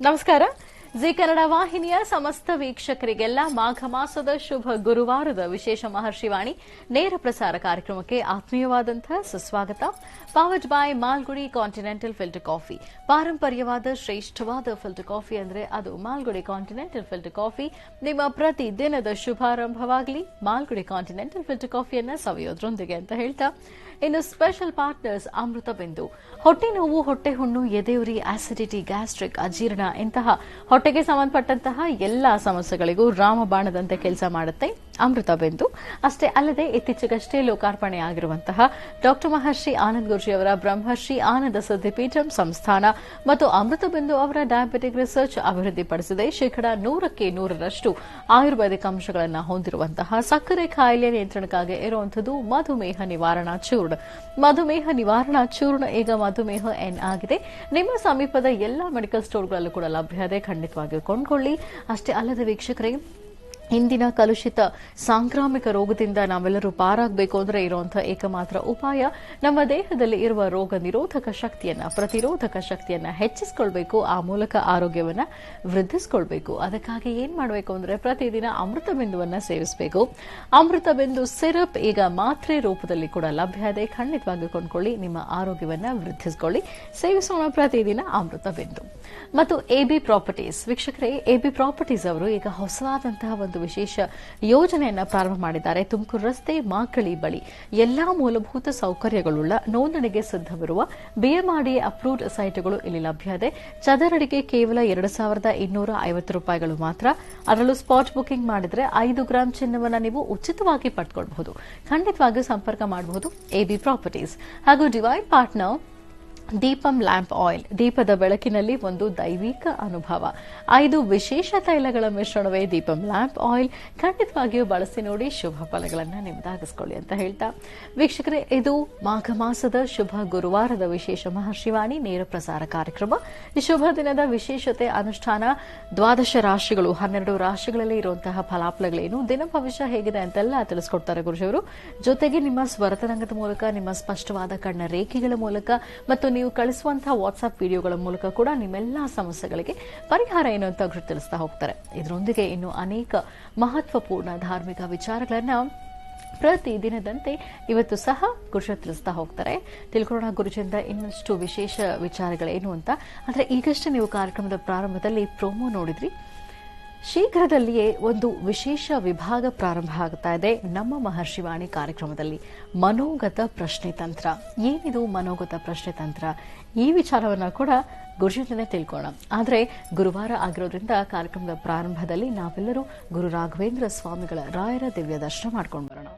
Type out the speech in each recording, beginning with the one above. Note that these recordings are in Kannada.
ನಮಸ್ಕಾರ. ಜಿ ಕನ್ನಡ ವಾಹಿನಿಯ ಸಮಸ್ತ ವೀಕ್ಷಕರಿಗೆಲ್ಲ ಮಾಘ ಮಾಸದ ಶುಭ ಗುರುವಾರದ ವಿಶೇಷ ಮಹರ್ಷಿವಾಣಿ ನೇರ ಪ್ರಸಾರ ಕಾರ್ಯಕ್ರಮಕ್ಕೆ ಆತ್ಮೀಯವಾದಂತಹ ಸುಸ್ವಾಗತ. Powered by Malgudi continental filter coffee. ಪಾರಂಪರ್ಯವಾದ ಶ್ರೇಷ್ಠವಾದ ಫಿಲ್ಟರ್ ಕಾಫಿ ಅಂದ್ರೆ ಅದು ಮಾಲ್ಗುಡಿ ಕಾಂಟಿನೆಂಟಲ್ ಫಿಲ್ಟರ್ ಕಾಫಿ. ನಿಮ್ಮ ಪ್ರತಿ ದಿನದ ಶುಭಾರಂಭವಾಗಲಿ ಮಾಲ್ಗುಡಿ ಕಾಂಟಿನೆಂಟಲ್ ಫಿಲ್ಟರ್ ಕಾಫಿಯನ್ನ ಸವಿಯೋದ್ರೊಂದಿಗೆ ಅಂತ ಹೇಳ್ತಾ, ಇನ್ನು ಸ್ಪೆಷಲ್ ಪಾರ್ಟ್ನರ್ಸ್ ಅಮೃತ ಬಿಂದು. ಹೊಟ್ಟೆ ನೋವು, ಹೊಟ್ಟೆ ಹುಣ್ಣು, ಎದೆಯುರಿ, ಆಸಿಡಿಟಿ, ಗ್ಯಾಸ್ಟ್ರಿಕ್, ಅಜೀರ್ಣ ಇಂತಹ ಹೊಟ್ಟೆಗೆ ಸಂಬಂಧಪಟ್ಟಂತಹ ಎಲ್ಲಾ ಸಮಸ್ಯೆಗಳಿಗೂ ರಾಮಬಾಣದಂತೆ ಕೆಲಸ ಮಾಡುತ್ತೆ ಅಮೃತ ಬಿಂದು. ಅಷ್ಟೇ ಅಲ್ಲದೆ ಇತ್ತೀಚೆಗಷ್ಟೇ ಲೋಕಾರ್ಪಣೆಯಾಗಿರುವಂತಹ ಡಾಕ್ಟರ್ ಮಹರ್ಷಿ ಆನಂದ್ ಗುರೂಜಿ ಅವರ ಬ್ರಹ್ಮರ್ಷಿ ಆನಂದ ಸಿದ್ಧಿಪೀಠಂ ಸಂಸ್ಥಾನ ಮತ್ತು ಅಮೃತ ಬಿಂದು ಅವರ ಡಯಾಬಿಟಿಕ್ ರಿಸರ್ಚ್ ಅಭಿವೃದ್ಧಿಪಡಿಸಿದೆ. 100% ಆಯುರ್ವೇದಿಕ್ ಅಂಶಗಳನ್ನು ಹೊಂದಿರುವಂತಹ ಸಕ್ಕರೆ ಕಾಯಿಲೆ ನಿಯಂತ್ರಣಕ್ಕಾಗಿ ಇರುವಂತದ್ದು ಮಧುಮೇಹ ನಿವಾರಣಾ ಚೂರ್ಣ. ಮಧುಮೇಹ ನಿವಾರಣಾ ಚೂರ್ಣ ಈಗ ಮಧುಮೇಹ ಎನ್ ಆಗಿದೆ. ನಿಮ್ಮ ಸಮೀಪದ ಎಲ್ಲಾ ಮೆಡಿಕಲ್ ಸ್ಟೋರ್ಗಳಲ್ಲೂ ಕೂಡ ಲಭ್ಯ ಇದೆ. ಖಂಡಿತವಾಗಿಯೂ ಕೊಂಡ್ಕೊಳ್ಳಿ. ಅಷ್ಟೇ ಅಲ್ಲದೆ ವೀಕ್ಷಕರೇ, ಇಂದಿನ ಕಲುಷಿತ ಸಾಂಕ್ರಾಮಿಕ ರೋಗದಿಂದ ನಾವೆಲ್ಲರೂ ಪಾರಾಗಬೇಕು ಅಂದರೆ ಇರುವಂತಹ ಏಕಮಾತ್ರ ಉಪಾಯ ನಮ್ಮ ದೇಹದಲ್ಲಿ ಇರುವ ರೋಗ ನಿರೋಧಕ ಶಕ್ತಿಯನ್ನ, ಪ್ರತಿರೋಧಕ ಶಕ್ತಿಯನ್ನ ಹೆಚ್ಚಿಸಿಕೊಳ್ಬೇಕು. ಆ ಮೂಲಕ ಆರೋಗ್ಯವನ್ನ ವೃದ್ಧಿಸಿಕೊಳ್ಬೇಕು. ಅದಕ್ಕಾಗಿ ಏನ್ ಮಾಡಬೇಕು ಅಂದ್ರೆ ಪ್ರತಿದಿನ ಅಮೃತ ಬಿಂದುವನ್ನ ಸೇವಿಸಬೇಕು. ಅಮೃತ ಬಿಂದು ಸಿರಪ್ ಈಗ ಮಾತ್ರೆ ರೂಪದಲ್ಲಿ ಕೂಡ ಲಭ್ಯ ಇದೆ. ಖಂಡಿತವಾಗಿ ಕೊಂಡ್ಕೊಳ್ಳಿ. ನಿಮ್ಮ ಆರೋಗ್ಯವನ್ನ ವೃದ್ಧಿಸಿಕೊಳ್ಳಿ. ಸೇವಿಸೋಣ ಪ್ರತಿದಿನ ಅಮೃತ ಬಿಂದು. ಮತ್ತು ಎಬಿ ಪ್ರಾಪರ್ಟೀಸ್. ವೀಕ್ಷಕರೇ, ಎಬಿ ಪ್ರಾಪರ್ಟೀಸ್ ಅವರು ಈಗ ಹೊಸದಾದಂತಹ ಒಂದು ವಿಶೇಷ ಯೋಜನೆಯನ್ನ ಪ್ರಾರಂಭ ಮಾಡಿದ್ದಾರೆ. ತುಮಕೂರು ರಸ್ತೆ ಮಾಕಳಿ ಬಳಿ ಎಲ್ಲಾ ಮೂಲಭೂತ ಸೌಕರ್ಯಗಳುಳ್ಳ ನೋಂದಣಿಗೆ ಸಿದ್ಧವಿರುವ ಬಿಎಂಆರ್ಡಿಎ ಅಪ್ರೂವ್ಡ್ ಸೈಟ್ಗಳು ಇಲ್ಲಿ ಲಭ್ಯ ಇದೆ. ಚದರಡಿಗೆ ಕೇವಲ 2,250 ರೂಪಾಯಿಗಳು ಮಾತ್ರ. ಅದರಲ್ಲೂ ಸ್ಪಾಟ್ ಬುಕಿಂಗ್ ಮಾಡಿದ್ರೆ 5 ಗ್ರಾಂ ಚಿನ್ನವನ್ನು ನೀವು ಉಚಿತವಾಗಿ ಪಡ್ಕೊಳ್ಬಹುದು. ಖಂಡಿತವಾಗಿಯೂ ಸಂಪರ್ಕ ಮಾಡಬಹುದು ಎಬಿ ಪ್ರಾಪರ್ಟೀಸ್. ಹಾಗೂ divine partner Deepam lamp oil. ದೀಪದ ಬೆಳಕಿನಲ್ಲಿ ಒಂದು ದೈವಿಕ ಅನುಭವ. 5 ವಿಶೇಷ ತೈಲಗಳ ಮಿಶ್ರಣವೇ ದೀಪಂ ಲ್ಯಾಂಪ್ ಆಯಿಲ್. ಖಂಡಿತವಾಗಿಯೂ ಬಳಸಿ ನೋಡಿ, ಶುಭ ಫಲಗಳನ್ನು ನಿಮ್ದಾಗಿಸ್ಕೊಳ್ಳಿ ಅಂತ ಹೇಳ್ತಾ, ವೀಕ್ಷಕರೇ, ಇದು ಮಾಘ ಮಾಸದ ಶುಭ ಗುರುವಾರದ ವಿಶೇಷ ಮಹರ್ಷಿವಾಣಿ ನೇರ ಪ್ರಸಾರ ಕಾರ್ಯಕ್ರಮ. ಈ ಶುಭ ದಿನದ ವಿಶೇಷತೆ ಅನುಷ್ಠಾನ, ದ್ವಾದಶ ರಾಶಿಗಳು, 12 ರಾಶಿಗಳಲ್ಲಿ ಇರುವಂತಹ ಫಲಾಫಲಗಳೇನು, ದಿನ ಭವಿಷ್ಯ ಹೇಗಿದೆ ಅಂತೆಲ್ಲ ತಿಳಿಸ್ಕೊಡ್ತಾರೆ ಗುರುಜಿಯವರು. ಜೊತೆಗೆ ನಿಮ್ಮ ಸ್ವರತರಂಗದ ಮೂಲಕ, ನಿಮ್ಮ ಸ್ಪಷ್ಟವಾದ ಕಣ್ಣ ರೇಖೆಗಳ ಮೂಲಕ ಮತ್ತು ನೀವು ಕಳಿಸುವಂತಹ ವಾಟ್ಸ್ಆಪ್ ವಿಡಿಯೋಗಳ ಮೂಲಕ ಕೂಡ ನಿಮ್ಮೆಲ್ಲಾ ಸಮಸ್ಯೆಗಳಿಗೆ ಪರಿಹಾರ ಏನು ಅಂತ ಅವರು ತಿಳಿಸ್ತಾ ಹೋಗ್ತಾರೆ. ಇದರೊಂದಿಗೆ ಇನ್ನು ಅನೇಕ ಮಹತ್ವಪೂರ್ಣ ಧಾರ್ಮಿಕ ವಿಚಾರಗಳನ್ನ ಪ್ರತಿ ದಿನದಂತೆ ಇವತ್ತು ಸಹ ಗುರುಜಿ ತಿಳಿಸ್ತಾ ಹೋಗ್ತಾರೆ. ತಿಳ್ಕೊಳ್ಳೋಣ ಗುರುಜಿಯಿಂದ ಇನ್ನಷ್ಟು ವಿಶೇಷ ವಿಚಾರಗಳೇನು ಅಂತ. ಆದರೆ ಈಗಷ್ಟೇ ನೀವು ಕಾರ್ಯಕ್ರಮದ ಪ್ರಾರಂಭದಲ್ಲಿ ಪ್ರೋಮೋ ನೋಡಿದ್ರಿ. ಶೀಘ್ರದಲ್ಲಿಯೇ ಒಂದು ವಿಶೇಷ ವಿಭಾಗ ಪ್ರಾರಂಭ ಆಗ್ತಾ ಇದೆ ನಮ್ಮ ಮಹರ್ಷಿವಾಣಿ ಕಾರ್ಯಕ್ರಮದಲ್ಲಿ. ಮನೋಗತ ಪ್ರಶ್ನೆ ತಂತ್ರ. ಏನಿದು ಮನೋಗತ ಪ್ರಶ್ನೆ ತಂತ್ರ? ಈ ವಿಚಾರವನ್ನ ಕೂಡ ಗುರುಜಿಂದನೇ ತಿಳ್ಕೋಣ. ಆದರೆ ಗುರುವಾರ ಆಗಿರೋದ್ರಿಂದ ಕಾರ್ಯಕ್ರಮದ ಪ್ರಾರಂಭದಲ್ಲಿ ನಾವೆಲ್ಲರೂ ಗುರು ರಾಘವೇಂದ್ರ ಸ್ವಾಮಿಗಳ ರಾಯರ ದಿವ್ಯ ದರ್ಶನ ಮಾಡ್ಕೊಂಡು ಬರೋಣ.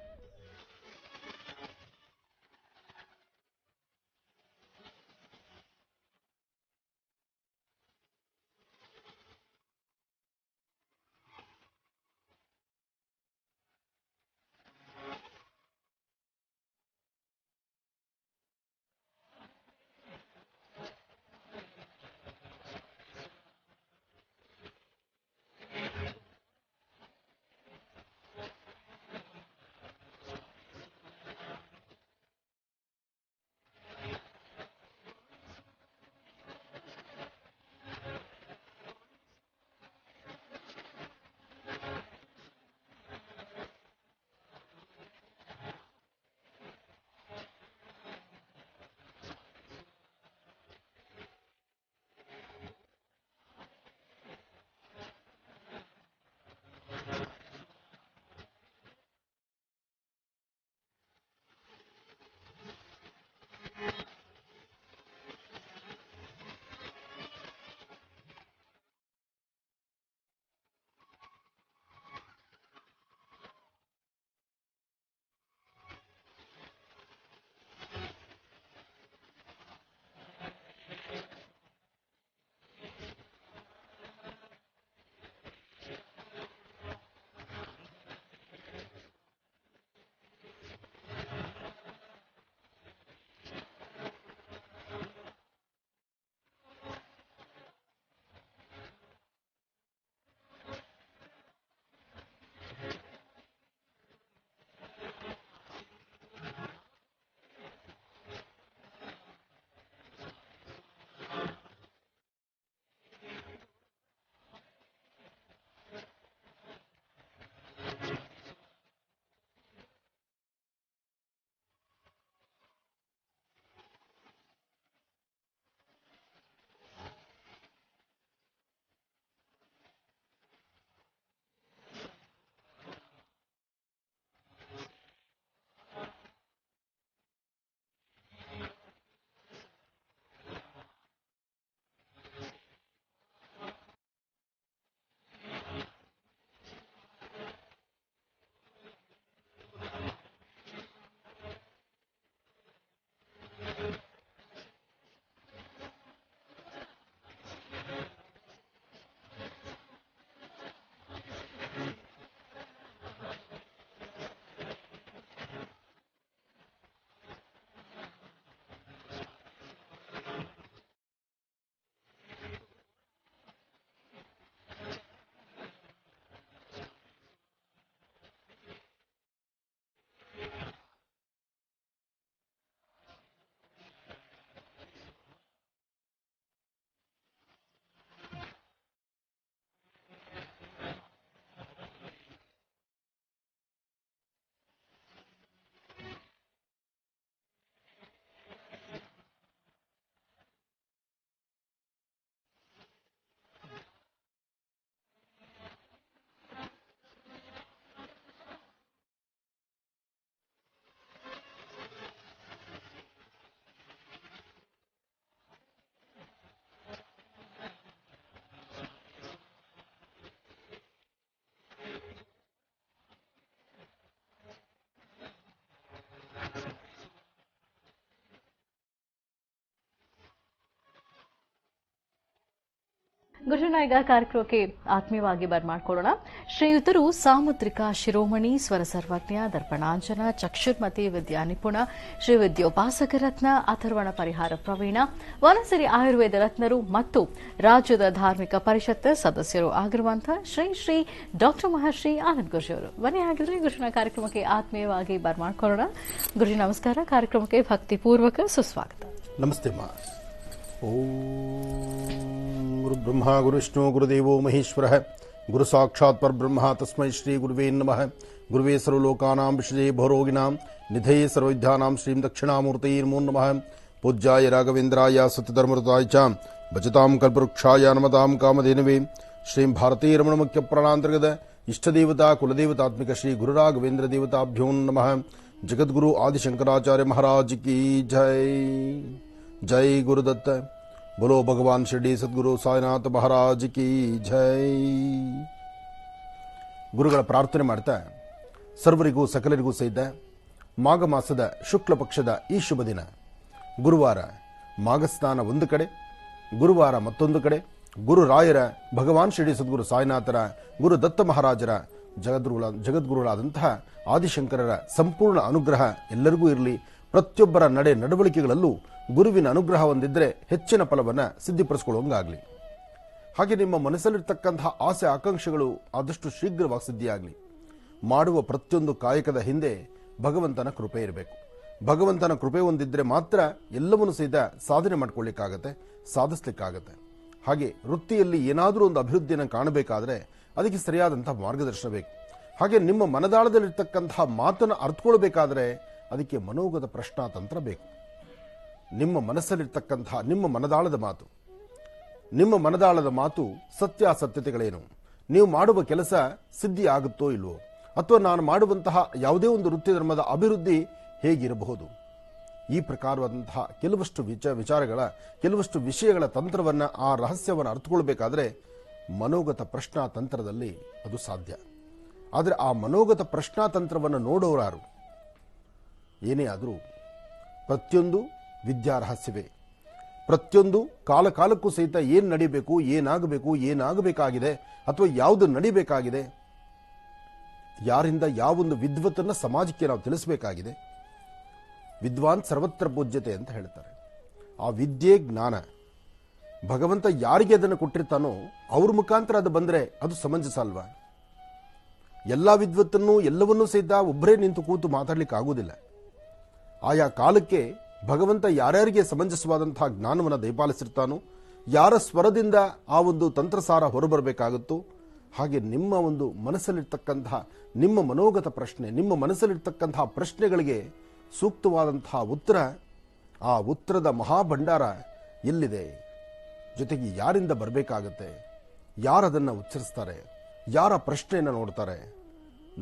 ಗುರುಜನ ಈಗ ಕಾರ್ಯಕ್ರಮಕ್ಕೆ ಆತ್ಮೀಯವಾಗಿ ಬರ್ಮಾಡ್ಕೊಳ್ಳೋಣ. ಶ್ರೀಯುತರು ಸಾಮುದ್ರಿಕ ಶಿರೋಮಣಿ, ಸ್ವರ ಸರ್ವಜ್ಞ, ದರ್ಪಣಾಂಜನ, ಚಕ್ಷುರ್ಮತಿ, ವಿದ್ಯಾ ನಿಪುಣ, ಶ್ರೀ ವಿದ್ಯೋಪಾಸಕ ರತ್ನ, ಅಥರ್ವಣ ಪರಿಹಾರ ಪ್ರವೀಣ, ವನಸಿರಿ ಆಯುರ್ವೇದ ರತ್ನರು ಮತ್ತು ರಾಜ್ಯದ ಧಾರ್ಮಿಕ ಪರಿಷತ್ ಸದಸ್ಯರು ಆಗಿರುವಂತಹ ಶ್ರೀ ಶ್ರೀ ಡಾಕ್ಟರ್ ಮಹರ್ಷಿ ಆನಂದ್ ಗುರುಜಿ ಅವರು. ಬನ್ನಿ ಹಾಗಿದ್ರೆ ಗುರುಜನ ಕಾರ್ಯಕ್ರಮಕ್ಕೆ ಆತ್ಮೀಯವಾಗಿ ಬರ್ಮಾಡ್ಕೊಳ್ಳೋಣ. ಗುರುಜಿ ನಮಸ್ಕಾರ. ಕಾರ್ಯಕ್ರಮಕ್ಕೆ ಭಕ್ತಿಪೂರ್ವಕ ಸುಸ್ವಾಗತ. ನಮಸ್ತೆ ಮಾ. ಓಂ ಗುರು ಬ್ರಹ್ಮ ಗುರು ವಿಷ್ಣು ಗುರುದೇವೋ ಮಹೇಶ್ವರ ಗುರು ಸಾಕ್ಷಾತ್ ಪರಬ್ರಹ್ಮ ತಸ್ಮೈ ಶ್ರೀ ಗುರುವೇ ನಮಃ. ಗುರುವೇ ಸರ್ವಲೋಕಾನಾಂ ವಿಷಜೇ ಭವರೋಗಿಣಾಂ ನಿಧಯೇ ಸರ್ವವಿದ್ಯಾನಾಂ ಶ್ರೀಂ ದಕ್ಷಿಣಾಮೂರ್ತಯೇ ನಮೋ ನಮಃ. ಪೂಜ್ಯಾಯ ರಾಘವೇಂದ್ರಾಯ ಸತ್ಯಧರ್ಮರತಾಯ ಚ ಭಜತಾಂ ಕಲ್ಪವೃಕ್ಷಾಯ ನಮತಾಂ ಕಾಮಧೇನವೇ. ಶ್ರೀಂ ಭಾರತೀ ರಮಣ ಮುಖ್ಯ ಪ್ರಾಣಾಂತರ್ಗತ ಇಷ್ಟದೇವತಾ ಕುಲದೇವತಾತ್ಮಿಕ ಶ್ರೀ ಗುರು ರಾಘವೇಂದ್ರ ದೇವತಾಭ್ಯೋ ನಮಃ. ಜಗದ್ಗುರು ಆದಿಶಂಕರಾಚಾರ್ಯ ಮಹಾರಾಜ್ ಕಿ ಜೈ. ಜೈ ಗುರುದತ್ತ. बोलो भगवान शिरडी सद्गुरु ಸಾಯಿನಾಥ ಮಹಾರಾಜ್ ಕಿ ಜೈ. ಗುರುಗಳ ಪ್ರಾರ್ಥನೆ ಮಾಡ್ತಾ ಸರ್ವರಿಗೂ ಸಕಲರಿಗೂ ಸಹಿತ ಮಾಘ ಮಾಸದ ಶುಕ್ಲ ಪಕ್ಷದ ಈ ಶುಭ ದಿನ ಗುರುವಾರ, ಮಾಘಸ್ನಾನ ಒಂದು ಕಡೆ, ಗುರುವಾರ ಮತ್ತೊಂದು ಕಡೆ, ಗುರು ರಾಯರ, ಭಗವಾನ್ ಶಿರಡಿ ಸದ್ಗುರು ಸಾಯಿನಾಥರ, ಗುರು ದತ್ತ ಮಹಾರಾಜರ, ಜಗದ್ಗುರುಗಳಾದಂತಹ ಆದಿಶಂಕರರ ಸಂಪೂರ್ಣ ಅನುಗ್ರಹ ಎಲ್ಲರಿಗೂ ಇರಲಿ. ಪ್ರತಿಯೊಬ್ಬರ ನಡವಳಿಕೆಗಳಲ್ಲೂ ಗುರುವಿನ ಅನುಗ್ರಹ ಹೊಂದಿದ್ರೆ ಹೆಚ್ಚಿನ ಫಲವನ್ನು ಸಿದ್ಧಿಪಡಿಸಿಕೊಳ್ಳುವಂಗಾಗಲಿ. ಹಾಗೆ ನಿಮ್ಮ ಮನಸ್ಸಲ್ಲಿರ್ತಕ್ಕಂತಹ ಆಸೆ ಆಕಾಂಕ್ಷೆಗಳು ಆದಷ್ಟು ಶೀಘ್ರವಾಗಿ ಸಿದ್ಧಿಯಾಗಲಿ. ಮಾಡುವ ಪ್ರತಿಯೊಂದು ಕಾಯಕದ ಹಿಂದೆ ಭಗವಂತನ ಕೃಪೆ ಇರಬೇಕು. ಭಗವಂತನ ಕೃಪೆ ಹೊಂದಿದ್ರೆ ಮಾತ್ರ ಎಲ್ಲವನ್ನೂ ಸಹಿತ ಸಾಧನೆ ಮಾಡ್ಕೊಳ್ಳಿಕ್ಕಾಗತ್ತೆ, ಸಾಧಿಸ್ಲಿಕ್ಕಾಗತ್ತೆ. ಹಾಗೆ ವೃತ್ತಿಯಲ್ಲಿ ಏನಾದರೂ ಒಂದು ಅಭಿವೃದ್ಧಿಯನ್ನು ಕಾಣಬೇಕಾದ್ರೆ ಅದಕ್ಕೆ ಸರಿಯಾದಂತಹ ಮಾರ್ಗದರ್ಶನ ಬೇಕು. ಹಾಗೆ ನಿಮ್ಮ ಮನದಾಳದಲ್ಲಿರ್ತಕ್ಕಂತಹ ಮಾತನ್ನು ಅರ್ಥಕೊಳ್ಬೇಕಾದ್ರೆ ಅದಕ್ಕೆ ಮನೋಗತ ಪ್ರಶ್ನಾತಂತ್ರ ಬೇಕು. ನಿಮ್ಮ ಮನಸ್ಸಲ್ಲಿರ್ತಕ್ಕಂತಹ ನಿಮ್ಮ ಮನದಾಳದ ಮಾತು ಸತ್ಯಾಸತ್ಯತೆಗಳೇನು, ನೀವು ಮಾಡುವ ಕೆಲಸ ಸಿದ್ಧಿ ಆಗುತ್ತೋ ಇಲ್ವೋ, ಅಥವಾ ನಾನು ಮಾಡುವಂತಹ ಯಾವುದೇ ಒಂದು ವೃತ್ತಿ ಧರ್ಮದ ಅಭಿವೃದ್ಧಿ ಹೇಗಿರಬಹುದು, ಈ ಪ್ರಕಾರವಾದಂತಹ ಕೆಲವಷ್ಟು ವಿಷಯಗಳ ತಂತ್ರವನ್ನು, ಆ ರಹಸ್ಯವನ್ನು ಅರ್ಥಕೊಳ್ಬೇಕಾದ್ರೆ ಮನೋಗತ ಪ್ರಶ್ನಾತಂತ್ರದಲ್ಲಿ ಅದು ಸಾಧ್ಯ. ಆದರೆ ಆ ಮನೋಗತ ಪ್ರಶ್ನಾತಂತ್ರವನ್ನು ನೋಡೋರಾರು, ಏನೇ ಆದರೂ ಪ್ರತಿಯೊಂದು ವಿದ್ಯಾ ರಹಸ್ಯವೇ. ಪ್ರತಿಯೊಂದು ಕಾಲಕ್ಕೂ ಸಹಿತ ಏನು ನಡಿಬೇಕು, ಏನಾಗಬೇಕಾಗಿದೆ, ಅಥವಾ ಯಾವುದು ನಡಿಬೇಕಾಗಿದೆ, ಯಾರಿಂದ ಯಾವೊಂದು ವಿದ್ವತ್ತನ್ನು ಸಮಾಜಕ್ಕೆ ನಾವು ತಿಳಿಸಬೇಕಾಗಿದೆ. ವಿದ್ವಾನ್ ಸರ್ವತ್ರ ಪೂಜ್ಯತೆ ಅಂತ ಹೇಳ್ತಾರೆ. ಆ ವಿದ್ಯೆ ಜ್ಞಾನ ಭಗವಂತ ಯಾರಿಗೆ ಅದನ್ನು ಕೊಟ್ಟಿರ್ತಾನೋ ಅವ್ರ ಮುಖಾಂತರ ಅದು ಬಂದರೆ ಅದು ಸಮಂಜಸ ಅಲ್ವಾ? ಎಲ್ಲ ವಿದ್ವತ್ತನ್ನು ಎಲ್ಲವನ್ನೂ ಸಹಿತ ಒಬ್ಬರೇ ನಿಂತು ಕೂತು ಮಾತಾಡ್ಲಿಕ್ಕೆ ಆಗುವುದಿಲ್ಲ. ಆಯಾ ಕಾಲಕ್ಕೆ ಭಗವಂತ ಯಾರ್ಯಾರಿಗೆ ಸಮಂಜಸವಾದಂತಹ ಜ್ಞಾನವನ್ನು ದಯಪಾಲಿಸಿರ್ತಾನೋ, ಯಾರ ಸ್ವರದಿಂದ ಆ ಒಂದು ತಂತ್ರಸಾರ ಹೊರಬರಬೇಕಾಗುತ್ತೋ, ಹಾಗೆ ನಿಮ್ಮ ಒಂದು ಮನಸ್ಸಲ್ಲಿರ್ತಕ್ಕಂತಹ ನಿಮ್ಮ ಮನೋಗತ ಪ್ರಶ್ನೆ, ನಿಮ್ಮ ಮನಸ್ಸಲ್ಲಿರ್ತಕ್ಕಂತಹ ಪ್ರಶ್ನೆಗಳಿಗೆ ಸೂಕ್ತವಾದಂತಹ ಉತ್ತರ, ಆ ಉತ್ತರದ ಮಹಾಭಂಡಾರ ಎಲ್ಲಿದೆ, ಜೊತೆಗೆ ಯಾರಿಂದ ಬರಬೇಕಾಗತ್ತೆ, ಯಾರದನ್ನು ಉಚ್ಚರಿಸ್ತಾರೆ, ಯಾರ ಪ್ರಶ್ನೆಯನ್ನು ನೋಡ್ತಾರೆ,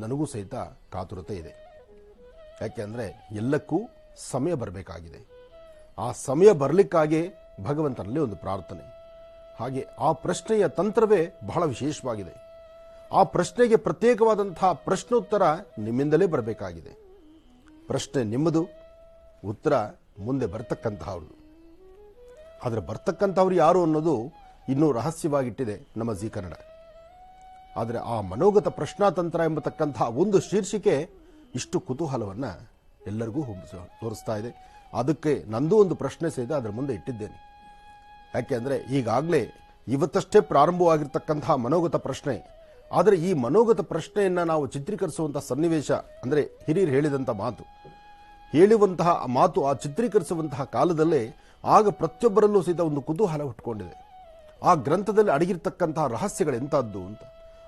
ನನಗೂ ಸಹಿತ ಕಾತುರತೆ ಇದೆ. ಯಾಕೆಂದರೆ ಎಲ್ಲಕ್ಕೂ ಸಮಯ ಬರಬೇಕಾಗಿದೆ. ಆ ಸಮಯ ಬರಲಿಕ್ಕಾಗಿ ಭಗವಂತನಲ್ಲಿ ಒಂದು ಪ್ರಾರ್ಥನೆ. ಹಾಗೆ ಆ ಪ್ರಶ್ನೆಯ ತಂತ್ರವೇ ಬಹಳ ವಿಶೇಷವಾಗಿದೆ. ಆ ಪ್ರಶ್ನೆಗೆ ಪ್ರತ್ಯೇಕವಾದಂತಹ ಪ್ರಶ್ನೋತ್ತರ ನಿಮ್ಮಿಂದಲೇ ಬರಬೇಕಾಗಿದೆ. ಪ್ರಶ್ನೆ ನಿಮ್ಮದು, ಉತ್ತರ ಮುಂದೆ ಬರ್ತಕ್ಕಂತಹವ್ರದು. ಆದರೆ ಬರ್ತಕ್ಕಂಥವ್ರು ಯಾರು ಅನ್ನೋದು ಇನ್ನೂ ರಹಸ್ಯವಾಗಿಟ್ಟಿದೆ ನಮ್ಮ ಜಿ ಕನ್ನಡ. ಆದರೆ ಆ ಮನೋಗತ ಪ್ರಶ್ನಾತಂತ್ರ ಎಂಬತಕ್ಕಂತಹ ಒಂದು ಶೀರ್ಷಿಕೆ ಇಷ್ಟು ಕುತೂಹಲವನ್ನು ಎಲ್ಲರಿಗೂ ತೋರಿಸ್ತಾ ಇದೆ. ಅದಕ್ಕೆ ನಂದು ಒಂದು ಪ್ರಶ್ನೆ ಸಹಿತ ಅದರ ಮುಂದೆ ಇಟ್ಟಿದ್ದೇನೆ. ಯಾಕೆಂದರೆ ಈಗಾಗಲೇ ಇವತ್ತಷ್ಟೇ ಪ್ರಾರಂಭವಾಗಿರ್ತಕ್ಕಂತಹ ಮನೋಗತ ಪ್ರಶ್ನೆ. ಆದರೆ ಈ ಮನೋಗತ ಪ್ರಶ್ನೆಯನ್ನು ನಾವು ಚಿತ್ರೀಕರಿಸುವಂತಹ ಸನ್ನಿವೇಶ, ಅಂದರೆ ಹಿರಿಯರು ಹೇಳಿದಂಥ ಹೇಳುವಂತಹ ಮಾತು, ಆ ಚಿತ್ರೀಕರಿಸುವಂತಹ ಕಾಲದಲ್ಲೇ ಆಗ ಪ್ರತಿಯೊಬ್ಬರಲ್ಲೂ ಸಹಿತ ಒಂದು ಕುತೂಹಲ ಹುಟ್ಟುಕೊಂಡಿದೆ. ಆ ಗ್ರಂಥದಲ್ಲಿ ಅಡಗಿರ್ತಕ್ಕಂತಹ ರಹಸ್ಯಗಳೆಂಥದ್ದು ಅಂತ.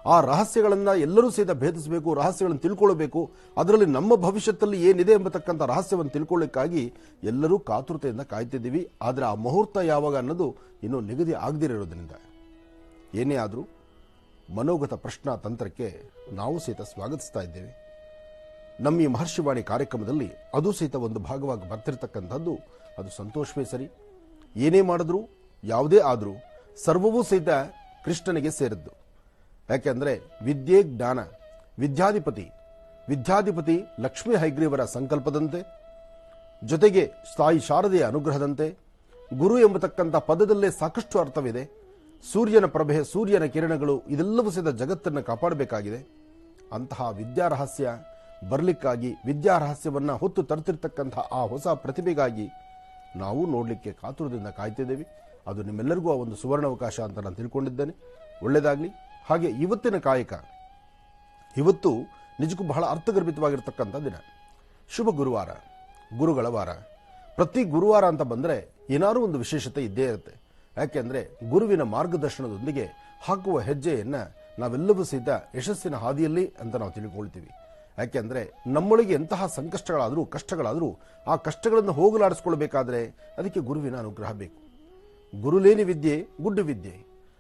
ಆ ರಹಸ್ಯಗಳನ್ನು ಎಲ್ಲರೂ ಸಹಿತ ಭೇದಿಸಬೇಕು, ರಹಸ್ಯಗಳನ್ನು ತಿಳ್ಕೊಳ್ಬೇಕು. ಅದರಲ್ಲಿ ನಮ್ಮ ಭವಿಷ್ಯದಲ್ಲಿ ಏನಿದೆ ಎಂಬತಕ್ಕಂಥ ರಹಸ್ಯವನ್ನು ತಿಳ್ಕೊಳ್ಳಿಕ್ಕಾಗಿ ಎಲ್ಲರೂ ಕಾತುರತೆಯಿಂದ ಕಾಯ್ತಿದ್ದೀವಿ. ಆದರೆ ಆ ಮುಹೂರ್ತ ಯಾವಾಗ ಅನ್ನೋದು ಇನ್ನೂ ನಿಗದಿ ಆಗದಿರೋದ್ರಿಂದ ಏನೇ ಆದರೂ ಮನೋಗತ ಪ್ರಶ್ನಾ ತಂತ್ರಕ್ಕೆ ನಾವು ಸಹಿತ ಸ್ವಾಗತಿಸ್ತಾ ಇದ್ದೇವೆ. ನಮ್ಮ ಈ ಮಹರ್ಷಿವಾಣಿ ಕಾರ್ಯಕ್ರಮದಲ್ಲಿ ಅದು ಸಹಿತ ಒಂದು ಭಾಗವಾಗಿ ಬರ್ತಿರ್ತಕ್ಕಂಥದ್ದು ಅದು ಸಂತೋಷವೇ ಸರಿ. ಏನೇ ಮಾಡಿದ್ರು, ಯಾವುದೇ ಆದರೂ ಸರ್ವವೂ ಸಹಿತ ಕೃಷ್ಣನಿಗೆ ಸೇರಿದ್ದು. ಯಾಕೆಂದರೆ ವಿದ್ಯೆ ಜ್ಞಾನ, ವಿದ್ಯಾಧಿಪತಿ ಲಕ್ಷ್ಮೀ ಹೈಗ್ರೀವರ ಸಂಕಲ್ಪದಂತೆ, ಜೊತೆಗೆ ತಾಯಿ ಶಾರದೆಯ ಅನುಗ್ರಹದಂತೆ, ಗುರು ಎಂಬತಕ್ಕಂಥ ಪದದಲ್ಲೇ ಸಾಕಷ್ಟು ಅರ್ಥವಿದೆ. ಸೂರ್ಯನ ಪ್ರಭೆ, ಸೂರ್ಯನ ಕಿರಣಗಳು ಇದೆಲ್ಲವೂ ಸಹಿತ ಜಗತ್ತನ್ನು ಕಾಪಾಡಬೇಕಾಗಿದೆ. ಅಂತಹ ವಿದ್ಯಾರಹಸ್ಯ ಬರಲಿಕ್ಕಾಗಿ, ವಿದ್ಯಾರಹಸ್ಯವನ್ನು ಹೊತ್ತು ತರ್ತಿರ್ತಕ್ಕಂತಹ ಆ ಹೊಸ ಪ್ರತಿಭೆಗಾಗಿ ನಾವು ನೋಡಲಿಕ್ಕೆ ಕಾತುರದಿಂದ ಕಾಯ್ತಿದ್ದೇವೆ. ಅದು ನಿಮ್ಮೆಲ್ಲರಿಗೂ ಆ ಒಂದು ಸುವರ್ಣಾವಕಾಶ ಅಂತ ನಾನು ತಿಳ್ಕೊಂಡಿದ್ದೇನೆ. ಒಳ್ಳೆಯದಾಗಲಿ. ಹಾಗೆ ಇವತ್ತಿನ ಕಾಯಕ, ಇವತ್ತು ನಿಜಕ್ಕೂ ಬಹಳ ಅರ್ಥಗರ್ಭಿತವಾಗಿರ್ತಕ್ಕಂಥ ದಿನ. ಶುಭ ಗುರುವಾರ, ಗುರುಗಳ ವಾರ. ಪ್ರತಿ ಗುರುವಾರ ಅಂತ ಬಂದರೆ ಏನಾದರೂ ಒಂದು ವಿಶೇಷತೆ ಇದ್ದೇ ಇರುತ್ತೆ. ಯಾಕೆಂದರೆ ಗುರುವಿನ ಮಾರ್ಗದರ್ಶನದೊಂದಿಗೆ ಹಾಕುವ ಹೆಜ್ಜೆಯನ್ನು ನಾವೆಲ್ಲವೂ ಸಹಿತ ಯಶಸ್ಸಿನ ಹಾದಿಯಲ್ಲಿ ಅಂತ ನಾವು ತಿಳ್ಕೊಳ್ತೀವಿ. ಯಾಕೆಂದರೆ ನಮ್ಮೊಳಗೆ ಎಂತಹ ಸಂಕಷ್ಟಗಳಾದರೂ, ಕಷ್ಟಗಳಾದರೂ ಆ ಕಷ್ಟಗಳನ್ನು ಹೋಗಲಾಡಿಸ್ಕೊಳ್ಬೇಕಾದ್ರೆ ಅದಕ್ಕೆ ಗುರುವಿನ ಅನುಗ್ರಹ ಬೇಕು. ಗುರುಲೇನಿ ವಿದ್ಯೆ ಗುಡ್ಡು ವಿದ್ಯೆ.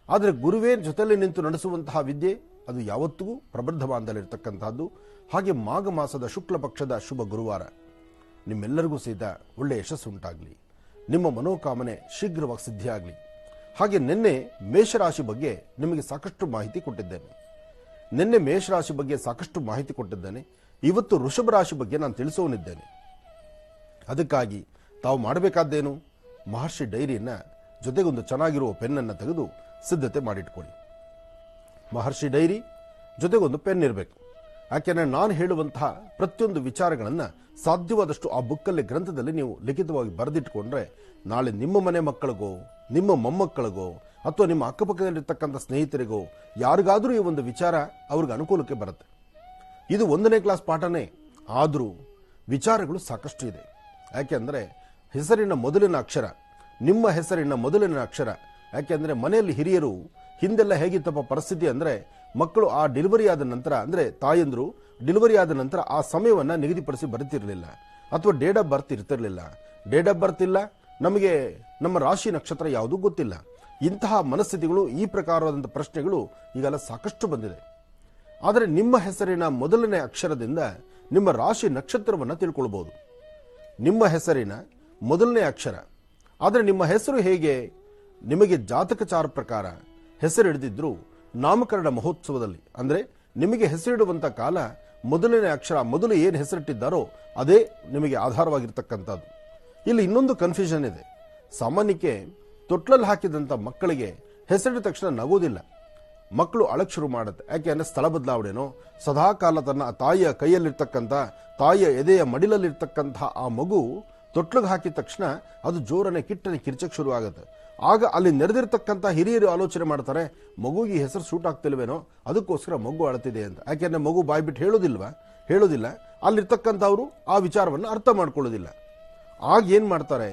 ಆದರೆ ಗುರುವೇ ಜೊತೆಯಲ್ಲಿ ನಿಂತು ನಡೆಸುವಂತಹ ವಿದ್ಯೆ ಅದು ಯಾವತ್ತಿಗೂ ಪ್ರಬುದ್ಧಮಾನದಲ್ಲಿರ್ತಕ್ಕಂಥದ್ದು. ಹಾಗೆ ಮಾಘ ಮಾಸದ ಶುಕ್ಲ ಪಕ್ಷದ ಶುಭ ಗುರುವಾರ. ನಿಮ್ಮೆಲ್ಲರಿಗೂ ಸಹಿತ ಒಳ್ಳೆಯ ಯಶಸ್ಸು ಉಂಟಾಗಲಿ, ನಿಮ್ಮ ಮನೋಕಾಮನೆ ಶೀಘ್ರವಾಗಿ ಸಿದ್ಧಿಯಾಗಲಿ. ಹಾಗೆ ನಿನ್ನೆ ಮೇಷರಾಶಿ ಬಗ್ಗೆ ನಿಮಗೆ ಸಾಕಷ್ಟು ಮಾಹಿತಿ ಕೊಟ್ಟಿದ್ದೇನೆ. ಇವತ್ತು ವೃಷಭ ರಾಶಿ ಬಗ್ಗೆ ನಾನು ತಿಳಿಸೋನಿದ್ದೇನೆ. ಅದಕ್ಕಾಗಿ ತಾವು ಮಾಡಬೇಕಾದ್ದೇನು, ಮಹರ್ಷಿ ಡೈರಿಯನ್ನ ಜೊತೆಗೊಂದು ಚೆನ್ನಾಗಿರುವ ಪೆನ್ನನ್ನು ತೆಗೆದು ಸಿದ್ಧತೆ ಮಾಡಿಟ್ಕೊಳ್ಳಿ. ಮಹರ್ಷಿ ಡೈರಿ ಜೊತೆಗೊಂದು ಪೆನ್ ಇರಬೇಕು. ಯಾಕೆಂದರೆ ನಾನು ಹೇಳುವಂತಹ ಪ್ರತಿಯೊಂದು ವಿಚಾರಗಳನ್ನು ಸಾಧ್ಯವಾದಷ್ಟು ಆ ಬುಕ್ಕಲ್ಲಿ, ಗ್ರಂಥದಲ್ಲಿ ನೀವು ಲಿಖಿತವಾಗಿ ಬರೆದಿಟ್ಕೊಂಡ್ರೆ ನಾಳೆ ನಿಮ್ಮ ಮನೆ ಮಕ್ಕಳಿಗೋ, ನಿಮ್ಮ ಮೊಮ್ಮಕ್ಕಳಿಗೋ, ಅಥವಾ ನಿಮ್ಮ ಅಕ್ಕಪಕ್ಕದಲ್ಲಿರ್ತಕ್ಕಂಥ ಸ್ನೇಹಿತರಿಗೋ ಯಾರಿಗಾದರೂ ಈ ಒಂದು ವಿಚಾರ ಅವ್ರಿಗೆ ಅನುಕೂಲಕ್ಕೆ ಬರುತ್ತೆ. ಇದು 1ನೇ ಕ್ಲಾಸ್ ಪಾಠನೇ ಆದರೂ ವಿಚಾರಗಳು ಸಾಕಷ್ಟು ಇದೆ. ಯಾಕೆಂದರೆ ಹೆಸರಿನ ಮೊದಲಿನ ಅಕ್ಷರ, ನಿಮ್ಮ ಹೆಸರಿನ ಮೊದಲಿನ ಅಕ್ಷರ. ಯಾಕೆಂದರೆ ಮನೆಯಲ್ಲಿ ಹಿರಿಯರು ಹಿಂದೆಲ್ಲ ಹೇಗಿತ್ತಪ್ಪ ಪರಿಸ್ಥಿತಿ ಅಂದರೆ, ಮಕ್ಕಳು ಆ ಡೆಲಿವರಿ ಆದ ನಂತರ, ಅಂದರೆ ತಾಯಂದ್ರು ಡೆಲಿವರಿ ಆದ ನಂತರ ಆ ಸಮಯವನ್ನು ನಿಗದಿಪಡಿಸಿ ಬರುತ್ತಿರಲಿಲ್ಲ, ಅಥವಾ ಡೇಟ್ ಆಫ್ ಬರ್ತ್ ಇರ್ತಿರಲಿಲ್ಲ. ಡೇಟ್ ಆಫ್ ಬರ್ತ್ ಇಲ್ಲ, ನಮಗೆ ನಮ್ಮ ರಾಶಿ ನಕ್ಷತ್ರ ಯಾವುದೂ ಗೊತ್ತಿಲ್ಲ. ಇಂತಹ ಮನಸ್ಥಿತಿಗಳು, ಈ ಪ್ರಕಾರವಾದಂಥ ಪ್ರಶ್ನೆಗಳು ಈಗೆಲ್ಲ ಸಾಕಷ್ಟು ಬಂದಿದೆ. ಆದರೆ ನಿಮ್ಮ ಹೆಸರಿನ ಮೊದಲನೇ ಅಕ್ಷರದಿಂದ ನಿಮ್ಮ ರಾಶಿ ನಕ್ಷತ್ರವನ್ನು ತಿಳ್ಕೊಳ್ಬಹುದು. ನಿಮ್ಮ ಹೆಸರಿನ ಮೊದಲನೇ ಅಕ್ಷರ. ಆದರೆ ನಿಮ್ಮ ಹೆಸರು ಹೇಗೆ, ನಿಮಗೆ ಜಾತಕಚಾರ ಪ್ರಕಾರ ಹೆಸರು ಹಿಡಿದಿದ್ರು ನಾಮಕರಣ ಮಹೋತ್ಸವದಲ್ಲಿ, ಅಂದರೆ ನಿಮಗೆ ಹೆಸರಿಡುವಂಥ ಕಾಲ ಮೊದಲನೇ ಅಕ್ಷರ, ಮೊದಲು ಏನು ಹೆಸರಿಟ್ಟಿದ್ದಾರೋ ಅದೇ ನಿಮಗೆ ಆಧಾರವಾಗಿರ್ತಕ್ಕಂಥದ್ದು. ಇಲ್ಲಿ ಇನ್ನೊಂದು ಕನ್ಫ್ಯೂಷನ್ ಇದೆ. ಸಾಮಾನ್ಯಕ್ಕೆ ತೊಟ್ಲಲ್ಲಿ ಹಾಕಿದಂಥ ಮಕ್ಕಳಿಗೆ ಹೆಸರಿದ ತಕ್ಷಣ ನಗೋದಿಲ್ಲ, ಮಕ್ಕಳು ಅಳಕ್ ಶುರು ಮಾಡುತ್ತೆ. ಯಾಕೆ ಅಂದರೆ ಸ್ಥಳ ಬದಲಾವಣೆನೋ, ಸದಾಕಾಲ ತನ್ನ ತಾಯಿಯ ಕೈಯಲ್ಲಿರ್ತಕ್ಕಂಥ, ತಾಯಿಯ ಎದೆಯ ಮಡಿಲಲ್ಲಿರ್ತಕ್ಕಂತಹ ಆ ಮಗು ತೊಟ್ಲಿಗೆ ಹಾಕಿದ ತಕ್ಷಣ ಅದು ಜೋರನೆ ಕಿಟ್ಟನೆ ಕಿರ್ಚಕ್ಕೆ ಶುರು ಆಗುತ್ತೆ. ಆಗ ಅಲ್ಲಿ ನೆರೆದಿರ್ತಕ್ಕಂಥ ಹಿರಿಯರು ಆಲೋಚನೆ ಮಾಡ್ತಾರೆ, ಮಗುಗೆ ಹೆಸರು ಸೂಟ್ ಆಗ್ತಿಲ್ವೇನೋ, ಅದಕ್ಕೋಸ್ಕರ ಮಗು ಅಳ್ತಿದೆ ಅಂತ. ಯಾಕೆಂದ್ರೆ ಮಗು ಬಾಯ್ಬಿಟ್ಟು ಹೇಳೋದಿಲ್ಲ. ಅಲ್ಲಿರ್ತಕ್ಕಂಥವ್ರು ಆ ವಿಚಾರವನ್ನು ಅರ್ಥ ಮಾಡ್ಕೊಳ್ಳೋದಿಲ್ಲ. ಆಗ ಏನ್ ಮಾಡ್ತಾರೆ,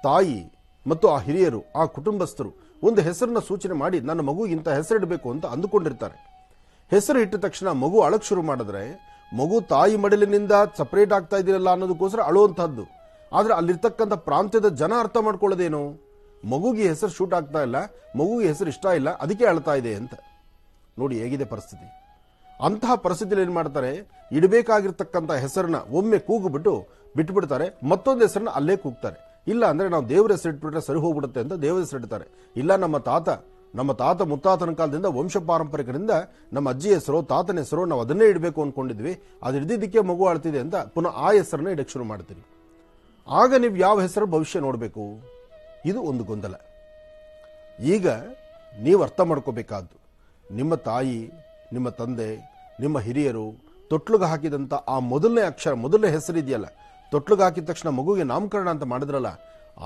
ತಾಯಿ ಮತ್ತು ಆ ಹಿರಿಯರು, ಆ ಕುಟುಂಬಸ್ಥರು ಒಂದು ಹೆಸರನ್ನ ಸೂಚನೆ ಮಾಡಿ ನನ್ನ ಮಗುಗೆ ಇಂಥ ಹೆಸರಿಡಬೇಕು ಅಂತ ಅಂದುಕೊಂಡಿರ್ತಾರೆ. ಹೆಸರು ಇಟ್ಟ ತಕ್ಷಣ ಮಗು ಅಳಕ್ ಶುರು ಮಾಡಿದ್ರೆ, ಮಗು ತಾಯಿ ಮಡಿಲಿನಿಂದ ಸಪರೇಟ್ ಆಗ್ತಾ ಇದೆಯಲ್ಲ ಅನ್ನೋದಕ್ಕೋಸ್ಕರ ಅಳುವಂತಹದ್ದು. ಆದ್ರೆ ಅಲ್ಲಿರ್ತಕ್ಕಂಥ ಪ್ರಾಂತ್ಯದ ಜನ ಅರ್ಥ ಮಾಡ್ಕೊಳ್ಳೋದೇನು, ಮಗುಗೆ ಹೆಸರು ಶೂಟ್ ಆಗ್ತಾ ಇಲ್ಲ, ಮಗುಗೆ ಹೆಸರು ಇಷ್ಟ ಇಲ್ಲ, ಅದಕ್ಕೆ ಅಳ್ತಾ ಇದೆ ಅಂತ. ನೋಡಿ ಹೇಗಿದೆ ಪರಿಸ್ಥಿತಿ. ಅಂತಹ ಪರಿಸ್ಥಿತಿಯಲ್ಲಿ ಏನ್ ಮಾಡ್ತಾರೆ, ಇಡಬೇಕಾಗಿರ್ತಕ್ಕಂಥ ಹೆಸರನ್ನ ಒಮ್ಮೆ ಕೂಗುಬಿಟ್ಟು ಬಿಟ್ಬಿಡ್ತಾರೆ, ಮತ್ತೊಂದು ಹೆಸರನ್ನ ಅಲ್ಲೇ ಕೂಗ್ತಾರೆ. ಇಲ್ಲ ಅಂದ್ರೆ ನಾವು ದೇವರ ಹೆಸರಿಟ್ಬಿಟ್ರೆ ಸರಿ ಹೋಗ್ಬಿಡುತ್ತೆ ಅಂತ ದೇವರ ಹೆಸರಿಡ್ತಾರೆ. ಇಲ್ಲ ನಮ್ಮ ತಾತ ಮುತ್ತಾತನ ಕಾಲದಿಂದ ವಂಶ ಪಾರಂಪರಿಕರಿಂದ ನಮ್ಮ ಅಜ್ಜಿ ಹೆಸರು, ತಾತನ ಹೆಸರು ನಾವು ಅದನ್ನೇ ಇಡಬೇಕು ಅನ್ಕೊಂಡಿದ್ವಿ, ಅದು ಹಿಡಿದಿದ್ದಕ್ಕೆ ಮಗು ಆಳ್ತಿದೆ ಅಂತ ಪುನಃ ಆ ಹೆಸರನ್ನ ಇಡಕ್ಕೆ ಶುರು ಮಾಡ್ತೀರಿ. ಆಗ ನೀವು ಯಾವ ಹೆಸರು ಭವಿಷ್ಯ ನೋಡಬೇಕು, ಇದು ಒಂದು ಗೊಂದಲ. ಈಗ ನೀವು ಅರ್ಥ ಮಾಡ್ಕೋಬೇಕಾದ್ದು, ನಿಮ್ಮ ತಾಯಿ, ನಿಮ್ಮ ತಂದೆ, ನಿಮ್ಮ ಹಿರಿಯರು ತೊಟ್ಲುಗೆ ಹಾಕಿದಂಥ ಆ ಮೊದಲನೇ ಅಕ್ಷರ, ಮೊದಲನೇ ಹೆಸರಿದೆಯಲ್ಲ, ತೊಟ್ಲುಗೆ ಹಾಕಿದ ತಕ್ಷಣ ಮಗುಗೆ ನಾಮಕರಣ ಅಂತ ಮಾಡಿದ್ರಲ್ಲ,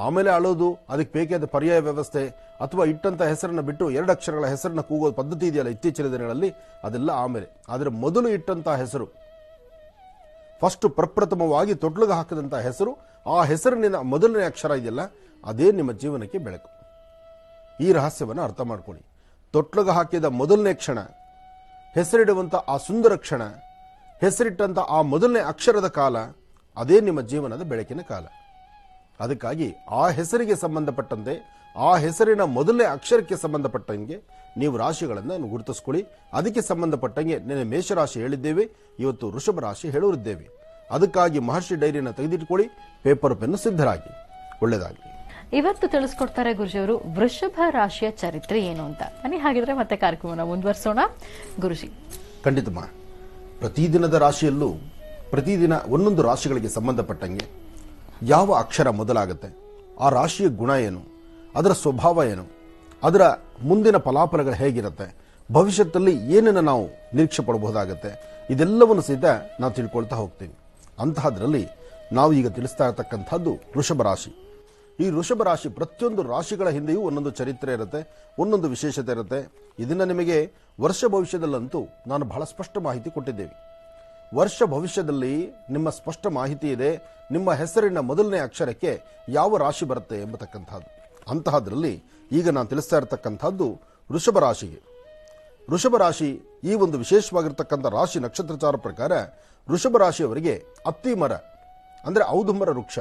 ಆಮೇಲೆ ಅಳೋದು, ಅದಕ್ಕೆ ಬೇಕಾದ ಪರ್ಯಾಯ ವ್ಯವಸ್ಥೆ ಅಥವಾ ಇಟ್ಟಂತ ಹೆಸರನ್ನ ಬಿಟ್ಟು 2 ಅಕ್ಷರಗಳ ಹೆಸರನ್ನ ಕೂಗೋ ಪದ್ಧತಿ ಇದೆಯಲ್ಲ ಇತ್ತೀಚಿನ ದಿನಗಳಲ್ಲಿ, ಅದೆಲ್ಲ ಆಮೇಲೆ. ಆದರೆ ಮೊದಲು ಇಟ್ಟಂತಹ ಹೆಸರು, ಫಸ್ಟ್ ಪ್ರಪ್ರಥಮವಾಗಿ ತೊಟ್ಲುಗೆ ಹಾಕಿದಂಥ ಹೆಸರು, ಆ ಹೆಸರಿನ ಮೊದಲನೇ ಅಕ್ಷರ ಇದೆಯಲ್ಲ, ಅದೇ ನಿಮ್ಮ ಜೀವನಕ್ಕೆ ಬೆಳಕು. ಈ ರಹಸ್ಯವನ್ನು ಅರ್ಥ ಮಾಡ್ಕೊಳ್ಳಿ. ತೊಟ್ಲುಗೆ ಹಾಕಿದ ಮೊದಲನೇ ಕ್ಷಣ, ಹೆಸರಿಡುವಂಥ ಆ ಸುಂದರ ಕ್ಷಣ, ಹೆಸರಿಟ್ಟಂಥ ಆ ಮೊದಲನೇ ಅಕ್ಷರದ ಕಾಲ, ಅದೇ ನಿಮ್ಮ ಜೀವನದ ಬೆಳಕಿನ ಕಾಲ. ಅದಕ್ಕಾಗಿ ಆ ಹೆಸರಿಗೆ ಸಂಬಂಧಪಟ್ಟಂತೆ, ಆ ಹೆಸರಿನ ಮೊದಲನೇ ಅಕ್ಷರಕ್ಕೆ ಸಂಬಂಧಪಟ್ಟಂಗೆ ನೀವು ರಾಶಿಗಳನ್ನು ಗುರುತಿಸ್ಕೊಳ್ಳಿ. ಅದಕ್ಕೆ ಸಂಬಂಧಪಟ್ಟಂಗೆ ನೆನೆ ಮೇಷರಾಶಿ ಹೇಳಿದ್ದೇವೆ, ಇವತ್ತು ವೃಷಭ ರಾಶಿ ಹೇಳೋರಿದ್ದೇವೆ. ಅದಕ್ಕಾಗಿ ಮಹರ್ಷಿ ಡೈರಿಯನ್ನು ತೆಗೆದಿಟ್ಕೊಳ್ಳಿ, ಪೇಪರ್ ಪೆನ್ನು ಸಿದ್ಧರಾಗಿ. ಒಳ್ಳೆಯದಾಗಲಿ. ಇವತ್ತು ತಿಳಿಸ್ಕೊಡ್ತಾರೆ ಗುರುಜಿಯವರು ವೃಷಭ ರಾಶಿಯ ಚರಿತ್ರೆ ಏನು ಅಂತ. ಹಾಗಿದ್ರೆ ಮತ್ತೆ ಕಾರ್ಯಕ್ರಮನ ಮುಂದುವರಿಸೋಣ ಗುರುಜಿ. ಖಂಡಿತಮ್ಮ. ಪ್ರತಿದಿನದ ರಾಶಿಯಲ್ಲೂ ಪ್ರತಿದಿನ ಒಂದೊಂದು ರಾಶಿಗಳಿಗೆ ಸಂಬಂಧಪಟ್ಟಂಗೆ ಯಾವ ಅಕ್ಷರ ಮೊದಲಾಗುತ್ತೆ, ಆ ರಾಶಿಯ ಗುಣ ಏನು, ಅದರ ಸ್ವಭಾವ ಏನು, ಅದರ ಮುಂದಿನ ಫಲಾಫಲಗಳು ಹೇಗಿರುತ್ತೆ, ಭವಿಷ್ಯದಲ್ಲಿ ಏನನ್ನು ನಾವು ನಿರೀಕ್ಷೆ ಪಡಬಹುದಾಗತ್ತೆ, ಇದೆಲ್ಲವನ್ನು ಸಹಿತ ನಾವು ತಿಳ್ಕೊಳ್ತಾ ಹೋಗ್ತೀವಿ. ಅಂತಹದ್ರಲ್ಲಿ ನಾವು ಈಗ ತಿಳಿಸ್ತಾ ಇರತಕ್ಕಂಥದ್ದು ವೃಷಭ ರಾಶಿ. ಈ ವೃಷಭ ರಾಶಿ ಪ್ರತಿಯೊಂದು ರಾಶಿಗಳ ಹಿಂದೆಯೂ ಒಂದೊಂದು ಚರಿತ್ರೆ ಇರುತ್ತೆ, ಒಂದೊಂದು ವಿಶೇಷತೆ ಇರುತ್ತೆ. ಇದನ್ನ ನಿಮಗೆ ವರ್ಷ ಭವಿಷ್ಯದಲ್ಲಂತೂ ನಾನು ಬಹಳ ಸ್ಪಷ್ಟ ಮಾಹಿತಿ ಕೊಟ್ಟಿದ್ದೇವೆ. ವರ್ಷ ಭವಿಷ್ಯದಲ್ಲಿ ನಿಮ್ಮ ಸ್ಪಷ್ಟ ಮಾಹಿತಿ ಇದೆ, ನಿಮ್ಮ ಹೆಸರಿನ ಮೊದಲನೇ ಅಕ್ಷರಕ್ಕೆ ಯಾವ ರಾಶಿ ಬರುತ್ತೆ ಎಂಬತಕ್ಕಂಥದ್ದು. ಅಂತಹದ್ರಲ್ಲಿ ಈಗ ನಾನು ತಿಳಿಸ್ತಾ ಇರತಕ್ಕಂಥದ್ದು ವೃಷಭ ರಾಶಿಗೆ. ವೃಷಭ ರಾಶಿ ಈ ಒಂದು ವಿಶೇಷವಾಗಿರ್ತಕ್ಕಂಥ ರಾಶಿ ನಕ್ಷತ್ರಚಾರ ಪ್ರಕಾರ ವೃಷಭ ರಾಶಿಯವರಿಗೆ ಅತ್ತಿ ಮರ ಅಂದರೆ ಔದುಂಬರ ವೃಕ್ಷ,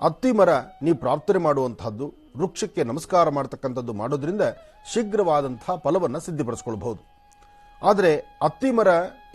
ಅತ್ತಿ ಮರ ನೀವು ಪ್ರಾರ್ಥನೆ ಮಾಡುವಂತಹದ್ದು, ವೃಕ್ಷಕ್ಕೆ ನಮಸ್ಕಾರ ಮಾಡತಕ್ಕಂಥದ್ದು ಮಾಡೋದ್ರಿಂದ ಶೀಘ್ರವಾದಂತಹ ಫಲವನ್ನು ಸಿದ್ಧಿಪಡಿಸ್ಕೊಳ್ಬಹುದು. ಆದರೆ ಅತ್ತಿ ಮರ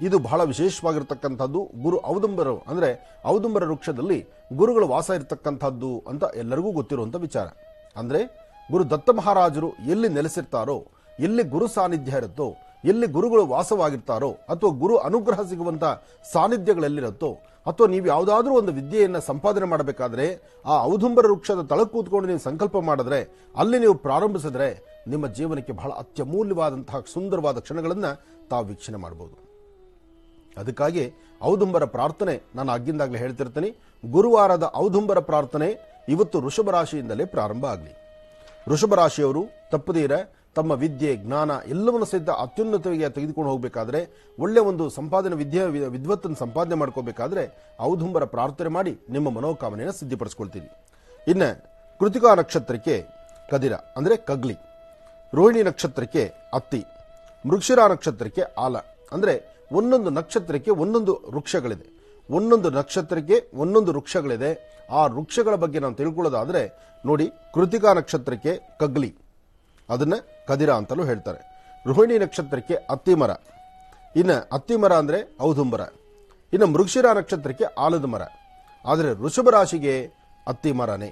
ಇದು ಬಹಳ ವಿಶೇಷವಾಗಿರ್ತಕ್ಕಂಥದ್ದು. ಗುರು ಔದುಂಬರ ಅಂದರೆ ಔದುಂಬರ ವೃಕ್ಷದಲ್ಲಿ ಗುರುಗಳು ವಾಸ ಇರತಕ್ಕಂಥದ್ದು ಅಂತ ಎಲ್ಲರಿಗೂ ಗೊತ್ತಿರುವಂಥ ವಿಚಾರ. ಅಂದರೆ ಗುರು ದತ್ತ ಮಹಾರಾಜರು ಎಲ್ಲಿ ನೆಲೆಸಿರ್ತಾರೋ, ಎಲ್ಲಿ ಗುರು ಸಾನ್ನಿಧ್ಯ ಇರುತ್ತೋ, ಎಲ್ಲಿ ಗುರುಗಳು ವಾಸವಾಗಿರ್ತಾರೋ, ಅಥವಾ ಗುರು ಅನುಗ್ರಹ ಸಿಗುವಂಥ ಸಾನ್ನಿಧ್ಯಗಳೆಲ್ಲಿರುತ್ತೋ, ಅಥವಾ ನೀವು ಯಾವುದಾದ್ರೂ ಒಂದು ವಿದ್ಯೆಯನ್ನು ಸಂಪಾದನೆ ಮಾಡಬೇಕಾದ್ರೆ ಆ ಔದುಂಬರ ವೃಕ್ಷದ ತಳಕ್ಕೆ ಕೂತ್ಕೊಂಡು ನೀವು ಸಂಕಲ್ಪ ಮಾಡಿದ್ರೆ, ಅಲ್ಲಿ ನೀವು ಪ್ರಾರಂಭಿಸಿದ್ರೆ ನಿಮ್ಮ ಜೀವನಕ್ಕೆ ಬಹಳ ಅತ್ಯಮೂಲ್ಯವಾದಂತಹ ಸುಂದರವಾದ ಕ್ಷಣಗಳನ್ನು ತಾವು ವೀಕ್ಷಣೆ ಮಾಡಬಹುದು. ಅದಕ್ಕಾಗಿ ಔದುಂಬರ ಪ್ರಾರ್ಥನೆ ನಾನು ಆಗಿಂದಾಗಲೇ ಹೇಳ್ತಿರ್ತೀನಿ. ಗುರುವಾರದ ಔದುಂಬರ ಪ್ರಾರ್ಥನೆ ಇವತ್ತು ವೃಷಭ ರಾಶಿಯಿಂದಲೇ ಪ್ರಾರಂಭ ಆಗಲಿ. ವೃಷಭ ರಾಶಿಯವರು ತಪ್ಪದೀರ ತಮ್ಮ ವಿದ್ಯೆ ಜ್ಞಾನ ಎಲ್ಲವನ್ನು ಸಹಿತ ಅತ್ಯುನ್ನತವಾಗಿ ತೆಗೆದುಕೊಂಡು ಹೋಗಬೇಕಾದ್ರೆ, ಒಳ್ಳೆ ಒಂದು ಸಂಪಾದನೆ ವಿದ್ವತ್ತನ್ನು ಸಂಪಾದನೆ ಮಾಡ್ಕೋಬೇಕಾದ್ರೆ ಔದುಂಬರ ಪ್ರಾರ್ಥನೆ ಮಾಡಿ ನಿಮ್ಮ ಮನೋಕಾಮನೆಯನ್ನು ಸಿದ್ಧಿಪಡಿಸ್ಕೊಳ್ತೀರಿ. ಇನ್ನು ಕೃತಿಕಾ ನಕ್ಷತ್ರಕ್ಕೆ ಕದಿರ ಅಂದರೆ ಕಗ್ಲಿ, ರೋಹಿಣಿ ನಕ್ಷತ್ರಕ್ಕೆ ಅತ್ತಿ, ಮೃಗಶಿರ ನಕ್ಷತ್ರಕ್ಕೆ ಆಲ. ಅಂದರೆ ಒಂದೊಂದು ನಕ್ಷತ್ರಕ್ಕೆ ಒಂದೊಂದು ವೃಕ್ಷಗಳಿದೆ, ಒಂದೊಂದು ನಕ್ಷತ್ರಕ್ಕೆ ಒಂದೊಂದು ವೃಕ್ಷಗಳಿದೆ. ಆ ವೃಕ್ಷಗಳ ಬಗ್ಗೆ ನಾವು ತಿಳ್ಕೊಳ್ಳೋದಾದ್ರೆ ನೋಡಿ, ಕೃತಿಕಾ ನಕ್ಷತ್ರಕ್ಕೆ ಕಗ್ಲಿ, ಅದನ್ನ ಕದಿರ ಅಂತಲೂ ಹೇಳ್ತಾರೆ. ರೋಹಿಣಿ ನಕ್ಷತ್ರಕ್ಕೆ ಅತ್ತಿ ಮರ, ಇನ್ನು ಅತ್ತಿ ಮರ ಅಂದರೆ ಔದುಂಬರ. ಇನ್ನು ಮೃಗಶಿರ ನಕ್ಷತ್ರಕ್ಕೆ ಆಲದ ಮರ. ಆದರೆ ವೃಷಭ ರಾಶಿಗೆ ಅತ್ತಿ ಮರನೇ.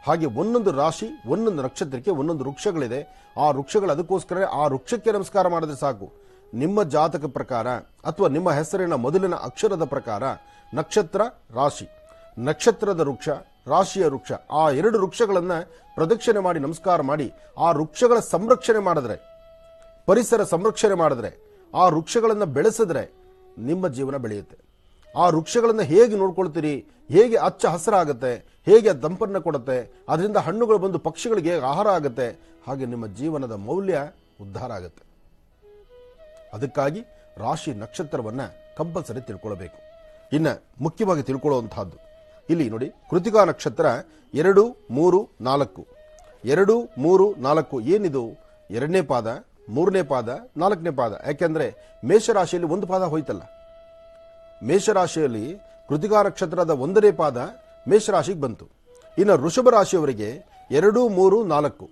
ಹಾಗೆ ಒಂದೊಂದು ರಾಶಿ ಒಂದೊಂದು ನಕ್ಷತ್ರಕ್ಕೆ ಒಂದೊಂದು ವೃಕ್ಷಗಳಿದೆ. ಆ ವೃಕ್ಷಗಳು ಅದಕ್ಕೋಸ್ಕರ ಆ ವೃಕ್ಷಕ್ಕೆ ನಮಸ್ಕಾರ ಮಾಡಿದ್ರೆ ಸಾಕು. ನಿಮ್ಮ ಜಾತಕ ಪ್ರಕಾರ ಅಥವಾ ನಿಮ್ಮ ಹೆಸರಿನ ಮೊದಲಿನ ಅಕ್ಷರದ ಪ್ರಕಾರ ನಕ್ಷತ್ರ ರಾಶಿ, ನಕ್ಷತ್ರದ ವೃಕ್ಷ, ರಾಶಿಯ ವೃಕ್ಷ, ಆ ಎರಡು ವೃಕ್ಷಗಳನ್ನ ಪ್ರದಕ್ಷಿಣೆ ಮಾಡಿ ನಮಸ್ಕಾರ ಮಾಡಿ ಆ ವೃಕ್ಷಗಳ ಸಂರಕ್ಷಣೆ ಮಾಡಿದ್ರೆ, ಪರಿಸರ ಸಂರಕ್ಷಣೆ ಮಾಡಿದ್ರೆ, ಆ ವೃಕ್ಷಗಳನ್ನು ಬೆಳೆಸಿದ್ರೆ ನಿಮ್ಮ ಜೀವನ ಬೆಳೆಯುತ್ತೆ. ಆ ವೃಕ್ಷಗಳನ್ನು ಹೇಗೆ ನೋಡ್ಕೊಳ್ತೀರಿ, ಹೇಗೆ ಹಚ್ಚ ಹಸಿರಾಗುತ್ತೆ, ಹೇಗೆ ದಂಪನ್ನ ಕೊಡುತ್ತೆ, ಅದರಿಂದ ಹಣ್ಣುಗಳು ಬಂದು ಪಕ್ಷಿಗಳಿಗೆ ಆಹಾರ ಆಗುತ್ತೆ, ಹಾಗೆ ನಿಮ್ಮ ಜೀವನದ ಮೌಲ್ಯ ಉದ್ಧಾರ ಆಗುತ್ತೆ. ಅದಕ್ಕಾಗಿ ರಾಶಿ ನಕ್ಷತ್ರವನ್ನ ಕಂಪಲ್ಸರಿ ತಿಳ್ಕೊಳ್ಬೇಕು. ಇನ್ನು ಮುಖ್ಯವಾಗಿ ತಿಳ್ಕೊಳ್ಳುವಂತಹದ್ದು ಇಲ್ಲಿ ನೋಡಿ, ಕೃತಿಕಾ ನಕ್ಷತ್ರ 2, 3, 4, 2, 3, 4 ಏನಿದು? 2ನೇ ಪಾದ, 3ನೇ ಪಾದ, 4ನೇ ಪಾದ. ಯಾಕೆಂದ್ರೆ ಮೇಷರಾಶಿಯಲ್ಲಿ ಒಂದು ಪಾದ ಹೋಯ್ತಲ್ಲ. ಮೇಷರಾಶಿಯಲ್ಲಿ ಕೃತಿಕಾ ನಕ್ಷತ್ರದ 1ನೇ ಪಾದ ಮೇಷರಾಶಿಗೆ ಬಂತು. ಇನ್ನು ವೃಷಭ ರಾಶಿಯವರಿಗೆ 2, 3, 4,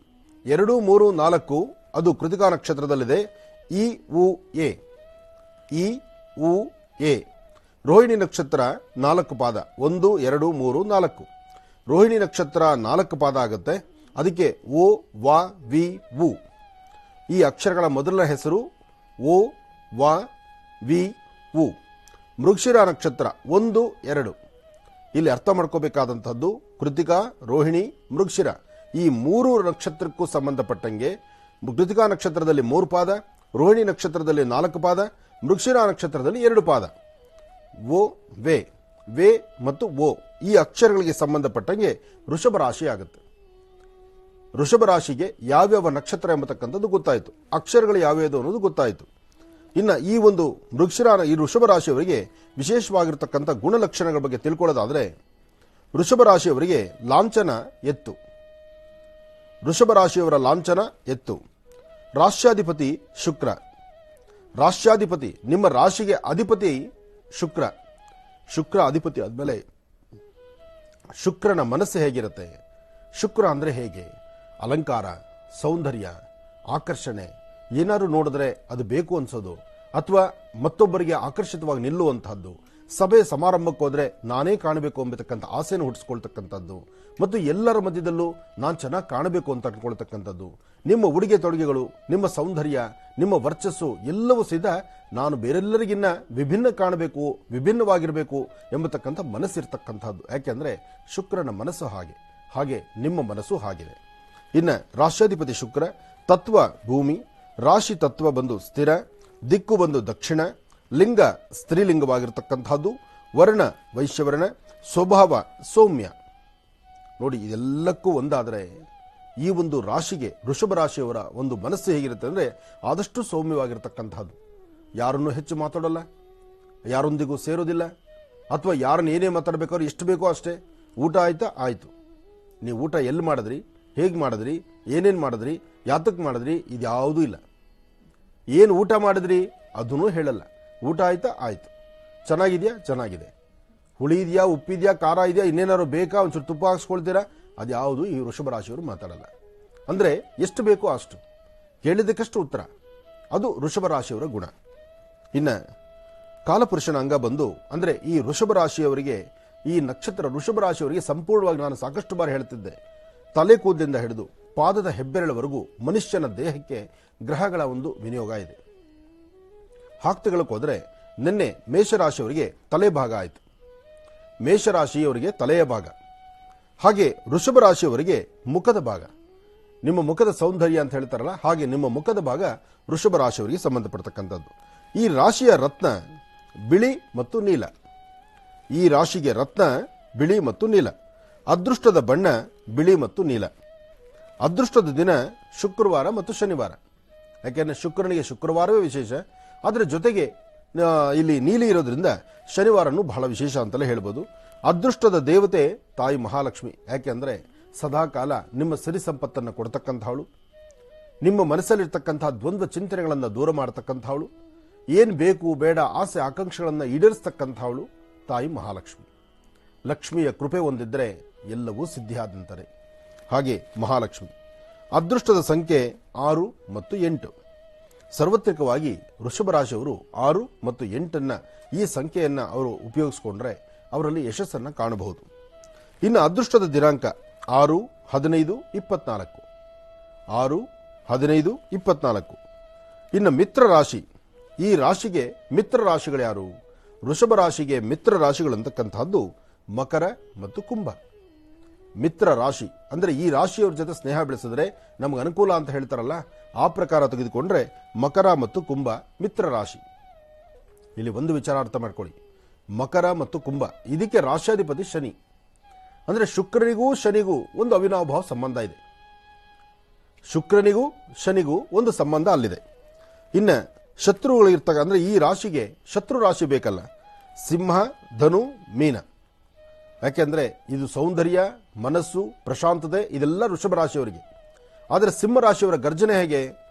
2, 3, 4 ಅದು ಕೃತಿಕಾ ನಕ್ಷತ್ರದಲ್ಲಿದೆ. ಇ ಉ ಎ, ಇ ಉ ಎ. ರೋಹಿಣಿ ನಕ್ಷತ್ರ 4 ಪಾದ, 1, 2, 3, 4. ರೋಹಿಣಿ ನಕ್ಷತ್ರ 4 ಪಾದ ಆಗುತ್ತೆ. ಅದಕ್ಕೆ ಓ ವ ವಿ ವು ಈ ಅಕ್ಷರಗಳ ಮೊದಲ ಹೆಸರು ಓ ವ ವಿ ವು. ಮೃಗಶಿರ ನಕ್ಷತ್ರ 1, 2. ಇಲ್ಲಿ ಅರ್ಥ ಮಾಡ್ಕೋಬೇಕಾದಂಥದ್ದು ಕೃತಿಕಾ, ರೋಹಿಣಿ, ಮೃಗಶಿರ ಈ 3 ನಕ್ಷತ್ರಕ್ಕೂ ಸಂಬಂಧಪಟ್ಟಂಗೆ ಕೃತಿಕಾ ನಕ್ಷತ್ರದಲ್ಲಿ 3 ಪಾದ, ರೋಹಿಣಿ ನಕ್ಷತ್ರದಲ್ಲಿ 4 ಪಾದ, ಮೃಗಶಿರ ನಕ್ಷತ್ರದಲ್ಲಿ 2 ಪಾದ. ಓ ವೇ, ವೇ ಮತ್ತು ಓ ಈ ಅಕ್ಷರಗಳಿಗೆ ಸಂಬಂಧಪಟ್ಟಂಗೆ ವೃಷಭ ರಾಶಿ ಆಗುತ್ತೆ. ವೃಷಭ ರಾಶಿಗೆ ಯಾವ್ಯಾವ ನಕ್ಷತ್ರ ಎಂಬತಕ್ಕಂಥದ್ದು ಗೊತ್ತಾಯಿತು, ಅಕ್ಷರಗಳು ಯಾವ್ಯಾವುದು ಅನ್ನೋದು ಗೊತ್ತಾಯಿತು. ಇನ್ನು ಈ ಒಂದು ಈ ವೃಷಭ ರಾಶಿಯವರಿಗೆ ವಿಶೇಷವಾಗಿರ್ತಕ್ಕಂಥ ಗುಣಲಕ್ಷಣಗಳ ಬಗ್ಗೆ ತಿಳ್ಕೊಳ್ಳೋದಾದ್ರೆ, ವೃಷಭ ರಾಶಿಯವರಿಗೆ ಲಾಂಛನ ಎತ್ತು. ವೃಷಭ ರಾಶಿಯವರ ಲಾಂಛನ ಎತ್ತು. ರಾಶ್ಯಾಧಿಪತಿ ಶುಕ್ರ. ರಾಶ್ಯಾಧಿಪತಿ ನಿಮ್ಮ ರಾಶಿಗೆ ಅಧಿಪತಿ ಶುಕ್ರ. ಶುಕ್ರ ಅಧಿಪತಿ ಆದ್ಮೇಲೆ ಶುಕ್ರನ ಮನಸ್ಸು ಹೇಗಿರುತ್ತೆ? ಶುಕ್ರ ಅಂದ್ರೆ ಹೇಗೆ? ಅಲಂಕಾರ, ಸೌಂದರ್ಯ, ಆಕರ್ಷಣೆ, ಏನಾದ್ರು ನೋಡಿದ್ರೆ ಅದು ಬೇಕು ಅನ್ಸೋದು, ಅಥವಾ ಮತ್ತೊಬ್ಬರಿಗೆ ಆಕರ್ಷಿತವಾಗಿ ನಿಲ್ಲುವಂತಹದ್ದು, ಸಭೆ ಸಮಾರಂಭಕ್ಕೆ ಹೋದ್ರೆ ನಾನೇ ಕಾಣಬೇಕು ಎಂಬತಕ್ಕಂಥ ಆಸೆಯನ್ನು ಹುಟ್ಟಿಸ್ಕೊಳ್ತಕ್ಕಂಥದ್ದು, ಮತ್ತು ಎಲ್ಲರ ಮಧ್ಯದಲ್ಲೂ ನಾನು ಚೆನ್ನಾಗಿ ಕಾಣಬೇಕು ಅಂತ ಅನ್ಕೊಳ್ತಕ್ಕಂಥದ್ದು, ನಿಮ್ಮ ಉಡುಗೆ ತೊಡುಗೆಗಳು, ನಿಮ್ಮ ಸೌಂದರ್ಯ, ನಿಮ್ಮ ವರ್ಚಸ್ಸು ಎಲ್ಲವೂ ಸಹಿತ ನಾನು ಬೇರೆಲ್ಲರಿಗಿನ್ನ ವಿಭಿನ್ನ ಕಾಣಬೇಕು, ವಿಭಿನ್ನವಾಗಿರಬೇಕು ಎಂಬತಕ್ಕಂಥ ಮನಸ್ಸಿರ್ತಕ್ಕಂಥದ್ದು. ಯಾಕೆಂದ್ರೆ ಶುಕ್ರನ ಮನಸ್ಸು ಹಾಗೆ ನಿಮ್ಮ ಮನಸ್ಸು ಹಾಗಿದೆ. ಇನ್ನು ರಾಷ್ಟ್ರಾಧಿಪತಿ ಶುಕ್ರ ತತ್ವ ಭೂಮಿ, ರಾಶಿ ತತ್ವ ಬಂದು ಸ್ಥಿರ, ದಿಕ್ಕು ಬಂದು ದಕ್ಷಿಣ, ಲಿಂಗ ಸ್ತ್ರೀಲಿಂಗವಾಗಿರ್ತಕ್ಕಂಥದ್ದು, ವರ್ಣ ವೈಶ್ಯವರ್ಣ, ಸ್ವಭಾವ ಸೌಮ್ಯ. ನೋಡಿ, ಇದೆಲ್ಲಕ್ಕೂ ಒಂದಾದರೆ ಈ ಒಂದು ರಾಶಿಗೆ, ವೃಷಭ ರಾಶಿಯವರ ಒಂದು ಮನಸ್ಸು ಹೇಗಿರುತ್ತೆ ಅಂದರೆ ಆದಷ್ಟು ಸೌಮ್ಯವಾಗಿರ್ತಕ್ಕಂಥದ್ದು. ಯಾರನ್ನೂ ಹೆಚ್ಚು ಮಾತಾಡೋಲ್ಲ, ಯಾರೊಂದಿಗೂ ಸೇರೋದಿಲ್ಲ, ಅಥವಾ ಯಾರನ್ನು ಏನೇ ಮಾತಾಡಬೇಕಾದ್ರೂ ಎಷ್ಟು ಬೇಕೋ ಅಷ್ಟೇ. ಊಟ ಆಯ್ತಾ? ಆಯಿತು. ನೀವು ಊಟ ಎಲ್ಲಿ ಮಾಡಿದ್ರಿ, ಹೇಗೆ ಮಾಡಿದ್ರಿ, ಏನೇನು ಮಾಡಿದ್ರಿ, ಯಾತಕ್ಕೆ ಮಾಡಿದ್ರಿ, ಇದ್ಯಾವುದೂ ಇಲ್ಲ. ಏನು ಊಟ ಮಾಡಿದ್ರಿ ಅದನ್ನೂ ಹೇಳಲ್ಲ. ಊಟ ಆಯ್ತಾ? ಆಯಿತು. ಚೆನ್ನಾಗಿದೆಯಾ? ಚೆನ್ನಾಗಿದೆ. ಹುಳಿ ಇದೆಯಾ, ಉಪ್ಪಿದೆಯಾ, ಖಾರ ಇದೆಯಾ, ಇನ್ನೇನಾದ್ರು ಬೇಕಾ, ಒಂಚೂರು ತುಪ್ಪ ಹಾಕ್ಸ್ಕೊಳ್ತೀರಾ, ಅದ್ಯಾವುದು ಈ ವೃಷಭ ರಾಶಿಯವರು ಮಾತಾಡಲ್ಲ. ಅಂದರೆ ಎಷ್ಟು ಬೇಕೋ ಅಷ್ಟು, ಕೇಳಿದ್ದಕ್ಕಷ್ಟು ಉತ್ತರ. ಅದು ವೃಷಭ ರಾಶಿಯವರ ಗುಣ. ಇನ್ನು ಕಾಲಪುರುಷನ ಅಂಗ ಬಂದು, ಅಂದರೆ ಈ ವೃಷಭ ರಾಶಿಯವರಿಗೆ, ಈ ನಕ್ಷತ್ರ ವೃಷಭ ರಾಶಿಯವರಿಗೆ ಸಂಪೂರ್ಣವಾಗಿ ನಾನು ಸಾಕಷ್ಟು ಬಾರಿ ಹೇಳ್ತಿದ್ದೆ, ತಲೆ ಕೂದಲಿಂದ ಹಿಡಿದು ಪಾದದ ಹೆಬ್ಬೆರಳವರೆಗೂ ಮನುಷ್ಯನ ದೇಹಕ್ಕೆ ಗ್ರಹಗಳ ಒಂದು ವಿನಿಯೋಗ ಇದೆ. ಹಾಕ್ತಗಳಕ್ಕೆ ಹೋದರೆ ನಿನ್ನೆ ಮೇಷರಾಶಿಯವರಿಗೆ ತಲೆ ಭಾಗ ಆಯಿತು, ಮೇಷರಾಶಿಯವರಿಗೆ ತಲೆಯ ಭಾಗ. ಹಾಗೆ ವೃಷಭ ರಾಶಿಯವರಿಗೆ ಮುಖದ ಭಾಗ. ನಿಮ್ಮ ಮುಖದ ಸೌಂದರ್ಯ ಅಂತ ಹೇಳ್ತಾರಲ್ಲ, ಹಾಗೆ ನಿಮ್ಮ ಮುಖದ ಭಾಗ ವೃಷಭ ರಾಶಿಯವರಿಗೆ ಸಂಬಂಧಪಡ್ತಕ್ಕಂಥದ್ದು. ಈ ರಾಶಿಯ ರತ್ನ ಬಿಳಿ ಮತ್ತು ನೀಲ. ಈ ರಾಶಿಗೆ ರತ್ನ ಬಿಳಿ ಮತ್ತು ನೀಲ. ಅದೃಷ್ಟದ ಬಣ್ಣ ಬಿಳಿ ಮತ್ತು ನೀಲ. ಅದೃಷ್ಟದ ದಿನ ಶುಕ್ರವಾರ ಮತ್ತು ಶನಿವಾರ. ಯಾಕೆಂದರೆ ಶುಕ್ರನಿಗೆ ಶುಕ್ರವಾರವೇ ವಿಶೇಷ, ಅದರ ಜೊತೆಗೆ ಇಲ್ಲಿ ನೀಲಿ ಇರೋದ್ರಿಂದ ಶನಿವಾರನೂ ಬಹಳ ವಿಶೇಷ ಅಂತಲೇ ಹೇಳ್ಬೋದು. ಅದೃಷ್ಟದ ದೇವತೆ ತಾಯಿ ಮಹಾಲಕ್ಷ್ಮಿ. ಯಾಕೆಂದರೆ ಸದಾಕಾಲ ನಿಮ್ಮ ಸಿರಿ ಸಂಪತ್ತನ್ನು ಕೊಡ್ತಕ್ಕಂಥವಳು, ನಿಮ್ಮ ಮನಸ್ಸಲ್ಲಿರ್ತಕ್ಕಂತಹ ದ್ವಂದ್ವ ಚಿಂತನೆಗಳನ್ನು ದೂರ ಮಾಡತಕ್ಕಂಥವಳು, ಏನು ಬೇಕು ಬೇಡ ಆಸೆ ಆಕಾಂಕ್ಷೆಗಳನ್ನು ಈಡೇರಿಸ್ತಕ್ಕಂಥವಳು ತಾಯಿ ಮಹಾಲಕ್ಷ್ಮಿ. ಲಕ್ಷ್ಮಿಯ ಕೃಪೆ ಹೊಂದಿದ್ರೆ ಎಲ್ಲವೂ ಸಿದ್ಧಿಯಾದಂತಾರೆ. ಹಾಗೆ ಮಹಾಲಕ್ಷ್ಮಿ. ಅದೃಷ್ಟದ ಸಂಖ್ಯೆ 6 ಮತ್ತು 8. ಸಾರ್ವತ್ರಿಕವಾಗಿ ವೃಷಭ ರಾಶಿಯವರು 6 ಮತ್ತು 8 ಈ ಸಂಖ್ಯೆಯನ್ನು ಅವರು ಉಪಯೋಗಿಸಿಕೊಂಡ್ರೆ ಅವರಲ್ಲಿ ಯಶಸ್ಸನ್ನು ಕಾಣಬಹುದು. ಇನ್ನು ಅದೃಷ್ಟದ ದಿನಾಂಕ 6, 15, 24. 6, 15, 24. ಇನ್ನು ಮಿತ್ರ ರಾಶಿ. ಈ ರಾಶಿಗೆ ಮಿತ್ರ ರಾಶಿಗಳು ಯಾರು? ವೃಷಭ ರಾಶಿಗೆ ಮಿತ್ರ ರಾಶಿಗಳಂತಕ್ಕಂಥದ್ದು ಮಕರ ಮತ್ತು ಕುಂಭ. ಮಿತ್ರ ರಾಶಿ ಅಂದರೆ ಈ ರಾಶಿಯವ್ರ ಜೊತೆ ಸ್ನೇಹ ಬೆಳೆಸಿದ್ರೆ ನಮ್ಗೆ ಅನುಕೂಲ ಅಂತ ಹೇಳ್ತಾರಲ್ಲ, ಆ ಪ್ರಕಾರ ತೆಗೆದುಕೊಂಡ್ರೆ ಮಕರ ಮತ್ತು ಕುಂಭ ಮಿತ್ರ ರಾಶಿ. ಇಲ್ಲಿ ಒಂದು ವಿಚಾರ ಅರ್ಥ ಮಾಡ್ಕೊಳ್ಳಿ, ಮಕರ ಮತ್ತು ಕುಂಭ ಇದಕ್ಕೆ ರಾಶ್ಯಾಧಿಪತಿ ಶನಿ. ಅಂದರೆ ಶುಕ್ರನಿಗೂ ಶನಿಗೂ ಒಂದು ಅವಿನಾಭಾವ ಸಂಬಂಧ ಇದೆ. ಶುಕ್ರನಿಗೂ ಶನಿಗೂ ಒಂದು ಸಂಬಂಧ ಅಲ್ಲಿದೆ. ಇನ್ನು ಶತ್ರುಗಳು ಇರ್ತಕ್ಕ, ಅಂದರೆ ಈ ರಾಶಿಗೆ ಶತ್ರು ರಾಶಿ ಬೇಕಲ್ಲ, ಸಿಂಹ, ಧನು, ಮೀನ. ಯಾಕೆಂದರೆ ಇದು ಸೌಂದರ್ಯ, ಮನಸ್ಸು, ಪ್ರಶಾಂತತೆ ಇದೆಲ್ಲ ವೃಷಭ ರಾಶಿಯವರಿಗೆ. ಆದರೆ ಸಿಂಹರಾಶಿಯವರ ಗರ್ಜನೆ ಹೇಗೆ?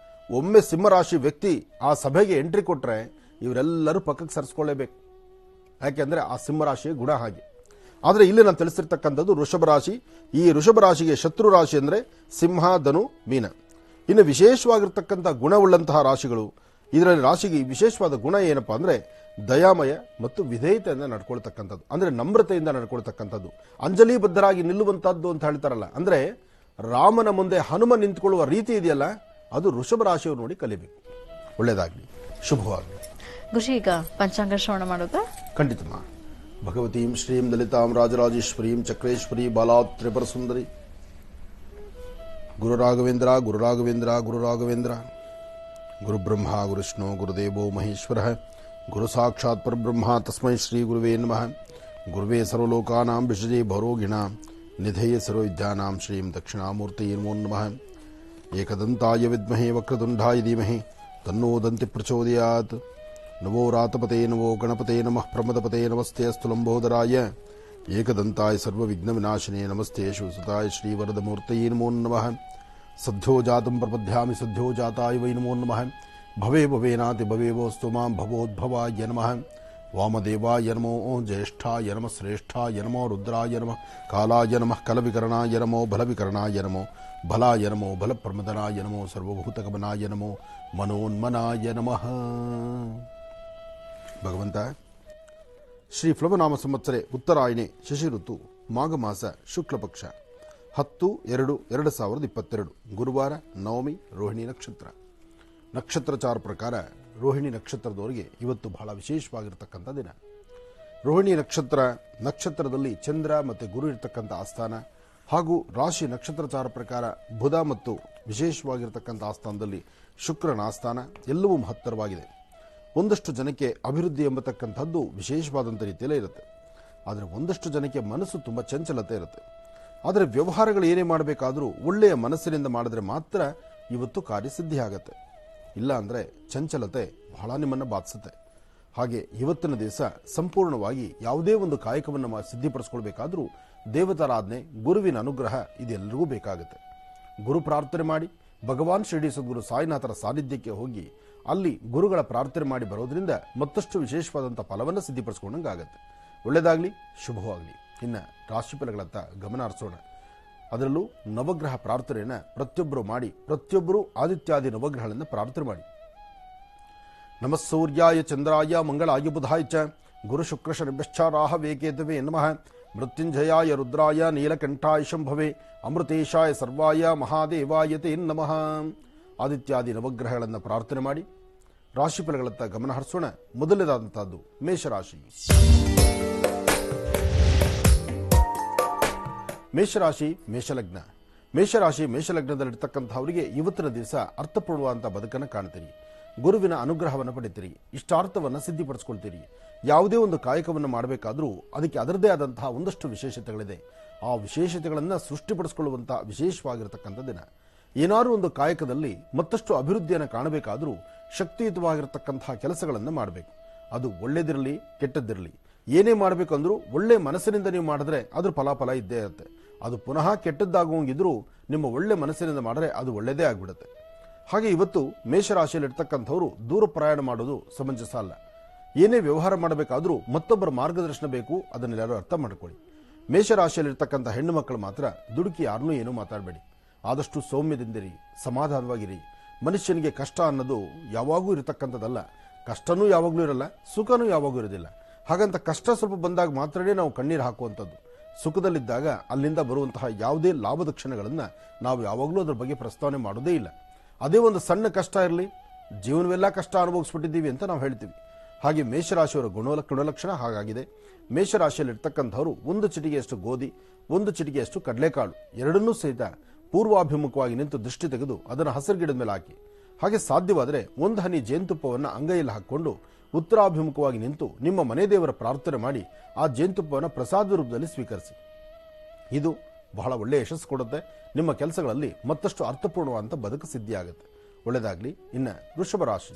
ಒಮ್ಮೆ ಸಿಂಹರಾಶಿ ವ್ಯಕ್ತಿ ಆ ಸಭೆಗೆ ಎಂಟ್ರಿ ಕೊಟ್ಟರೆ ಇವರೆಲ್ಲರೂ ಪಕ್ಕಕ್ಕೆ ಸರಿಸ್ಕೊಳ್ಳೇಬೇಕು. ಯಾಕೆಂದರೆ ಆ ಸಿಂಹರಾಶಿಯ ಗುಣ ಹಾಗೆ. ಆದರೆ ಇಲ್ಲಿ ನಾನು ತಿಳಿಸಿರ್ತಕ್ಕಂಥದ್ದು ವೃಷಭ ರಾಶಿ. ಈ ವೃಷಭ ರಾಶಿಗೆ ಶತ್ರು ರಾಶಿ ಅಂದರೆ ಸಿಂಹ, ಧನು, ಮೀನ. ಇನ್ನು ವಿಶೇಷವಾಗಿರ್ತಕ್ಕಂಥ ಗುಣವುಳ್ಳಂತಹ ರಾಶಿಗಳು, ಇದರಲ್ಲಿ ರಾಶಿಗೆ ವಿಶೇಷವಾದ ಗುಣ ಏನಪ್ಪಾ ಅಂದರೆ ದಯಾಮಯ ಮತ್ತು ವಿಧೇಯತೆಯಿಂದ ನಡ್ಕೊಳ್ತಕ್ಕಂಥದ್ದು, ಅಂದರೆ ನಮ್ರತೆಯಿಂದ ನಡ್ಕೊಳ್ತಕ್ಕಂಥದ್ದು, ಅಂಜಲಿಬದ್ಧರಾಗಿ ನಿಲ್ಲುವಂಥದ್ದು ಅಂತ ಹೇಳ್ತಾರಲ್ಲ. ಅಂದರೆ ರಾಮನ ಮುಂದೆ ಹನುಮ ನಿಂತ್ಕೊಳ್ಳುವ ರೀತಿ ಇದೆಯಲ್ಲ, ಅದು ವೃಷಭ ರಾಶಿಯವರು ನೋಡಿ ಕಲಿಬೇಕು. ಒಳ್ಳೆಯದಾಗಲಿ, ಶುಭವಾಗಲಿ. ಗುರುಜಿ, ಈಗ ಪಂಚಾಂಗ ಶ್ರವಣ ಮಾಡೋದಾ? ಖಂಡಿತಮ್ಮ. ಭಗವತೀಂ ಶ್ರೀಂ ಲಲಿತಾಂ ರಾಜರಾಜೇಶ್ವರೀಂ ಚಕ್ರೇಶ್ವರಿ ಬಾಲಾತ್ ತ್ರಿಪುರ ಸುಂದರಿ ಗುರು ರಾಘವೇಂದ್ರ ಗುರು ರಾಘವೇಂದ್ರ ಗುರು ರಾಘವೇಂದ್ರ ಗುರು ಬ್ರಹ್ಮ ಗುರು ವಿಷ್ಣು ಗುರುದೇವೋ ಮಹೇಶ್ವರ ಗುರು ಸಾಕ್ಷಾತ್ ಪರಬ್ರಹ್ಮ ತಸ್ಮೈ ಶ್ರೀ ಗುರುವೇ ನಮಃ. ಗುರುವೇ ಸರ್ವಲೋಕಾನಾಂ ವಿಷಜೇ ಭರೋಗಿಣಾಂ ನಿಧೇಯ ಸರ್ವವಿದ್ಯಾನಾಂ ಶ್ರೀಂ ದಕ್ಷಿಣಾಮೂರ್ತಯೇ ನಮೋ ನಮಃ. ಏಕದಂತಾಯ ವಿದ್ಮಹೇ ವಕ್ರತುಂಡಾಯ ಧೀಮಹಿ ತನ್ನೋ ದಂತಿ ಪ್ರಚೋದಯಾತ್. ನಮೋ ರಾತಪತೆ ನಮೋ ಗಣಪತೆ ನಮಃ ಪ್ರಮದಪತೆ ನಮಸ್ತೆ ಅಸ್ತು ಲಂಬೋದರಾಯ. ಏಕದಂತಾಯ ಸರ್ವವಿಘ್ನವಿನಾಶಿನೇ ನಮಸ್ತೆ ಶಿವಸುತಾಯ ಶ್ರೀವರದಮೂರ್ತಯೇ ನಮೋ ನಮಃ. ಸದ್ಯೋ ಜಾತಂ ಪ್ರಪದ್ಯಾಮಿ ಸದ್ಯೋ ಜಾತಾಯ ವೈ ನಮೋ ನಮಃ. ಭವೇ ಭವೇನಾತಿ ಭವೇವೋಸ್ತು ಮಾಂ ಭವೋದ್ಭವಾಯ ನಮಃ. ವಾಮದೇವಾಯ ನಮೋ ಜ್ಯೇಷ್ಠಾಯ ನಮಃ ಶ್ರೇಷ್ಠಾಯ ನಮೋ ರುದ್ರಾಯ ನಮಃ ಕಾಲಾಯ ನಮಃ ಕಲವಿಕರಣಾಯ ನಮೋ ಬಲವಿಕರಣಾಯ ನಮೋ ಬಲಾಯ ನಮೋ ಬಲಪ್ರಮದನಾಯ ನಮೋ ಸರ್ವಭೂತಗಮನಾಯ ನಮೋ ಮನೋನ್ಮನಾಯ ನಮಃ. ಭಗವಂತ, ಶ್ರೀ ಪ್ಲವನಾಮ ಸಂವತ್ಸರೆ ಉತ್ತರಾಯಣೆ ಶಶಿ ಋತು ಮಾಘ ಮಾಸ ಶುಕ್ಲಪಕ್ಷ 10/2/2022 ಗುರುವಾರ ನವಮಿ ರೋಹಿಣಿ ನಕ್ಷತ್ರ. ನಕ್ಷತ್ರಚಾರ ಪ್ರಕಾರ ರೋಹಿಣಿ ನಕ್ಷತ್ರದವರಿಗೆ ಇವತ್ತು ಬಹಳ ವಿಶೇಷವಾಗಿರ್ತಕ್ಕಂಥ ದಿನ. ರೋಹಿಣಿ ನಕ್ಷತ್ರದಲ್ಲಿ ಚಂದ್ರ ಮತ್ತು ಗುರು ಇರ್ತಕ್ಕಂಥ ಆಸ್ಥಾನ, ಹಾಗೂ ರಾಶಿ ನಕ್ಷತ್ರಚಾರ ಪ್ರಕಾರ ಬುಧ ಮತ್ತು ವಿಶೇಷವಾಗಿರತಕ್ಕಂಥ ಆಸ್ಥಾನದಲ್ಲಿ ಶುಕ್ರನ ಆಸ್ಥಾನ ಎಲ್ಲವೂ ಮಹತ್ತರವಾಗಿದೆ. ಒಂದಷ್ಟು ಜನಕ್ಕೆ ಅಭಿವೃದ್ಧಿ ಎಂಬತಕ್ಕಂಥದ್ದು ವಿಶೇಷವಾದಂಥ ರೀತಿಯಲ್ಲೇ ಇರುತ್ತೆ. ಆದರೆ ಒಂದಷ್ಟು ಜನಕ್ಕೆ ಮನಸ್ಸು ತುಂಬ ಚಂಚಲತೆ ಇರುತ್ತೆ. ಆದರೆ ವ್ಯವಹಾರಗಳು ಏನೇ ಮಾಡಬೇಕಾದರೂ ಒಳ್ಳೆಯ ಮನಸ್ಸಿನಿಂದ ಮಾಡಿದ್ರೆ ಮಾತ್ರ ಇವತ್ತು ಕಾರ್ಯಸಿದ್ಧಿ ಆಗತ್ತೆ. ಇಲ್ಲ ಅಂದರೆ ಚಂಚಲತೆ ಬಹಳ ನಿಮ್ಮನ್ನು ಬಾಧಿಸುತ್ತೆ. ಹಾಗೆ ಇವತ್ತಿನ ದಿವಸ ಸಂಪೂರ್ಣವಾಗಿ ಯಾವುದೇ ಒಂದು ಕಾಯಕವನ್ನು ಸಿದ್ಧಿಪಡಿಸ್ಕೊಳ್ಬೇಕಾದ್ರೂ ದೇವತಾರಾಧನೆ, ಗುರುವಿನ ಅನುಗ್ರಹ ಇದೆಲ್ಲರಿಗೂ ಬೇಕಾಗುತ್ತೆ. ಗುರು ಪ್ರಾರ್ಥನೆ ಮಾಡಿ ಭಗವಾನ್ ಶಿರಡಿ ಸದ್ಗುರು ಸಾಯಿನಾಥರ ಸಾನ್ನಿಧ್ಯಕ್ಕೆ ಹೋಗಿ ಅಲ್ಲಿ ಗುರುಗಳ ಪ್ರಾರ್ಥನೆ ಮಾಡಿ ಬರೋದ್ರಿಂದ ಮತ್ತಷ್ಟು ವಿಶೇಷವಾದಂಥ ಫಲವನ್ನು ಸಿದ್ಧಿಪಡಿಸ್ಕೊಂಡಂಗಾಗತ್ತೆ. ಒಳ್ಳೆಯದಾಗಲಿ, ಶುಭವಾಗಲಿ. ಇನ್ನು ರಾಶಿಫಲಗಳತ್ತ ಗಮನ ಹರಿಸೋಣ. ಅದರಲ್ಲೂ ನವಗ್ರಹ ಪ್ರಾರ್ಥನೆಯನ್ನು ಪ್ರತಿಯೊಬ್ಬರು ಮಾಡಿ, ಪ್ರತಿಯೊಬ್ಬರು ಆದಿತ್ಯಾದಿ ನವಗ್ರಹಗಳನ್ನು ಪ್ರಾರ್ಥನೆ ಮಾಡಿ. ನಮಃ ಸೂರ್ಯಾಯ ಚಂದ್ರಾಯ ಮಂಗಳಾಯ ಬುಧಾಯ ಚ ಗುರು ಶುಕ್ರ ಶನಿಭ್ಯಶ್ಚ ರಾಹವೇ ಕೇತವೇ ನಮಃ. ಮೃತ್ಯುಂಜಯಾಯ ರುದ್ರಾಯ ನೀಲಕಂಠಾಯ ಶಂಭವೇ ಅಮೃತೇಶಾಯ ಸರ್ವಾಯ ಮಹಾದೇವಾಯ ತೇ ನಮಃ. ಆದಿತ್ಯಾದಿ ನವಗ್ರಹಗಳನ್ನು ಪ್ರಾರ್ಥನೆ ಮಾಡಿ ರಾಶಿಫಲಗಳತ್ತ ಗಮನ ಹರಿಸೋಣ. ಮೊದಲನೇದಾದಂತಹದ್ದು ಮೇಷರಾಶಿ. ಮೇಷರಾಶಿ ಮೇಷಲಗ್ನ. ಮೇಷರಾಶಿ ಮೇಷಲಗ್ನದಲ್ಲಿರ್ತಕ್ಕಂಥವರಿಗೆ ಇವತ್ತಿನ ದಿವಸ ಅರ್ಥಪೂರ್ಣವಾದಂಥ ಬದುಕನ್ನು ಕಾಣ್ತೀರಿ. ಗುರುವಿನ ಅನುಗ್ರಹವನ್ನು ಪಡಿತೀರಿ. ಇಷ್ಟಾರ್ಥವನ್ನು ಸಿದ್ಧಿಪಡಿಸ್ಕೊಳ್ತೀರಿ. ಯಾವುದೇ ಒಂದು ಕಾಯಕವನ್ನು ಮಾಡಬೇಕಾದ್ರೂ ಅದಕ್ಕೆ ಅದರದೇ ಆದಂತಹ ಒಂದಷ್ಟು ವಿಶೇಷತೆಗಳಿದೆ. ಆ ವಿಶೇಷತೆಗಳನ್ನು ಸೃಷ್ಟಿಪಡಿಸಿಕೊಳ್ಳುವಂತಹ ವಿಶೇಷವಾಗಿರತಕ್ಕಂಥ ದಿನ. ಏನಾದರೂ ಒಂದು ಕಾಯಕದಲ್ಲಿ ಮತ್ತಷ್ಟು ಅಭಿವೃದ್ಧಿಯನ್ನು ಕಾಣಬೇಕಾದರೂ ಶಕ್ತಿಯುತವಾಗಿರತಕ್ಕಂತಹ ಕೆಲಸಗಳನ್ನು ಮಾಡಬೇಕು. ಅದು ಒಳ್ಳೇದಿರಲಿ ಕೆಟ್ಟದ್ದಿರಲಿ, ಏನೇ ಮಾಡಬೇಕಂದ್ರೂ ಒಳ್ಳೆ ಮನಸ್ಸಿನಿಂದ ನೀವು ಮಾಡಿದ್ರೆ ಅದ್ರ ಫಲಾಫಲ ಇದ್ದೇ ಇರುತ್ತೆ. ಅದು ಪುನಃ ಕೆಟ್ಟದ್ದಾಗುವಂಗಿದ್ರೂ ನಿಮ್ಮ ಒಳ್ಳೆ ಮನಸ್ಸಿನಿಂದ ಮಾಡಿದ್ರೆ ಅದು ಒಳ್ಳೆಯದೇ ಆಗಿಬಿಡುತ್ತೆ. ಹಾಗೆ ಇವತ್ತು ಮೇಷರಾಶಿಯಲ್ಲಿರ್ತಕ್ಕಂಥವರು ದೂರ ಪ್ರಯಾಣ ಮಾಡೋದು ಸಮಂಜಸ ಅಲ್ಲ. ಏನೇ ವ್ಯವಹಾರ ಮಾಡಬೇಕಾದ್ರೂ ಮತ್ತೊಬ್ಬರ ಮಾರ್ಗದರ್ಶನ ಬೇಕು. ಅದನ್ನೆಲ್ಲರೂ ಅರ್ಥ ಮಾಡ್ಕೊಳ್ಳಿ. ಮೇಷರಾಶಿಯಲ್ಲಿರ್ತಕ್ಕಂಥ ಹೆಣ್ಣು ಮಕ್ಕಳು ಮಾತ್ರ ದುಡುಕಿ ಯಾರನ್ನೂ ಏನೂ ಮಾತಾಡಬೇಡಿ. ಆದಷ್ಟು ಸೌಮ್ಯದಿಂದಿರಿ, ಸಮಾಧಾನವಾಗಿರಿ. ಮನುಷ್ಯನಿಗೆ ಕಷ್ಟ ಅನ್ನೋದು ಯಾವಾಗೂ ಇರತಕ್ಕಂಥದ್ದಲ್ಲ. ಕಷ್ಟನೂ ಯಾವಾಗಲೂ ಇರಲ್ಲ, ಸುಖನೂ ಯಾವಾಗೂ ಇರೋದಿಲ್ಲ. ಹಾಗಂತ ಕಷ್ಟ ಸ್ವಲ್ಪ ಬಂದಾಗ ಮಾತ್ರನೇ ನಾವು ಕಣ್ಣೀರು ಹಾಕುವಂಥದ್ದು. ಸುಖದಲ್ಲಿದ್ದಾಗ ಅಲ್ಲಿಂದ ಬರುವಂತಹ ಯಾವುದೇ ಲಾಭದ ಕ್ಷಣಗಳನ್ನು ನಾವು ಯಾವಾಗಲೂ ಅದರ ಬಗ್ಗೆ ಪ್ರಸ್ತಾವನೆ ಮಾಡೋದೇ ಇಲ್ಲ. ಅದೇ ಒಂದು ಸಣ್ಣ ಕಷ್ಟ ಇರಲಿ, ಜೀವನವೆಲ್ಲ ಕಷ್ಟ ಅನುಭವಿಸ್ಬಿಟ್ಟಿದ್ದೀವಿ ಅಂತ ನಾವು ಹೇಳ್ತೀವಿ. ಹಾಗೆ ಮೇಷರಾಶಿಯವರ ಗುಣಲಕ್ಷಣ ಹಾಗಾಗಿದೆ. ಮೇಷರಾಶಿಯಲ್ಲಿರ್ತಕ್ಕಂಥವರು ಒಂದು ಚಿಟಿಗೆಯಷ್ಟು ಗೋಧಿ, ಒಂದು ಚಿಟಿಗೆಯಷ್ಟು ಕಡಲೆಕಾಳು ಎರಡನ್ನೂ ಸಹಿತ ಪೂರ್ವಾಭಿಮುಖವಾಗಿ ನಿಂತು ದೃಷ್ಟಿ ತೆಗೆದು ಅದನ್ನು ಹಸಿರು ಗಿಡದ ಮೇಲೆ ಹಾಕಿ. ಹಾಗೆ ಸಾಧ್ಯವಾದರೆ ಒಂದು ಹನಿ ಜೇನುತುಪ್ಪವನ್ನು ಅಂಗೈಯಲ್ಲಿ ಹಾಕಿಕೊಂಡು ಉತ್ತರಾಭಿಮುಖವಾಗಿ ನಿಂತು ನಿಮ್ಮ ಮನೆ ದೇವರ ಪ್ರಾರ್ಥನೆ ಮಾಡಿ ಆ ಜೇನುತುಪ್ಪವನ್ನು ಪ್ರಸಾದ ರೂಪದಲ್ಲಿ ಸ್ವೀಕರಿಸಿ. ಇದು ಬಹಳ ಒಳ್ಳೆಯ ಯಶಸ್ಸು ಕೊಡುತ್ತೆ. ನಿಮ್ಮ ಕೆಲಸಗಳಲ್ಲಿ ಮತ್ತಷ್ಟು ಅರ್ಥಪೂರ್ಣವಾದಂಥ ಬದುಕು ಸಿದ್ಧಿಯಾಗುತ್ತೆ. ಒಳ್ಳೆಯದಾಗಲಿ. ಇನ್ನು ವೃಷಭ ರಾಶಿ.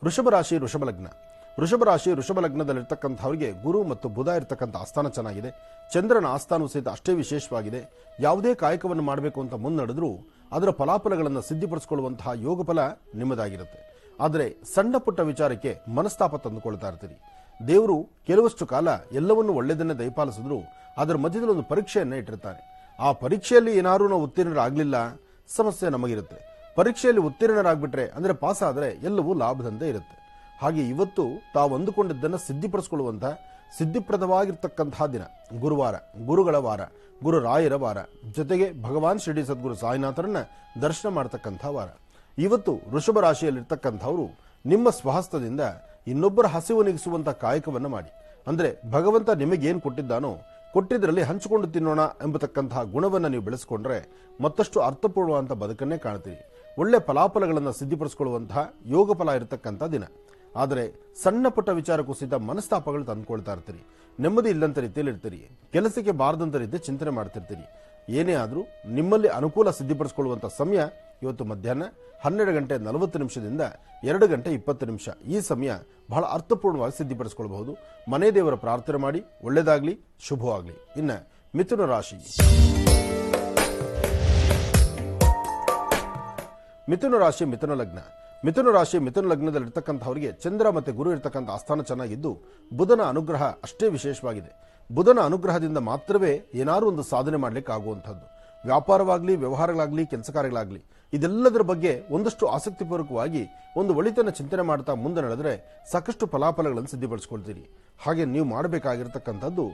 ವೃಷಭ ರಾಶಿ ವೃಷಭ ಲಗ್ನ. ವೃಷಭ ರಾಶಿ ವೃಷಭ ಲಗ್ನದಲ್ಲಿರ್ತಕ್ಕಂಥವರಿಗೆ ಗುರು ಮತ್ತು ಬುಧ ಇರತಕ್ಕಂಥ ಆಸ್ಥಾನ ಚೆನ್ನಾಗಿದೆ. ಚಂದ್ರನ ಆಸ್ಥಾನವೂ ಸಹಿತ ಅಷ್ಟೇ ವಿಶೇಷವಾಗಿದೆ. ಯಾವುದೇ ಕಾಯಕವನ್ನು ಮಾಡಬೇಕು ಅಂತ ಮುನ್ನಡೆದ್ರೂ ಅದರ ಫಲಾಫಲಗಳನ್ನು ಸಿದ್ಧಿಪಡಿಸಿಕೊಳ್ಳುವಂತಹ ಯೋಗ ಫಲ ನಿಮ್ಮದಾಗಿರುತ್ತೆ. ಆದರೆ ಸಣ್ಣ ಪುಟ್ಟ ವಿಚಾರಕ್ಕೆ ಮನಸ್ತಾಪ ತಂದುಕೊಳ್ತಾ ಇರ್ತೀರಿ. ದೇವರು ಕೆಲವಷ್ಟು ಕಾಲ ಎಲ್ಲವನ್ನೂ ಒಳ್ಳೆಯದನ್ನೇ ದಯಪಾಲಿಸಿದ್ರು ಅದರ ಮಧ್ಯದಲ್ಲಿ ಒಂದು ಪರೀಕ್ಷೆಯನ್ನೇ ಇಟ್ಟಿರ್ತಾನೆ. ಆ ಪರೀಕ್ಷೆಯಲ್ಲಿ ಏನಾದರೂ ನಾವು ಉತ್ತೀರ್ಣರಾಗಲಿಲ್ಲ, ಸಮಸ್ಯೆ ನಮಗಿರುತ್ತೆ. ಪರೀಕ್ಷೆಯಲ್ಲಿ ಉತ್ತೀರ್ಣರಾಗ್ಬಿಟ್ರೆ ಅಂದರೆ ಪಾಸ್ ಆದರೆ ಎಲ್ಲವೂ ಲಾಭದಂತೆ ಇರುತ್ತೆ. ಹಾಗೆ ಇವತ್ತು ತಾವು ಅಂದುಕೊಂಡಿದ್ದನ್ನು ಸಿದ್ಧಿಪಡಿಸಿಕೊಳ್ಳುವಂಥ ಸಿದ್ಧಿಪ್ರದವಾಗಿರ್ತಕ್ಕಂತಹ ದಿನ ಗುರುವಾರ, ಗುರುಗಳ ವಾರ, ಗುರು ರಾಯರ ವಾರ, ಜೊತೆಗೆ ಭಗವಾನ್ ಶಿರಡಿ ಸದ್ಗುರು ಸಾಯಿನಾಥರನ್ನ ದರ್ಶನ ಮಾಡತಕ್ಕಂಥ ವಾರ. ಇವತ್ತು ವೃಷಭ ರಾಶಿಯಲ್ಲಿರ್ತಕ್ಕಂಥವರು ನಿಮ್ಮ ಸ್ವಹಸ್ತದಿಂದ ಇನ್ನೊಬ್ಬರ ಹಸಿವು ನೀಗಿಸುವಂಥ ಕಾಯಕವನ್ನು ಮಾಡಿ. ಅಂದರೆ ಭಗವಂತ ನಿಮಗೇನು ಕೊಟ್ಟಿದ್ದಾನೋ ಕೊಟ್ಟಿದ್ದರಲ್ಲಿ ಹಂಚಿಕೊಂಡು ತಿನ್ನೋಣ ಎಂಬತಕ್ಕಂತಹ ಗುಣವನ್ನು ನೀವು ಬೆಳೆಸಿಕೊಂಡ್ರೆ ಮತ್ತಷ್ಟು ಅರ್ಥಪೂರ್ಣವಾದಂಥ ಬದುಕನ್ನೇ ಕಾಣ್ತೀರಿ. ಒಳ್ಳೆ ಫಲಾಫಲಗಳನ್ನು ಸಿದ್ಧಿಪಡಿಸಿಕೊಳ್ಳುವಂತಹ ಯೋಗ ಫಲ ಇರತಕ್ಕಂಥ ದಿನ. ಆದರೆ ಸಣ್ಣ ಪುಟ್ಟ ವಿಚಾರಕ್ಕೂ ಸಹಿತ ಮನಸ್ತಾಪಗಳು ತಂದುಕೊಳ್ತಾ ಇರ್ತೀರಿ. ನೆಮ್ಮದಿ ಇಲ್ಲಂತ ರೀತಿಯಲ್ಲಿ ಇರ್ತೀರಿ. ಕೆಲಸಕ್ಕೆ ಬಾರದಂತ ರೀತಿ ಚಿಂತನೆ ಮಾಡ್ತಿರ್ತೀರಿ. ಏನೇ ಆದರೂ ನಿಮ್ಮಲ್ಲಿ ಅನುಕೂಲ ಸಿದ್ಧಿಪಡಿಸಿಕೊಳ್ಳುವಂಥ ಸಮಯ ಇವತ್ತು ಮಧ್ಯಾಹ್ನ 12:40 2:20 ಈ ಸಮಯ ಬಹಳ ಅರ್ಥಪೂರ್ಣವಾಗಿ ಸಿದ್ಧಿಪಡಿಸಿಕೊಳ್ಳಬಹುದು. ಮನೆ ದೇವರ ಪ್ರಾರ್ಥನೆ ಮಾಡಿ. ಒಳ್ಳೆಯದಾಗಲಿ, ಶುಭವಾಗಲಿ. ಇನ್ನು ಮಿಥುನ ರಾಶಿ. ಮಿಥುನ ರಾಶಿ ಮಿಥುನ ಲಗ್ನ. ಮಿಥುನ ರಾಶಿ ಮಿಥುನ ಲಗ್ನದಲ್ಲಿರ್ತಕ್ಕಂಥವರಿಗೆ ಚಂದ್ರ ಮತ್ತು ಗುರು ಇರತಕ್ಕಂಥ ಆಸ್ಥಾನ ಚೆನ್ನಾಗಿದ್ದು ಬುಧನ ಅನುಗ್ರಹ ಅಷ್ಟೇ ವಿಶೇಷವಾಗಿದೆ. ಬುಧನ ಅನುಗ್ರಹದಿಂದ ಮಾತ್ರವೇ ಏನಾದರೂ ಒಂದು ಸಾಧನೆ ಮಾಡಲಿಕ್ಕೆ ಆಗುವಂಥದ್ದು. ವ್ಯಾಪಾರವಾಗಲಿ, ವ್ಯವಹಾರಗಳಾಗಲಿ, ಕೆಲಸ ಕಾರ್ಯಗಳಾಗಲಿ, ಇದೆಲ್ಲದರ ಬಗ್ಗೆ ಒಂದಷ್ಟು ಆಸಕ್ತಿಪೂರ್ವಕವಾಗಿ ಒಂದು ಒಳಿತನ್ನ ಚಿಂತನೆ ಮಾಡ್ತಾ ಮುಂದೆ ನಡೆದರೆ ಸಾಕಷ್ಟು ಫಲಾಫಲಗಳನ್ನು ಸಿದ್ಧಿಪಡಿಸಿಕೊಳ್ತೀರಿ. ಹಾಗೆ ನೀವು ಮಾಡಬೇಕಾಗಿರ್ತಕ್ಕಂಥದ್ದು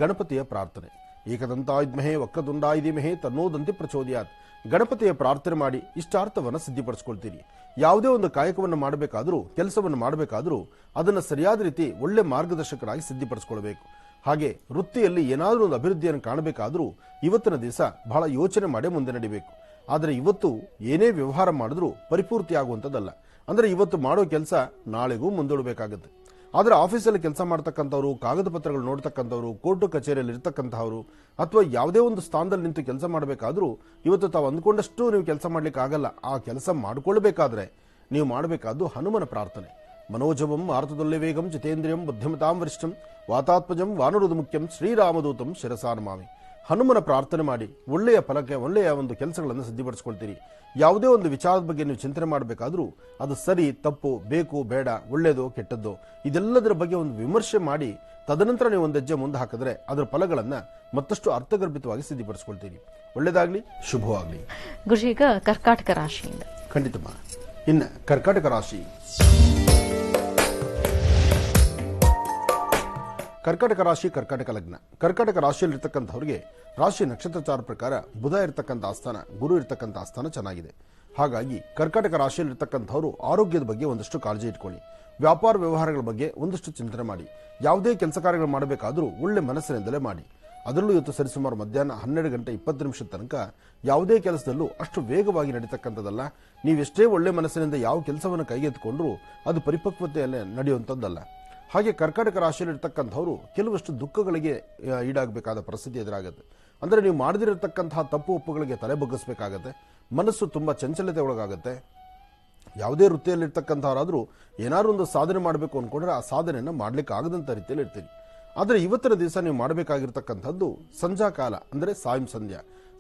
ಗಣಪತಿಯ ಪ್ರಾರ್ಥನೆ. ಏಕದಂತಾಯ ವಿದ್ಮಹೇ ವಕ್ರತುಂಡಾಯ ಧೀಮಹಿ ತನ್ನೋದಂತಿ ಪ್ರಚೋದಯಾತ್. ಗಣಪತಿಯ ಪ್ರಾರ್ಥನೆ ಮಾಡಿ ಇಷ್ಟಾರ್ಥವನ್ನು ಸಿದ್ಧಿಪಡಿಸಿಕೊಳ್ತೀರಿ. ಯಾವುದೇ ಒಂದು ಕಾಯಕವನ್ನು ಮಾಡಬೇಕಾದ್ರೂ, ಕೆಲಸವನ್ನು ಮಾಡಬೇಕಾದ್ರೂ ಅದನ್ನು ಸರಿಯಾದ ರೀತಿ ಒಳ್ಳೆ ಮಾರ್ಗದರ್ಶಕರಾಗಿ ಸಿದ್ಧಿಪಡಿಸಿಕೊಳ್ಬೇಕು. ಹಾಗೆ ವೃತ್ತಿಯಲ್ಲಿ ಏನಾದರೂ ಒಂದು ಅಭಿವೃದ್ಧಿಯನ್ನು ಕಾಣಬೇಕಾದರೂ ಇವತ್ತಿನ ದಿವಸ ಬಹಳ ಯೋಚನೆ ಮಾಡಿ ಮುಂದೆ ನಡಿಬೇಕು. ಆದರೆ ಇವತ್ತು ಏನೇ ವ್ಯವಹಾರ ಮಾಡಿದ್ರೂ ಪರಿಪೂರ್ತಿ ಆಗುವಂಥದ್ದಲ್ಲ. ಅಂದರೆ ಇವತ್ತು ಮಾಡೋ ಕೆಲಸ ನಾಳೆಗೂ ಮುಂದೂಡಬೇಕಾಗುತ್ತೆ. ಆದರೆ ಆಫೀಸಲ್ಲಿ ಕೆಲಸ ಮಾಡ್ತಕ್ಕಂಥವ್ರು, ಕಾಗದ ಪತ್ರಗಳು ನೋಡ್ತಕ್ಕಂಥವ್ರು, ಕೋರ್ಟು ಕಚೇರಿಯಲ್ಲಿ ಇರ್ತಕ್ಕಂಥವ್ರು ಅಥವಾ ಯಾವುದೇ ಒಂದು ಸ್ಥಾನದಲ್ಲಿ ನಿಂತು ಕೆಲಸ ಮಾಡಬೇಕಾದ್ರೂ ಇವತ್ತು ತಾವು ಅಂದ್ಕೊಂಡಷ್ಟು ನೀವು ಕೆಲಸ ಮಾಡ್ಲಿಕ್ಕೆ ಆಗಲ್ಲ. ಆ ಕೆಲಸ ಮಾಡಿಕೊಳ್ಬೇಕಾದ್ರೆ ನೀವು ಮಾಡಬೇಕಾದ್ದು ಹನುಮನ ಪ್ರಾರ್ಥನೆ. ಮನೋಜವಂ ಆರ್ತದೊಲ್ಲೆ ವೇಗಂ ಜಿತೇಂದ್ರಿಯಂ ಬುದ್ಧಿಮತಾಂ ವರಿಷ್ಠಂ ವಾತಾತ್ಮಜಂ ವಾನರುದು ಮುಖ್ಯಂ ಶ್ರೀರಾಮದೂತಂ ಶಿರಸಾನಮಾಮಿ. ಹನುಮನ ಪ್ರಾರ್ಥನೆ ಮಾಡಿ ಒಳ್ಳೆಯ ಫಲಕ್ಕೆ ಒಳ್ಳೆಯ ಒಂದು ಕೆಲಸಗಳನ್ನು ಸಿದ್ಧಪಡಿಸ್ಕೊಳ್ತೀರಿ. ಯಾವುದೇ ಒಂದು ವಿಚಾರದ ಬಗ್ಗೆ ನೀವು ಚಿಂತನೆ ಮಾಡಬೇಕಾದ್ರೂ ಅದು ಸರಿ ತಪ್ಪು, ಬೇಕು ಬೇಡ, ಒಳ್ಳೆಯದೋ ಕೆಟ್ಟದ್ದೋ ಇದೆಲ್ಲದರ ಬಗ್ಗೆ ಒಂದು ವಿಮರ್ಶೆ ಮಾಡಿ ತದನಂತರ ನೀವು ಒಂದು ಹೆಜ್ಜೆ ಮುಂದೆ ಹಾಕಿದ್ರೆ ಅದರ ಫಲಗಳನ್ನು ಮತ್ತಷ್ಟು ಅರ್ಥಗರ್ಭಿತವಾಗಿ ಸಿದ್ಧಪಡಿಸ್ಕೊಳ್ತೀರಿ. ಒಳ್ಳೆಯದಾಗಲಿ, ಶುಭವಾಗಲಿ. ಗುರುಜೀಗ ಕರ್ಕಾಟಕ ರಾಶಿಯಿಂದ ಖಂಡಿತಮ್ಮ. ಇನ್ನು ಕರ್ಕಾಟಕ ರಾಶಿ. ಕರ್ಕಾಟಕ ರಾಶಿ, ಕರ್ಕಾಟಕ ಲಗ್ನ. ಕರ್ಕಾಟಕ ರಾಶಿಯಲ್ಲಿರ್ತಕ್ಕಂಥವ್ರಿಗೆ ರಾಶಿ ನಕ್ಷತ್ರಚಾರ ಪ್ರಕಾರ ಬುಧ ಇರತಕ್ಕಂಥ ಆಸ್ಥಾನ, ಗುರು ಇರತಕ್ಕಂಥ ಆಸ್ಥಾನ ಚೆನ್ನಾಗಿದೆ. ಹಾಗಾಗಿ ಕರ್ಕಾಟಕ ರಾಶಿಯಲ್ಲಿರ್ತಕ್ಕಂಥವರು ಆರೋಗ್ಯದ ಬಗ್ಗೆ ಒಂದಷ್ಟು ಕಾಳಜಿ ಇಟ್ಕೊಳ್ಳಿ. ವ್ಯಾಪಾರ ವ್ಯವಹಾರಗಳ ಬಗ್ಗೆ ಒಂದಷ್ಟು ಚಿಂತನೆ ಮಾಡಿ. ಯಾವುದೇ ಕೆಲಸ ಕಾರ್ಯಗಳು ಮಾಡಬೇಕಾದ್ರೂ ಒಳ್ಳೆ ಮನಸ್ಸಿನಿಂದಲೇ ಮಾಡಿ. ಅದರಲ್ಲೂ ಇವತ್ತು ಸರಿಸುಮಾರು ಮಧ್ಯಾಹ್ನ 12:20 ತನಕ ಯಾವುದೇ ಕೆಲಸದಲ್ಲೂ ಅಷ್ಟು ವೇಗವಾಗಿ ನಡೀತಕ್ಕಂಥದ್ದಲ್ಲ. ನೀವೆಷ್ಟೇ ಒಳ್ಳೆ ಮನಸ್ಸಿನಿಂದ ಯಾವ ಕೆಲಸವನ್ನು ಕೈಗೆತ್ತಿಕೊಂಡ್ರೂ ಅದು ಪರಿಪಕ್ವತೆಯಲ್ಲೇ ನಡೆಯುವಂಥದ್ದಲ್ಲ. ಹಾಗೆ ಕರ್ಕಾಟಕ ರಾಶಿಯಲ್ಲಿರ್ತಕ್ಕಂಥವ್ರು ಕೆಲವಷ್ಟು ದುಃಖಗಳಿಗೆ ಈಡಾಗಬೇಕಾದ ಪರಿಸ್ಥಿತಿ ಎದುರಾಗುತ್ತೆ. ಅಂದರೆ ನೀವು ಮಾಡದಿರತಕ್ಕಂತಹ ತಪ್ಪು ಒಪ್ಪುಗಳಿಗೆ ತಲೆ ಬಗ್ಗಿಸಬೇಕಾಗತ್ತೆ. ಮನಸ್ಸು ತುಂಬ ಚಂಚಲತೆ ಒಳಗಾಗುತ್ತೆ. ಯಾವುದೇ ವೃತ್ತಿಯಲ್ಲಿರ್ತಕ್ಕಂಥವರಾದರೂ ಏನಾದ್ರು ಒಂದು ಸಾಧನೆ ಮಾಡಬೇಕು ಅಂದ್ಕೊಂಡ್ರೆ ಆ ಸಾಧನೆಯನ್ನು ಮಾಡ್ಲಿಕ್ಕೆ ಆಗದಂಥ ರೀತಿಯಲ್ಲಿ ಇರ್ತೀರಿ. ಆದರೆ ಇವತ್ತಿನ ದಿವಸ ನೀವು ಮಾಡಬೇಕಾಗಿರ್ತಕ್ಕಂಥದ್ದು ಸಂಧ್ಯಾ ಕಾಲ, ಅಂದರೆ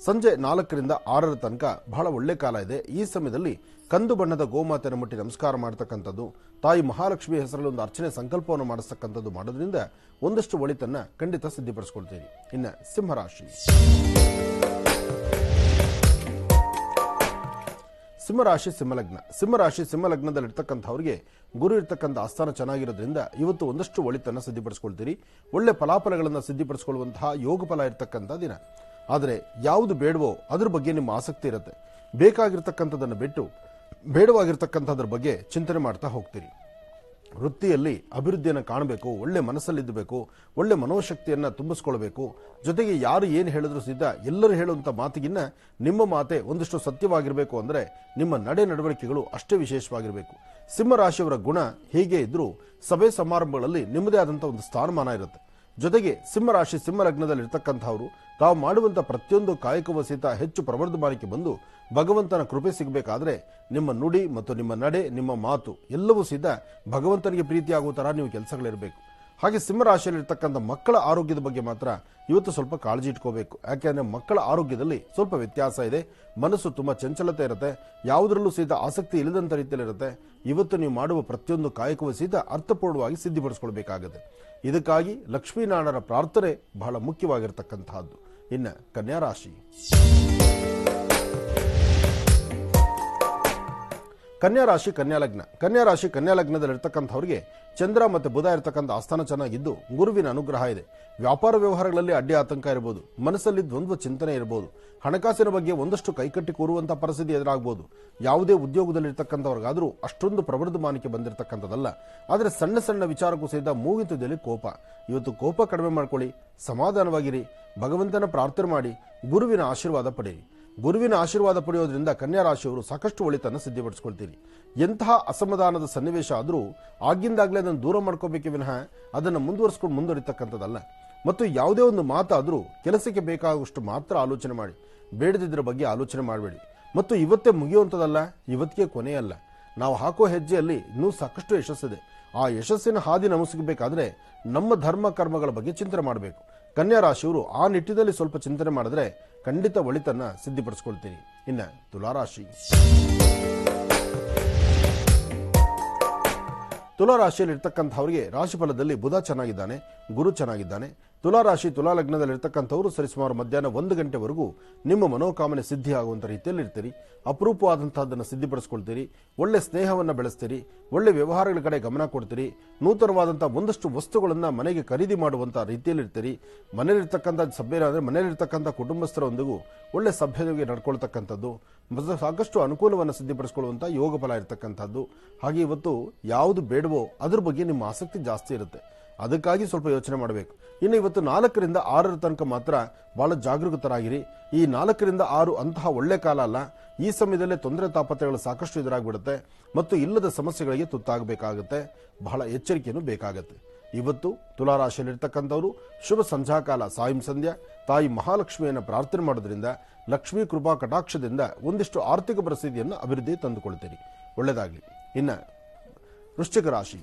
ಸಂಜೆ 4ರಿಂದ 6 ತನಕ ಬಹಳ ಒಳ್ಳೆ ಕಾಲ ಇದೆ. ಈ ಸಮಯದಲ್ಲಿ ಕಂದು ಬಣ್ಣದ ಗೋಮಾತೆಯನ್ನು ಮುಟ್ಟಿ ನಮಸ್ಕಾರ ಮಾಡತಕ್ಕಂಥದ್ದು, ತಾಯಿ ಮಹಾಲಕ್ಷ್ಮಿ ಹೆಸರಲ್ಲಿ ಒಂದು ಅರ್ಚನೆ ಸಂಕಲ್ಪವನ್ನು ಮಾಡಿಸ್ತಕ್ಕಂಥದ್ದು ಮಾಡೋದ್ರಿಂದ ಒಂದಷ್ಟು ಒಳಿತನ್ನ ಖಂಡಿತ ಸಿದ್ಧಪಡಿಸ್ಕೊಳ್ತೀರಿ. ಇನ್ನು ಸಿಂಹರಾಶಿ. ಸಿಂಹಲಗ್ನದಲ್ಲಿರ್ತಕ್ಕಂಥವ್ರಿಗೆ ಗುರು ಇರ್ತಕ್ಕಂಥ ಆಸ್ಥಾನ ಚೆನ್ನಾಗಿರೋದ್ರಿಂದ ಇವತ್ತು ಒಂದಷ್ಟು ಒಳಿತನ್ನು ಸಿದ್ಧಪಡಿಸ್ಕೊಳ್ತೀರಿ. ಒಳ್ಳೆ ಫಲಾಫಲಗಳನ್ನು ಸಿದ್ಧಪಡಿಸಿಕೊಳ್ಳುವಂತಹ ಯೋಗ ಫಲ ಇರತಕ್ಕಂಥ ದಿನ. ಆದರೆ ಯಾವುದು ಬೇಡವೋ ಅದ್ರ ಬಗ್ಗೆ ನಿಮ್ಮ ಆಸಕ್ತಿ ಇರುತ್ತೆ. ಬೇಕಾಗಿರ್ತಕ್ಕಂಥದ್ದನ್ನು ಬಿಟ್ಟು ಬೇಡವಾಗಿರ್ತಕ್ಕಂಥದ್ರ ಬಗ್ಗೆ ಚಿಂತನೆ ಮಾಡ್ತಾ ಹೋಗ್ತೀರಿ. ವೃತ್ತಿಯಲ್ಲಿ ಅಭಿವೃದ್ಧಿಯನ್ನು ಕಾಣಬೇಕು, ಒಳ್ಳೆ ಮನಸ್ಸಲ್ಲಿದ್ದಬೇಕು, ಒಳ್ಳೆ ಮನೋಶಕ್ತಿಯನ್ನು ತುಂಬಿಸ್ಕೊಳ್ಬೇಕು. ಜೊತೆಗೆ ಯಾರು ಏನು ಹೇಳಿದ್ರು ಸಿದ್ಧ ಎಲ್ಲರೂ ಹೇಳುವಂಥ ಮಾತಿಗಿನ್ನ ನಿಮ್ಮ ಮಾತೆ ಒಂದಷ್ಟು ಸತ್ಯವಾಗಿರಬೇಕು. ಅಂದರೆ ನಿಮ್ಮ ನಡೆ ನಡವಳಿಕೆಗಳು ಅಷ್ಟೇ ವಿಶೇಷವಾಗಿರಬೇಕು. ಸಿಂಹರಾಶಿಯವರ ಗುಣ ಹೀಗೆ ಇದ್ರೂ ಸಭೆ ಸಮಾರಂಭಗಳಲ್ಲಿ ನಿಮ್ಮದೇ ಆದಂಥ ಒಂದು ಸ್ಥಾನಮಾನ ಇರುತ್ತೆ. ಜೊತೆಗೆ ಸಿಂಹರಾಶಿ ಸಿಂಹಲಗ್ನದಲ್ಲಿ ಇರ್ತಕ್ಕಂಥವ್ರು ತಾವು ಮಾಡುವಂಥ ಪ್ರತಿಯೊಂದು ಕಾಯಕವ ಸಹಿತ ಹೆಚ್ಚು ಪ್ರವರ್ಧಮಾನಕ್ಕೆ ಬಂದು ಭಗವಂತನ ಕೃಪೆ ಸಿಗಬೇಕಾದ್ರೆ ನಿಮ್ಮ ನುಡಿ ಮತ್ತು ನಿಮ್ಮ ನಡೆ, ನಿಮ್ಮ ಮಾತು ಎಲ್ಲವೂ ಸಹಿತ ಭಗವಂತನಿಗೆ ಪ್ರೀತಿಯಾಗುವ ಥರ ನೀವು ಕೆಲಸಗಳಿರಬೇಕು. ಹಾಗೆ ಸಿಂಹರಾಶಿಯಲ್ಲಿರ್ತಕ್ಕಂಥ ಮಕ್ಕಳ ಆರೋಗ್ಯದ ಬಗ್ಗೆ ಮಾತ್ರ ಇವತ್ತು ಸ್ವಲ್ಪ ಕಾಳಜಿ ಇಟ್ಕೋಬೇಕು. ಯಾಕೆಂದರೆ ಮಕ್ಕಳ ಆರೋಗ್ಯದಲ್ಲಿ ಸ್ವಲ್ಪ ವ್ಯತ್ಯಾಸ ಇದೆ. ಮನಸ್ಸು ತುಂಬ ಚಂಚಲತೆ ಇರುತ್ತೆ, ಯಾವುದರಲ್ಲೂ ಸಹಿತ ಆಸಕ್ತಿ ಇಲ್ಲದಂಥ ರೀತಿಯಲ್ಲಿರುತ್ತೆ. ಇವತ್ತು ನೀವು ಮಾಡುವ ಪ್ರತಿಯೊಂದು ಕಾಯಕವೂ ಸಹಿತ ಅರ್ಥಪೂರ್ಣವಾಗಿ ಸಿದ್ಧಪಡಿಸ್ಕೊಳ್ಬೇಕಾಗುತ್ತೆ. ಇದಕ್ಕಾಗಿ ಲಕ್ಷ್ಮೀನಾರಾಯಣರ ಪ್ರಾರ್ಥನೆ ಬಹಳ ಮುಖ್ಯವಾಗಿರ್ತಕ್ಕಂತಹದ್ದು. ಇನ್ನು ಕನ್ಯಾ ರಾಶಿ. ಕನ್ಯಾ ರಾಶಿ ಕನ್ಯಾ ಲಗ್ನದಲ್ಲಿರ್ತಕ್ಕಂಥವ್ರಿಗೆ ಚಂದ್ರ ಮತ್ತು ಬುಧ ಇರತಕ್ಕಂಥ ಆಸ್ಥಾನ ಚೆನ್ನಾಗಿದ್ದು ಗುರುವಿನ ಅನುಗ್ರಹ ಇದೆ. ವ್ಯಾಪಾರ ವ್ಯವಹಾರಗಳಲ್ಲಿ ಅಡ್ಡಿ ಆತಂಕ ಇರಬಹುದು, ಮನಸ್ಸಲ್ಲಿ ದ್ವಂದ್ವ ಚಿಂತನೆ ಇರಬಹುದು, ಹಣಕಾಸಿನ ಬಗ್ಗೆ ಒಂದಷ್ಟು ಕೈಕಟ್ಟಿ ಕೂರುವಂತಹ ಪರಿಸ್ಥಿತಿ ಎದುರಾಗಬಹುದು. ಯಾವುದೇ ಉದ್ಯೋಗದಲ್ಲಿರ್ತಕ್ಕಂಥವ್ರಿಗಾದರೂ ಅಷ್ಟೊಂದು ಪ್ರವರ್ಧಮಾನಕ್ಕೆ ಬಂದಿರತಕ್ಕಂಥದ್ದಲ್ಲ. ಆದರೆ ಸಣ್ಣ ಸಣ್ಣ ವಿಚಾರಕ್ಕೂ ಸಹಿತ ಮೂಗಿಂತದಲ್ಲಿ ಕೋಪ. ಇವತ್ತು ಕೋಪ ಕಡಿಮೆ ಮಾಡ್ಕೊಳ್ಳಿ, ಸಮಾಧಾನವಾಗಿರಿ, ಭಗವಂತನ ಪ್ರಾರ್ಥನೆ ಮಾಡಿ, ಗುರುವಿನ ಆಶೀರ್ವಾದ ಪಡೆಯಿರಿ. ಗುರುವಿನ ಆಶೀರ್ವಾದ ಪಡೆಯೋದ್ರಿಂದ ಕನ್ಯಾ ರಾಶಿಯವರು ಸಾಕಷ್ಟು ಒಳಿತನ್ನು ಸಿದ್ಧಪಡಿಸ್ಕೊಳ್ತೀರಿ. ಎಂತಹ ಅಸಮಾಧಾನದ ಸನ್ನಿವೇಶ ಆದರೂ ಆಗಿಂದಾಗಲೇ ಅದನ್ನು ದೂರ ಮಾಡ್ಕೋಬೇಕೇ ವಿನಃ ಅದನ್ನು ಮುಂದುವರಿಸ್ಕೊಂಡು ಮುಂದುವರಿತಕ್ಕಂಥದ್ದಲ್ಲ. ಮತ್ತು ಯಾವುದೇ ಒಂದು ಮಾತಾದರೂ ಕೆಲಸಕ್ಕೆ ಬೇಕಾಗುವಷ್ಟು ಮಾತ್ರ ಆಲೋಚನೆ ಮಾಡಿ, ಬೇಡದಿದ್ದರ ಬಗ್ಗೆ ಆಲೋಚನೆ ಮಾಡಬೇಡಿ. ಮತ್ತು ಇವತ್ತೇ ಮುಗಿಯುವಂಥದ್ದಲ್ಲ, ಇವತ್ತಿಗೆ ಕೊನೆಯಲ್ಲ. ನಾವು ಹಾಕೋ ಹೆಜ್ಜೆಯಲ್ಲಿ ಇನ್ನೂ ಸಾಕಷ್ಟು ಯಶಸ್ಸಿದೆ. ಆ ಯಶಸ್ಸಿನ ಹಾದಿ ನಮಗೆ ಸಿಗಬೇಕಾದ್ರೆ ನಮ್ಮ ಧರ್ಮ ಕರ್ಮಗಳ ಬಗ್ಗೆ ಚಿಂತನೆ ಮಾಡಬೇಕು. ಕನ್ಯಾ ರಾಶಿಯವರು ಆ ನಿಟ್ಟಿನಲ್ಲಿ ಸ್ವಲ್ಪ ಚಿಂತನೆ ಮಾಡಿದ್ರೆ ಖಂಡಿತ ಒಳಿತನ್ನ ಸಿದ್ಧಪಡಿಸ್ಕೊಳ್ತೀರಿ. ಇನ್ನು ತುಲಾರಾಶಿ. ತುಲಾರಾಶಿಯಲ್ಲಿ ಇರ್ತಕ್ಕಂಥವ್ರಿಗೆ ರಾಶಿಫಲದಲ್ಲಿ ಬುಧ ಚೆನ್ನಾಗಿದ್ದಾನೆ, ಗುರು ಚೆನ್ನಾಗಿದ್ದಾನೆ. ತುಲಾರಾಶಿ ತುಲಾ ಲಗ್ನದಲ್ಲಿರ್ತಕ್ಕಂಥವರು ಸರಿಸುಮಾರು ಮಧ್ಯಾಹ್ನ 1 ಗಂಟೆವರೆಗೂ ನಿಮ್ಮ ಮನೋಕಾಮನೆ ಸಿದ್ಧಿ ಆಗುವಂಥ ರೀತಿಯಲ್ಲಿ ಇರ್ತೀರಿ. ಅಪರೂಪವಾದಂತಹದ್ದನ್ನು ಸಿದ್ಧಪಡಿಸ್ಕೊಳ್ತೀರಿ. ಒಳ್ಳೆ ಸ್ನೇಹವನ್ನು ಬೆಳೆಸ್ತೀರಿ, ಒಳ್ಳೆ ವ್ಯವಹಾರಗಳ ಕಡೆ ಗಮನ ಕೊಡ್ತೀರಿ. ನೂತನವಾದಂಥ ಒಂದಷ್ಟು ವಸ್ತುಗಳನ್ನು ಮನೆಗೆ ಖರೀದಿ ಮಾಡುವಂಥ ರೀತಿಯಲ್ಲಿ ಇರ್ತೀರಿ. ಮನೆಯಲ್ಲಿರ್ತಕ್ಕಂಥ ಮನೆಯಲ್ಲಿರ್ತಕ್ಕಂಥ ಕುಟುಂಬಸ್ಥರೊಂದಿಗೂ ಒಳ್ಳೆ ಸಭ್ಯತೆಗೆ ನಡ್ಕೊಳ್ತಕ್ಕಂಥದ್ದು, ಸಾಕಷ್ಟು ಅನುಕೂಲವನ್ನು ಸಿದ್ಧಪಡಿಸಿಕೊಳ್ಳುವಂಥ ಯೋಗ ಫಲ ಇರತಕ್ಕಂಥದ್ದು. ಹಾಗೆ ಇವತ್ತು ಯಾವುದು ಬೇಡವೋ ಅದ್ರ ಬಗ್ಗೆ ನಿಮ್ಮ ಆಸಕ್ತಿ ಜಾಸ್ತಿ ಇರುತ್ತೆ. ಅದಕ್ಕಾಗಿ ಸ್ವಲ್ಪ ಯೋಚನೆ ಮಾಡಬೇಕು. ಇನ್ನು ಇವತ್ತು 4ರಿಂದ 6 ತನಕ ಮಾತ್ರ ಬಹಳ ಜಾಗರೂಕತರಾಗಿರಿ. ಈ 4ರಿಂದ 6 ಅಂತಹ ಒಳ್ಳೆ ಕಾಲ ಅಲ್ಲ. ಈ ಸಮಯದಲ್ಲೇ ತೊಂದರೆ ತಾಪತ್ರೆಗಳು ಸಾಕಷ್ಟು ಎದುರಾಗ್ಬಿಡುತ್ತೆ ಮತ್ತು ಇಲ್ಲದ ಸಮಸ್ಯೆಗಳಿಗೆ ತುತ್ತಾಗಬೇಕಾಗುತ್ತೆ. ಬಹಳ ಎಚ್ಚರಿಕೆಯನ್ನು ಬೇಕಾಗುತ್ತೆ. ಇವತ್ತು ತುಲಾರಾಶಿಯಲ್ಲಿರ್ತಕ್ಕಂಥವರು ಶುಭ ಸಂಧ್ಯಾಕಾಲ ಸಾಯಂ ಸಂಧ್ಯಾ ತಾಯಿ ಮಹಾಲಕ್ಷ್ಮಿಯನ್ನು ಪ್ರಾರ್ಥನೆ ಮಾಡೋದ್ರಿಂದ ಲಕ್ಷ್ಮೀ ಕೃಪಾ ಕಟಾಕ್ಷದಿಂದ ಒಂದಿಷ್ಟು ಆರ್ಥಿಕ ಪರಿಸ್ಥಿತಿಯನ್ನು ಅಭಿವೃದ್ಧಿ ತಂದುಕೊಳ್ತೀರಿ. ಒಳ್ಳೆಯದಾಗಲಿ. ಇನ್ನು ವೃಶ್ಚಿಕ ರಾಶಿ.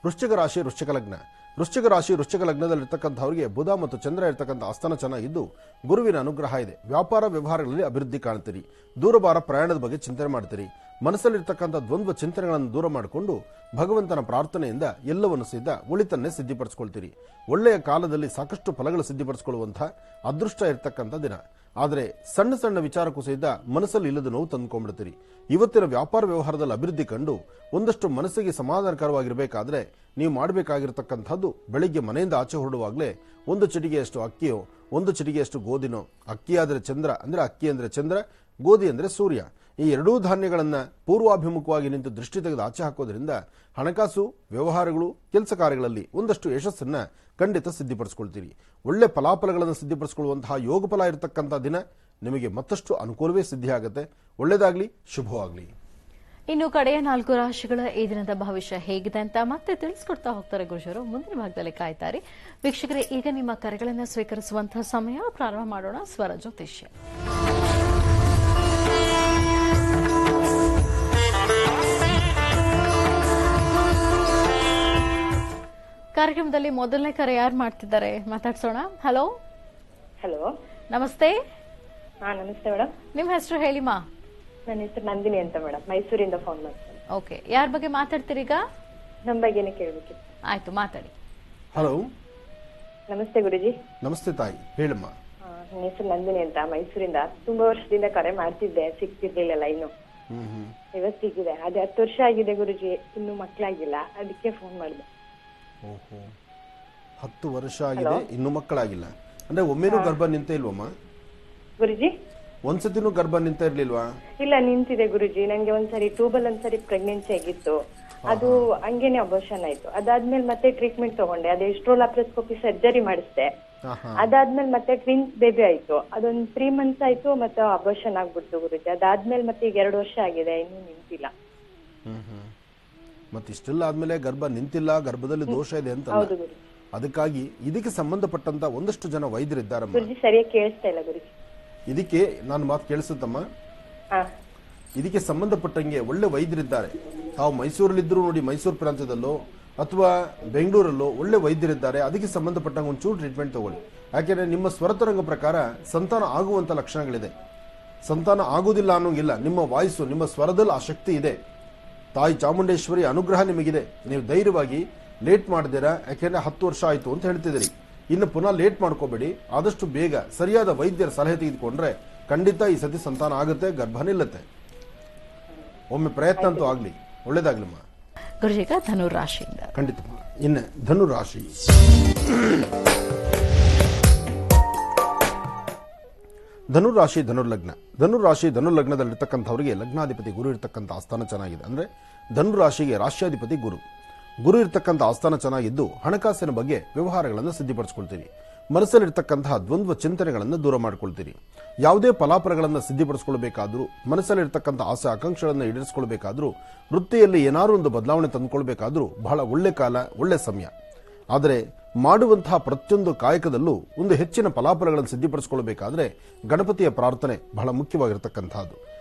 ವೃಶ್ಚಿಕ ರಾಶಿ ವೃಶ್ಚಿಕ ಲಗ್ನ. ವೃಶ್ಚಿಕ ರಾಶಿ ವೃಶ್ಚಿಕ ಲಗ್ನದಲ್ಲಿರ್ತಕ್ಕಂಥವರಿಗೆ ಬುಧ ಮತ್ತು ಚಂದ್ರ ಇರತಕ್ಕಂಥ ಆಸ್ಥಾನ ಚೆನ್ನಾಗಿದ್ದು ಗುರುವಿನ ಅನುಗ್ರಹ ಇದೆ. ವ್ಯಾಪಾರ ವ್ಯವಹಾರಗಳಲ್ಲಿ ಅಭಿವೃದ್ಧಿ ಕಾಣ್ತೀರಿ. ದೂರಭಾರ ಪ್ರಯಾಣದ ಬಗ್ಗೆ ಚಿಂತನೆ ಮಾಡ್ತೀರಿ. ಮನಸ್ಸಲ್ಲಿರ್ತಕ್ಕಂಥ ದ್ವಂದ್ವ ಚಿಂತನೆಗಳನ್ನು ದೂರ ಮಾಡಿಕೊಂಡು ಭಗವಂತನ ಪ್ರಾರ್ಥನೆಯಿಂದ ಎಲ್ಲವನ್ನು ಒಳಿತನ್ನೇ ಸಿದ್ಧಿಪಡಿಸಿಕೊಳ್ತೀರಿ. ಒಳ್ಳೆಯ ಕಾಲದಲ್ಲಿ ಸಾಕಷ್ಟು ಫಲಗಳು ಸಿದ್ಧಿಪಡಿಸಿಕೊಳ್ಳುವಂತಹ ಅದೃಷ್ಟ ಇರತಕ್ಕಂಥ ದಿನ. ಆದರೆ ಸಣ್ಣ ಸಣ್ಣ ವಿಚಾರಕ್ಕೂ ಸಹಿತ ಮನಸ್ಸಲ್ಲಿ ಇಲ್ಲದ ನೋವು ತಂದುಕೊಂಡ್ಬಿಡ್ತೀರಿ. ಇವತ್ತಿನ ವ್ಯಾಪಾರ ವ್ಯವಹಾರದಲ್ಲಿ ಅಭಿವೃದ್ಧಿ ಕಂಡು ಒಂದಷ್ಟು ಮನಸ್ಸಿಗೆ ಸಮಾಧಾನಕರವಾಗಿರಬೇಕಾದ್ರೆ ನೀವು ಮಾಡಬೇಕಾಗಿರ್ತಕ್ಕಂಥದ್ದು ಬೆಳಿಗ್ಗೆ ಮನೆಯಿಂದ ಆಚೆ ಹೊರಡುವಾಗಲೇ ಒಂದು ಚಿಟಿಗೆಯಷ್ಟು ಅಕ್ಕಿಯೋ ಒಂದು ಚಿಟಿಗೆಯಷ್ಟು ಗೋಧಿನೋ, ಅಕ್ಕಿ ಆದರೆ ಚಂದ್ರ ಅಂದ್ರೆ ಅಕ್ಕಿ ಅಂದ್ರೆ ಚಂದ್ರ, ಗೋಧಿ ಅಂದ್ರೆ ಸೂರ್ಯ, ಈ ಎರಡೂ ಧಾನ್ಯಗಳನ್ನು ಪೂರ್ವಾಭಿಮುಖವಾಗಿ ನಿಂತು ದೃಷ್ಟಿ ತೆಗೆದು ಆಚೆ ಹಾಕೋದ್ರಿಂದ ಹಣಕಾಸು ವ್ಯವಹಾರಗಳು ಕೆಲಸ ಕಾರ್ಯಗಳಲ್ಲಿ ಒಂದಷ್ಟು ಯಶಸ್ಸನ್ನ ಖಂಡಿತ ಸಿದ್ಧಿಪಡಿಸಿಕೊಳ್ತೀರಿ. ಒಳ್ಳೆ ಫಲಾಫಲಗಳನ್ನು ಸಿದ್ಧಿಪಡಿಸಿಕೊಳ್ಳುವಂತಹ ಯೋಗ ಫಲ ಇರತಕ್ಕಂಥ ದಿನ. ನಿಮಗೆ ಮತ್ತಷ್ಟು ಅನುಕೂಲವೇ ಸಿದ್ಧಿಯಾಗುತ್ತೆ. ಒಳ್ಳೆಯದಾಗಲಿ, ಶುಭವಾಗಲಿ. ಇನ್ನು ಕಡೆಯ 4 ರಾಶಿಗಳ ಈ ದಿನದ ಭವಿಷ್ಯ ಹೇಗಿದೆ ಅಂತ ಮತ್ತೆ ತಿಳಿಸ್ಕೊಡ್ತಾ ಹೋಗ್ತಾರೆ ಗುರುಜರು. ಮುಂದಿನ ಭಾಗದಲ್ಲಿ ಕಾಯ್ತಾರೆ ವೀಕ್ಷಕರೇ. ಈಗ ನಿಮ್ಮ ಕರೆಗಳನ್ನು ಸ್ವೀಕರಿಸುವಂತಹ ಸಮಯ. ಪ್ರಾರಂಭ ಮಾಡೋಣ ಸ್ವರ ಜ್ಯೋತಿಷ್ಯ. ಕಾರ್ಯಕ್ರಮದಲ್ಲಿ ಮೊದಲನೇ ಕರೆ ಯಾರು ಮಾಡ್ತಿದ್ದಾರೆ ಮಾತಾಡ್ಸೋಣ. ಹಲೋ. ಹಲೋ, ನಮಸ್ತೆ. ನಮಸ್ತೆ ಮೇಡಮ್. ನಿಮ್ಮ ಹೆಸರು ಹೇಳಿಮಾ? ನನ್ನ ಹೆಸರು ನಂದಿನಿ ಅಂತ ಮೇಡಮ್, ಮೈಸೂರಿಂದ ಫೋನ್ ಮಾಡ್ತೀನಿ. ಓಕೆ, ಯಾರ ಬಗ್ಗೆ ಮಾತಾಡ್ತೀರಿ ಈಗ? ನಮ್ಮ ಬಗ್ಗೆನೇ ಕೇಳಬೇಕಿತ್ತು. ಆಯ್ತು, ಮಾತಾಡಿ. ಹಲೋ, ನಮಸ್ತೆ ಗುರುಜಿ. ನಮಸ್ತೆ ತಾಯಿ, ಹೇಳಮ್ಮ. ನನ್ನ ಹೆಸರು ನಂದಿನಿ ಅಂತ, ಮೈಸೂರಿಂದ. ತುಂಬಾ ವರ್ಷದಿಂದ ಕರೆ ಮಾಡ್ತಿದ್ದೆ, ಸಿಗ್ತಿರ್ಲಿಲ್ಲ ಲೈನು. ಇವತ್ತು ಸಿಗಿದೆ. ಅದೇ 10 ವರ್ಷ ಆಗಿದೆ ಗುರುಜಿ, ಇನ್ನು ಮಕ್ಕಳಾಗಿಲ್ಲ, ಅದಕ್ಕೆ ಫೋನ್ ಮಾಡಿದೆ. ಓಹೋ, 10 ವರ್ಷ ಆಗಿದೆ, ಇನ್ನು ಮಕ್ಕಳಾಗಿಲ್ಲ ಅಂದ್ರೆ ಒಮ್ಮೆನೂ ಗರ್ಭ ನಿಂತ ಇಲ್ವಮ್ಮ ಗುರುಜಿ? ಒಂದ್ಸತಿನೂ ಗರ್ಭ ನಿಂತ ಇರ್ಲಿಲ್ವಾ? ಇಲ್ಲ, ನಿಂತಿದೆ ಗುರುಜಿ. ನಂಗೆ ಒಂದ್ಸರಿ ಟ್ಯೂಬಲ್ ಒಂದ್ಸರಿ ಪ್ರೆಗ್ನೆನ್ಸಿ ಆಗಿತ್ತು, ಅದು ಹಂಗೇನೆ ಅಬೋರ್ಷನ್ ಆಯ್ತು. ಅದಾದ್ಮೇಲೆ ಮತ್ತೆ ಟ್ರೀಟ್ಮೆಂಟ್ ತಗೊಂಡೆ, ಅದೇ ಲಾಪ್ರೋಸ್ಕೋಪಿ ಸರ್ಜರಿ ಮಾಡಿಸ್ದೆ. ಅದಾದ್ಮೇಲೆ ಮತ್ತೆ ಟ್ವಿನ್ಸ್ ಬೇಬಿ ಆಯ್ತು, ಅದೊಂದ್ 3 ಮಂತ್ಸ್ ಆಯ್ತು, ಮತ್ತೆ ಅಬೋರ್ಷನ್ ಆಗ್ಬಿಡ್ತು ಗುರುಜಿ. ಅದಾದ್ಮೇಲೆ ಮತ್ತೆ ಈಗ 2 ವರ್ಷ ಆಗಿದೆ, ಇನ್ನೂ ನಿಂತಿಲ್ಲ. ಮತ್ತೆ ಇಷ್ಟೆಲ್ಲ ಆದ್ಮೇಲೆ ಗರ್ಭ ನಿಂತಿಲ್ಲ, ಗರ್ಭದಲ್ಲಿ ದೋಷ ಇದೆ ಅಂತ. ಅದಕ್ಕಾಗಿ ಇದಕ್ಕೆ ಸಂಬಂಧಪಟ್ಟಂತ ಒಂದಷ್ಟು ಜನ ವೈದ್ಯರಿದ್ದಾರೆ. ಸರಿಯಾಗಿ ಕೇಳಿಸ್ತಾ ಇಲ್ಲ ಗುರುಜಿ. ಇದಕ್ಕೆ ನಾನು ಮಾತು ಕೇಳಿಸುತ್ತಮ್ಮ. ಇದಕ್ಕೆ ಸಂಬಂಧಪಟ್ಟಂಗೆ ಒಳ್ಳೆ ವೈದ್ಯರಿದ್ದಾರೆ. ತಾವು ಮೈಸೂರಲ್ಲಿದ್ದರೂ ನೋಡಿ, ಮೈಸೂರು ಪ್ರಾಂತ್ಯದಲ್ಲೋ ಅಥವಾ ಬೆಂಗಳೂರಲ್ಲೋ ಒಳ್ಳೆ ವೈದ್ಯರಿದ್ದಾರೆ. ಅದಕ್ಕೆ ಸಂಬಂಧಪಟ್ಟಂಗೆ ಒಂಚೂರು ಟ್ರೀಟ್ಮೆಂಟ್ ತಗೊಳ್ಳಿ. ಯಾಕೆಂದ್ರೆ ನಿಮ್ಮ ಸ್ವರತರಂಗ ಪ್ರಕಾರ ಸಂತಾನ ಆಗುವಂತ ಲಕ್ಷಣಗಳಿದೆ. ಸಂತಾನ ಆಗುವುದಿಲ್ಲ ಅನ್ನೋಂಗಿಲ್ಲ. ನಿಮ್ಮ ವಾಯ್ಸು, ನಿಮ್ಮ ಸ್ವರದಲ್ಲಿ ಆ ಶಕ್ತಿ ಇದೆ. ತಾಯಿ ಚಾಮುಂಡೇಶ್ವರಿ ಅನುಗ್ರಹ ನಿಮಗಿದೆ. ನೀವು ಧೈರ್ಯವಾಗಿ ಲೇಟ್ ಮಾಡಿದಿರಾ, ಯಾಕೆಂದ್ರೆ 10 ವರ್ಷ ಆಯ್ತು ಅಂತ ಹೇಳ್ತಿದ್ದೀರಿ. ಇನ್ನು ಪುನಃ ಲೇಟ್ ಮಾಡ್ಕೋಬೇಡಿ. ಆದಷ್ಟು ಬೇಗ ಸರಿಯಾದ ವೈದ್ಯರ ಸಲಹೆ ತೆಗೆದುಕೊಂಡ್ರೆ ಖಂಡಿತ ಈ ಸತಿ ಸಂತಾನ ಆಗುತ್ತೆ, ಗರ್ಭ ನಿಲ್ಲುತ್ತೆ. ಒಮ್ಮೆ ಪ್ರಯತ್ನ ಅಂತೂ ಆಗ್ಲಿ. ಒಳ್ಳೇದಾಗ್ಲಿಮ್ಮ. ಗುರುಜಿಗ ಧನುರಾಶಿಯಿಂದ ಖಂಡಿತ. ಇನ್ನು ಧನುರಾಶಿ. ಧನುರಾಶಿ ಧನುರ್ಲಗ್ನ. ಧನುರಾಶಿ ಧನುರ್ಲಗ್ನದಲ್ಲಿರ್ತಕ್ಕಂಥವರಿಗೆ ಲಗ್ನಾಧಿಪತಿ ಗುರು ಇರ್ತಕ್ಕಂಥ ಆಸ್ಥಾನ ಚೆನ್ನಾಗಿದೆ. ಅಂದ್ರೆ ಧನುರಾಶಿಗೆ ರಾಶ್ಯಾಧಿಪತಿ ಗುರು. ಗುರು ಇರ್ತಕ್ಕಂಥ ಆಸ್ಥಾನ ಚೆನ್ನಾಗಿದ್ದು ಹಣಕಾಸಿನ ಬಗ್ಗೆ ವ್ಯವಹಾರಗಳನ್ನು ಸಿದ್ಧಿಪಡಿಸಿಕೊಳ್ತೀರಿ. ಮನಸ್ಸಲ್ಲಿರ್ತಕ್ಕಂತಹ ದ್ವಂದ್ವ ಚಿಂತನೆಗಳನ್ನು ದೂರ ಮಾಡಿಕೊಳ್ತೀರಿ. ಯಾವುದೇ ಫಲಾಫಲಗಳನ್ನು ಸಿದ್ಧಿಪಡಿಸಿಕೊಳ್ಳಬೇಕಾದ್ರೂ, ಮನಸ್ಸಲ್ಲಿರ್ತಕ್ಕಂಥ ಆಸೆ ಆಕಾಂಕ್ಷೆಗಳನ್ನು ಈಡೇರಿಸಿಕೊಳ್ಬೇಕಾದ್ರೂ, ವೃತ್ತಿಯಲ್ಲಿ ಏನಾದರೂ ಒಂದು ಬದಲಾವಣೆ ತಂದುಕೊಳ್ಬೇಕಾದ್ರೂ ಬಹಳ ಒಳ್ಳೆ ಕಾಲ, ಒಳ್ಳೆ ಸಮಯ. ಆದರೆ ಮಾಡುವಂತಹ ಪ್ರತಿಯೊಂದು ಕಾಯಕದಲ್ಲೂ ಒಂದು ಹೆಚ್ಚಿನ ಫಲಾಫಲಗಳನ್ನು ಸಿದ್ಧಿಪಡಿಸಿಕೊಳ್ಳಬೇಕಾದ್ರೆ ಗಣಪತಿಯ ಪ್ರಾರ್ಥನೆ ಬಹಳ ಮುಖ್ಯವಾಗಿರತಕ್ಕಂಥದ್ದು.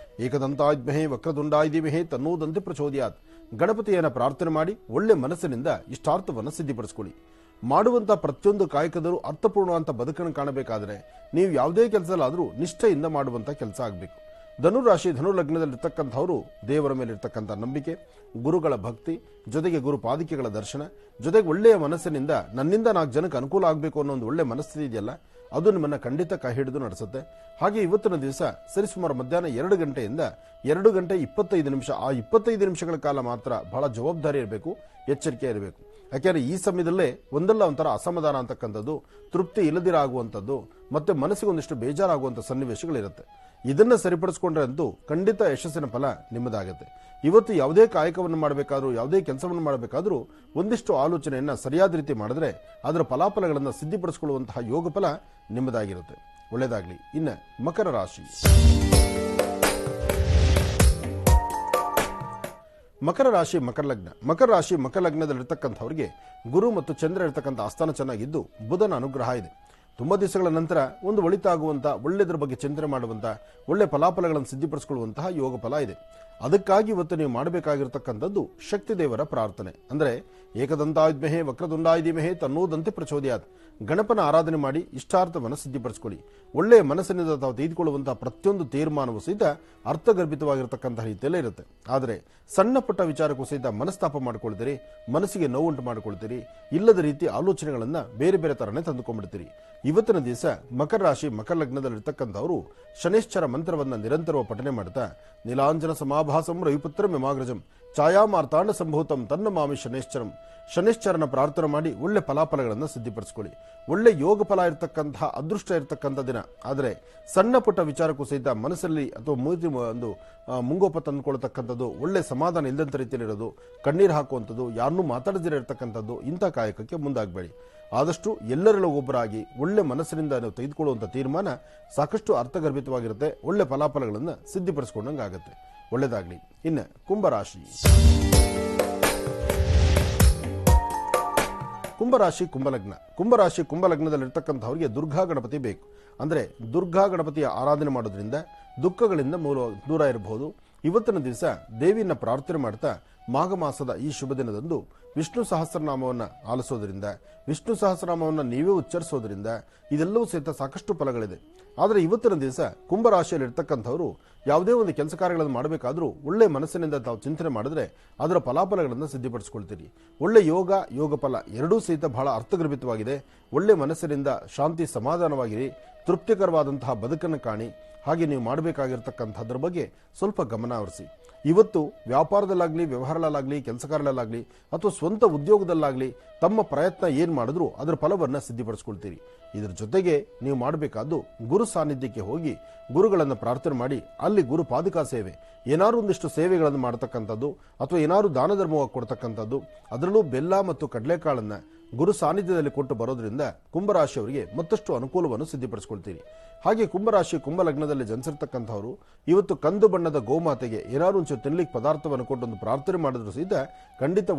ಏಕದಂತಾದ್ಮಹೇ ವಕ್ರದುಂಡಾಯಿದಿಮಹೇ ತನ್ನೋದಂತೆ ಪ್ರಚೋದಯಾತ್. ಗಣಪತಿಯನ್ನು ಪ್ರಾರ್ಥನೆ ಮಾಡಿ ಒಳ್ಳೆ ಮನಸ್ಸಿನಿಂದ ಇಷ್ಟಾರ್ಥವನ್ನು ಸಿದ್ಧಿಪಡಿಸಿಕೊಳ್ಳಿ. ಮಾಡುವಂತಹ ಪ್ರತಿಯೊಂದು ಕಾಯಕದಲ್ಲೂ ಅರ್ಥಪೂರ್ಣವಂತ ಬದುಕನ್ನು ಕಾಣಬೇಕಾದ್ರೆ ನೀವು ಯಾವುದೇ ಕೆಲಸದಲ್ಲಾದರೂ ನಿಷ್ಠೆಯಿಂದ ಮಾಡುವಂತ ಕೆಲಸ ಆಗಬೇಕು. ಧನುರಾಶಿ ಧನುರ್ಲಗ್ನದಲ್ಲಿರ್ತಕ್ಕಂಥವರು ದೇವರ ಮೇಲೆ ಇರ್ತಕ್ಕಂಥ ನಂಬಿಕೆ, ಗುರುಗಳ ಭಕ್ತಿ, ಜೊತೆಗೆ ಗುರು ಪಾದಿಕೆಗಳ ದರ್ಶನ, ಜೊತೆಗೆ ಒಳ್ಳೆಯ ಮನಸ್ಸಿನಿಂದ ನನ್ನಿಂದ 4 ಜನಕ್ಕೆ ಅನುಕೂಲ ಆಗಬೇಕು ಅನ್ನೋ ಒಂದು ಒಳ್ಳೆ ಮನಸ್ಥಿತಿ ಇದೆಯಲ್ಲ, ಅದು ನಿಮ್ಮನ್ನ ಖಂಡಿತ ಕೈ ಹಿಡಿದು ನಡೆಸುತ್ತೆ. ಹಾಗೆ ಇವತ್ತಿನ ದಿವಸ ಸರಿಸುಮಾರು ಮಧ್ಯಾಹ್ನ 2 ಗಂಟೆಯಿಂದ 2 ಗಂಟೆ 25 ನಿಮಿಷ, ಆ 25 ನಿಮಿಷಗಳ ಕಾಲ ಮಾತ್ರ ಬಹಳ ಜವಾಬ್ದಾರಿ ಇರಬೇಕು, ಎಚ್ಚರಿಕೆ ಇರಬೇಕು. ಯಾಕೆಂದ್ರೆ ಈ ಸಮಯದಲ್ಲೇ ಒಂದಲ್ಲ ಒಂಥರ ಅಸಮಾಧಾನ ಅಂತಕ್ಕಂಥದ್ದು, ತೃಪ್ತಿ ಇಲ್ಲದಿರ ಆಗುವಂಥದ್ದು, ಮತ್ತೆ ಮನಸ್ಸಿಗೆ ಒಂದಿಷ್ಟು ಬೇಜಾರಾಗುವಂಥ ಸನ್ನಿವೇಶಗಳಿರುತ್ತೆ. ಇದನ್ನ ಸರಿಪಡಿಸ್ಕೊಂಡ್ರೆ ಅಂತೂ ಖಂಡಿತ ಯಶಸ್ಸಿನ ಫಲ ನಿಮ್ಮದಾಗುತ್ತೆ. ಇವತ್ತು ಯಾವುದೇ ಕಾಯಕವನ್ನು ಮಾಡಬೇಕಾದ್ರೂ, ಯಾವುದೇ ಕೆಲಸವನ್ನು ಮಾಡಬೇಕಾದ್ರೂ ಒಂದಿಷ್ಟು ಆಲೋಚನೆಯನ್ನ ಸರಿಯಾದ ರೀತಿ ಮಾಡಿದ್ರೆ ಅದರ ಫಲಾಫಲಗಳನ್ನು ಸಿದ್ಧಿಪಡಿಸಿಕೊಳ್ಳುವಂತಹ ಯೋಗ ಫಲ ನಿಮ್ಮದಾಗಿರುತ್ತೆ. ಒಳ್ಳೆಯದಾಗಲಿ. ಇನ್ನು ಮಕರ ರಾಶಿ. ಮಕರ ರಾಶಿ ಮಕರ ಲಗ್ನ. ಮಕರ ರಾಶಿ ಮಕರ ಲಗ್ನದಲ್ಲಿರ್ತಕ್ಕಂಥವ್ರಿಗೆ ಗುರು ಮತ್ತು ಚಂದ್ರ ಇರತಕ್ಕಂಥ ಆಸ್ಥಾನ ಚೆನ್ನಾಗಿದ್ದು ಬುಧನ ಅನುಗ್ರಹ ಇದೆ. ತುಂಬಾ ದಿವಸಗಳ ನಂತರ ಒಂದು ಒಳಿತಾಗುವಂಥ, ಒಳ್ಳೆಯದ್ರ ಬಗ್ಗೆ ಚಿಂತನೆ ಮಾಡುವಂಥ, ಒಳ್ಳೆ ಫಲಾಫಲಗಳನ್ನು ಸಿದ್ಧಿಪಡಿಸಿಕೊಳ್ಳುವಂತಹ ಯೋಗ ಫಲ ಇದೆ. ಅದಕ್ಕಾಗಿ ಇವತ್ತು ನೀವು ಮಾಡಬೇಕಾಗಿರ್ತಕ್ಕಂಥದ್ದು ಶಕ್ತಿ ದೇವರ ಪ್ರಾರ್ಥನೆ. ಅಂದರೆ ಏಕದಂತಾಯುಧ್ಮಹೇ ವಕ್ರದುಂಡಾಯುಧಿಮಹೇ ತನ್ನೋದಂತೆ ಪ್ರಚೋದಯಾತ್. ಗಣಪನ ಆರಾಧನೆ ಮಾಡಿ ಇಷ್ಟಾರ್ಥವನ್ನು ಸಿದ್ಧಿಪಡಿಸಿಕೊಳ್ಳಿ. ಒಳ್ಳೆಯ ಮನಸ್ಸಿನಿಂದ ತಾವು ತೆಗೆದುಕೊಳ್ಳುವಂತಹ ಪ್ರತಿಯೊಂದು ತೀರ್ಮಾನವೂ ಸಹಿತ ಅರ್ಥಗರ್ಭಿತವಾಗಿರತಕ್ಕಂತಹ ರೀತಿಯಲ್ಲೇ ಇರುತ್ತೆ. ಆದರೆ ಸಣ್ಣ ಪುಟ್ಟ ವಿಚಾರಕ್ಕೂ ಸಹಿತ ಮನಸ್ತಾಪ ಮಾಡಿಕೊಳ್ತೀರಿ, ಮನಸ್ಸಿಗೆ ನೋವುಂಟು ಮಾಡಿಕೊಳ್ತೀರಿ, ಇಲ್ಲದ ರೀತಿ ಆಲೋಚನೆಗಳನ್ನ ಬೇರೆ ಬೇರೆ ತರನೇ ತಂದುಕೊಂಡ್ಬಿಡ್ತೀರಿ. ಇವತ್ತಿನ ದಿವಸ ಮಕರ ರಾಶಿ ಮಕರ ಲಗ್ನದಲ್ಲಿರ್ತಕ್ಕಂಥವರು ಶನೇಶ್ಚರ ಮಂತ್ರವನ್ನ ನಿರಂತರವಾಗಿ ಪಠನೆ ಮಾಡ್ತಾ ನೀಲಾಂಜನ ಸಮಾಭಾಸಂ ರವಿಪುತ್ರ ಮಿಮಾಗ್ರಜಂ ಛಾಯಾಮಾರ್ತಾಂಡ ಸಂಭೂತಂ ತನ್ನ ಮಾಮಿ ಶನೇಶ್ಚರಂ, ಶನೇಶ್ಚರನ ಪ್ರಾರ್ಥನೆ ಮಾಡಿ ಒಳ್ಳೆ ಫಲಾಫಲಗಳನ್ನು ಸಿದ್ಧಿಪಡಿಸಿಕೊಳ್ಳಿ. ಒಳ್ಳೆ ಯೋಗ ಫಲ ಇರತಕ್ಕಂತಹ ಅದೃಷ್ಟ ಇರತಕ್ಕಂಥ ದಿನ. ಆದರೆ ಸಣ್ಣ ಪುಟ್ಟ ವಿಚಾರಕ್ಕೂ ಸಹಿತ ಮನಸ್ಸಲ್ಲಿ ಅಥವಾ ಒಂದು ಮುಂಗೋಪ ತಂದುಕೊಳ್ತಕ್ಕಂಥದ್ದು, ಒಳ್ಳೆ ಸಮಾಧಾನ ಇಲ್ಲದಂಥ ರೀತಿಯಲ್ಲಿರೋದು, ಕಣ್ಣೀರು ಹಾಕುವಂಥದ್ದು, ಯಾರನ್ನೂ ಮಾತಾಡದಿರ ಇರತಕ್ಕಂಥದ್ದು, ಇಂಥ ಕಾಯಕಕ್ಕೆ ಮುಂದಾಗಬೇಡಿ. ಆದಷ್ಟು ಎಲ್ಲರೆಲ್ಲ ಒಬ್ಬರಾಗಿ ಒಳ್ಳೆ ಮನಸ್ಸಿನಿಂದ ನೀವು ತೆಗೆದುಕೊಳ್ಳುವಂಥ ತೀರ್ಮಾನ ಸಾಕಷ್ಟು ಅರ್ಥಗರ್ಭಿತವಾಗಿರುತ್ತೆ. ಒಳ್ಳೆ ಫಲಾಫಲಗಳನ್ನು ಸಿದ್ಧಿಪಡಿಸ್ಕೊಂಡಂಗೆ ಆಗುತ್ತೆ. ಒಳ್ಳೆಯದಾಗಲಿ. ಇನ್ನು ಕುಂಭರಾಶಿ. ಕುಂಭರಾಶಿ ಕುಂಭಲಗ್ನ. ಕುಂಭರಾಶಿ ಕುಂಭಲಗ್ನದಲ್ಲಿರ್ತಕ್ಕಂಥವ್ರಿಗೆ ದುರ್ಗಾ ಗಣಪತಿ ಬೇಕು. ಅಂದರೆ ದುರ್ಗಾ ಗಣಪತಿಯ ಆರಾಧನೆ ಮಾಡೋದ್ರಿಂದ ದುಃಖಗಳಿಂದ ದೂರ ಇರಬಹುದು. ಇವತ್ತಿನ ದಿವಸ ದೇವಿಯನ್ನ ಪ್ರಾರ್ಥನೆ ಮಾಡ್ತಾ ಮಾಘ ಮಾಸದ ಈ ಶುಭ ದಿನದಂದು ವಿಷ್ಣು ಸಹಸ್ರನಾಮವನ್ನು ಆಲಿಸೋದ್ರಿಂದ, ವಿಷ್ಣು ಸಹಸ್ರನಾಮವನ್ನು ನೀವೇ ಉಚ್ಚರಿಸೋದ್ರಿಂದ ಇದೆಲ್ಲವೂ ಸಹಿತ ಸಾಕಷ್ಟು ಫಲಗಳಿದೆ. ಆದರೆ ಇವತ್ತಿನ ದಿವಸ ಕುಂಭರಾಶಿಯಲ್ಲಿ ಇರ್ತಕ್ಕಂಥವರು ಯಾವುದೇ ಒಂದು ಕೆಲಸ ಕಾರ್ಯಗಳನ್ನು ಮಾಡಬೇಕಾದ್ರೂ ಒಳ್ಳೆ ಮನಸ್ಸಿನಿಂದ ತಾವು ಚಿಂತನೆ ಮಾಡಿದ್ರೆ ಅದರ ಫಲಾಫಲಗಳನ್ನು ಸಿದ್ಧಿಪಡಿಸಿಕೊಳ್ತೀರಿ. ಒಳ್ಳೆ ಯೋಗ ಫಲ ಎರಡೂ ಸಹಿತ ಬಹಳ ಅರ್ಥಗರ್ಭಿತವಾಗಿದೆ. ಒಳ್ಳೆ ಮನಸ್ಸಿನಿಂದ ಶಾಂತಿ ಸಮಾಧಾನವಾಗಿರಿ, ತೃಪ್ತಿಕರವಾದಂತಹ ಬದುಕನ್ನು ಕಾಣಿ. ಹಾಗೆ ನೀವು ಮಾಡಬೇಕಾಗಿರ್ತಕ್ಕಂಥದ್ರ ಬಗ್ಗೆ ಸ್ವಲ್ಪ ಗಮನ ಹರಿಸಿ. ಇವತ್ತು ವ್ಯಾಪಾರದಲ್ಲಾಗಲಿ, ವ್ಯವಹಾರದಲ್ಲಾಗಲಿ, ಕೆಲಸ ಕಾರ್ಯದಲ್ಲಾಗಲಿ ಅಥವಾ ಸ್ವಂತ ಉದ್ಯೋಗದಲ್ಲಾಗಲಿ ತಮ್ಮ ಪ್ರಯತ್ನ ಏನು ಮಾಡಿದ್ರೂ ಅದರ ಫಲವನ್ನು ಸಿದ್ಧಿಪಡಿಸ್ಕೊಳ್ತೀರಿ. ಇದರ ಜೊತೆಗೆ ನೀವು ಮಾಡಬೇಕಾದ್ದು ಗುರು ಸಾನ್ನಿಧ್ಯಕ್ಕೆ ಹೋಗಿ ಗುರುಗಳನ್ನು ಪ್ರಾರ್ಥನೆ ಮಾಡಿ ಅಲ್ಲಿ ಗುರು ಪಾದುಕಾ ಸೇವೆ, ಏನಾದ್ರು ಒಂದಿಷ್ಟು ಸೇವೆಗಳನ್ನು ಮಾಡತಕ್ಕಂಥದ್ದು ಅಥವಾ ಏನಾದ್ರು ದಾನ ಧರ್ಮವಾಗಿ ಕೊಡ್ತಕ್ಕಂಥದ್ದು, ಅದರಲ್ಲೂ ಬೆಲ್ಲ ಮತ್ತು ಕಡಲೆಕಾಳನ್ನು ಗುರು ಸಾನ್ನಿಧ್ಯದಲ್ಲಿ ಕೊಟ್ಟು ಬರೋದ್ರಿಂದ ಕುಂಭರಾಶಿಯವರಿಗೆ ಮತ್ತಷ್ಟು ಅನುಕೂಲವನ್ನು ಸಿದ್ಧಿಪಡಿಸ್ಕೊಳ್ತೀರಿ. ಹಾಗೆ ಕುಂಭರಾಶಿ ಕುಂಭಲಗ್ನದಲ್ಲಿ ಜನಿಸಿರ್ತಕ್ಕಂಥವರು ಇವತ್ತು ಕಂದು ಬಣ್ಣದ ಗೋಮಾತೆಗೆ ಏನಾದ್ರು ಒಂಚೂರು ತಿನ್ಲಿಕ್ಕೆ ಪದಾರ್ಥವನ್ನು ಕೊಟ್ಟು ಒಂದು ಪ್ರಾರ್ಥನೆ ಮಾಡಿದ್ರು ಸಹಿತ ಖಂಡಿತ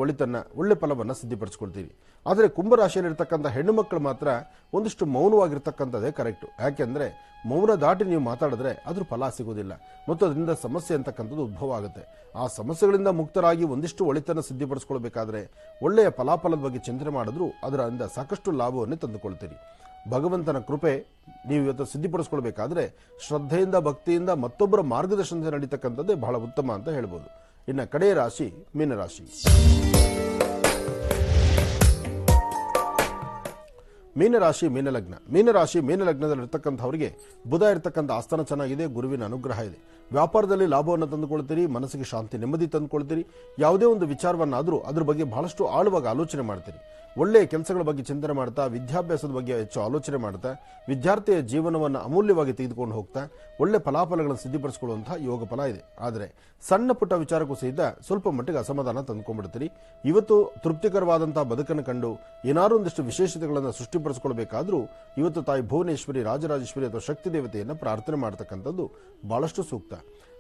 ಒಳ್ಳೆ ಫಲವನ್ನು ಸಿದ್ಧಿಪಡಿಸ್ಕೊಳ್ತೀರಿ. ಆದರೆ ಕುಂಭರಾಶಿಯಲ್ಲಿರ್ತಕ್ಕಂಥ ಹೆಣ್ಣು ಮಕ್ಕಳು ಮಾತ್ರ ಒಂದಿಷ್ಟು ಮೌನವಾಗಿರ್ತಕ್ಕಂಥದ್ದೇ ಕರೆಕ್ಟು. ಯಾಕೆಂದ್ರೆ ಮೌನ ದಾಟಿ ನೀವು ಮಾತಾಡಿದ್ರೆ ಅದ್ರ ಫಲ ಸಿಗೋದಿಲ್ಲ ಮತ್ತು ಅದರಿಂದ ಸಮಸ್ಯೆ ಅಂತಕ್ಕಂಥದ್ದು ಉದ್ಭವ ಆಗುತ್ತೆ. ಆ ಸಮಸ್ಯೆಗಳಿಂದ ಮುಕ್ತರಾಗಿ ಒಂದಿಷ್ಟು ಒಳಿತನ್ನು ಸಿದ್ಧಿಪಡಿಸ್ಕೊಳ್ಬೇಕಾದ್ರೆ ಒಳ್ಳೆಯ ಫಲಾಫಲದ ಬಗ್ಗೆ ಚಿಂತನೆ ಮಾಡಿದ್ರೂ ಅದರಿಂದ ಸಾಕಷ್ಟು ಲಾಭವನ್ನೇ ತಂದುಕೊಳ್ತೀರಿ. ಭಗವಂತನ ಕೃಪೆ ನೀವು ಇವತ್ತು ಸಿದ್ಧಿಪಡಿಸ್ಕೊಳ್ಬೇಕಾದ್ರೆ ಶ್ರದ್ಧೆಯಿಂದ, ಭಕ್ತಿಯಿಂದ, ಮತ್ತೊಬ್ಬರ ಮಾರ್ಗದರ್ಶನದಿಂದ ನಡೀತಕ್ಕಂಥದ್ದೇ ಬಹಳ ಉತ್ತಮ ಅಂತ ಹೇಳ್ಬೋದು. ಇನ್ನು ಕಡೆಯ ರಾಶಿ ಮೀನರಾಶಿ. ಮೀನರಾಶಿ ಮೀನಲಗ್ನ. ಮೀನರಾಶಿ ಮೀನಲಗ್ನದಲ್ಲಿರ್ತಕ್ಕಂಥವರಿಗೆ ಬುಧ ಇರತಕ್ಕಂಥ ಆಸ್ಥಾನ ಚೆನ್ನಾಗಿದೆ, ಗುರುವಿನ ಅನುಗ್ರಹ ಇದೆ. ವ್ಯಾಪಾರದಲ್ಲಿ ಲಾಭವನ್ನು ತಂದುಕೊಳ್ತೀರಿ, ಮನಸ್ಸಿಗೆ ಶಾಂತಿ ನೆಮ್ಮದಿ ತಂದುಕೊಳ್ತೀರಿ. ಯಾವುದೇ ಒಂದು ವಿಚಾರವನ್ನಾದರೂ ಅದ್ರ ಬಗ್ಗೆ ಬಹಳಷ್ಟು ಆಳವಾಗಿ ಆಲೋಚನೆ ಮಾಡ್ತೀರಿ. ಒಳ್ಳೆಯ ಕೆಲಸಗಳ ಬಗ್ಗೆ ಚಿಂತನೆ ಮಾಡ್ತಾ, ವಿದ್ಯಾಭ್ಯಾಸದ ಬಗ್ಗೆ ಹೆಚ್ಚು ಆಲೋಚನೆ ಮಾಡ್ತಾ, ವಿದ್ಯಾರ್ಥಿಯ ಜೀವನವನ್ನು ಅಮೂಲ್ಯವಾಗಿ ತೆಗೆದುಕೊಂಡು ಹೋಗ್ತಾ ಒಳ್ಳೆ ಫಲಾಫಲಗಳನ್ನು ಸಿದ್ಧಿಪಡಿಸಿಕೊಳ್ಳುವಂತಹ ಯೋಗ ಫಲ ಇದೆ. ಆದರೆ ಸಣ್ಣ ಪುಟ್ಟ ವಿಚಾರಕ್ಕೂ ಸಹಿತ ಸ್ವಲ್ಪ ಮಟ್ಟಿಗೆ ಅಸಮಾಧಾನ ತಂದುಕೊಂಡ್ಬಿಡ್ತೀರಿ. ಇವತ್ತು ತೃಪ್ತಿಕರವಾದಂತಹ ಬದುಕನ್ನು ಕಂಡು ಏನಾರು ಒಂದಿಷ್ಟು ವಿಶೇಷತೆಗಳನ್ನು ಸೃಷ್ಟಿಪಡಿಸಿಕೊಳ್ಬೇಕಾದ್ರೂ ಇವತ್ತು ತಾಯಿ ಭುವನೇಶ್ವರಿ, ರಾಜರಾಜೇಶ್ವರಿ ಅಥವಾ ಶಕ್ತಿ ದೇವತೆಯನ್ನು ಪ್ರಾರ್ಥನೆ ಮಾಡತಕ್ಕಂಥದ್ದು ಬಹಳಷ್ಟು ಸೂಕ್ತ.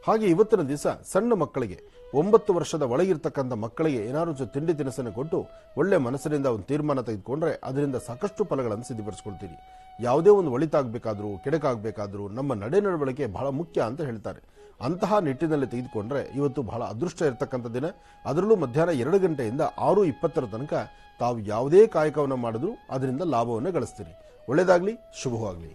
ಹಾಗೆ ಇವತ್ತಿನ ದಿವಸ ಸಣ್ಣ ಮಕ್ಕಳಿಗೆ 9 ವರ್ಷದ ಒಳಗಿರ್ತಕ್ಕಂಥ ಮಕ್ಕಳಿಗೆ ಏನಾದ್ರು ತಿಂಡಿ ತಿನಿಸನ್ನು ಕೊಟ್ಟು ಒಳ್ಳೆ ಮನಸ್ಸಿನಿಂದ ಒಂದು ತೀರ್ಮಾನ ತೆಗೆದುಕೊಂಡ್ರೆ ಅದರಿಂದ ಸಾಕಷ್ಟು ಫಲಗಳನ್ನು ಸಿದ್ಧಿಪಡಿಸ್ಕೊಳ್ತೀರಿ. ಯಾವುದೇ ಒಂದು ಒಳಿತಾಗಬೇಕಾದ್ರೂ ಕೆಡಕಾಗಬೇಕಾದ್ರೂ ನಮ್ಮ ನಡವಳಿಕೆ ಬಹಳ ಮುಖ್ಯ ಅಂತ ಹೇಳ್ತಾರೆ. ಅಂತಹ ನಿಟ್ಟಿನಲ್ಲಿ ತೆಗೆದುಕೊಂಡ್ರೆ ಇವತ್ತು ಬಹಳ ಅದೃಷ್ಟ ಇರತಕ್ಕಂಥ ದಿನ. ಅದರಲ್ಲೂ ಮಧ್ಯಾಹ್ನ 2 ಗಂಟೆಯಿಂದ 6:20 ತನಕ ತಾವು ಯಾವುದೇ ಕಾಯಕವನ್ನು ಮಾಡಿದ್ರೂ ಅದರಿಂದ ಲಾಭವನ್ನು ಗಳಿಸ್ತೀರಿ. ಒಳ್ಳೆಯದಾಗಲಿ, ಶುಭವಾಗಲಿ.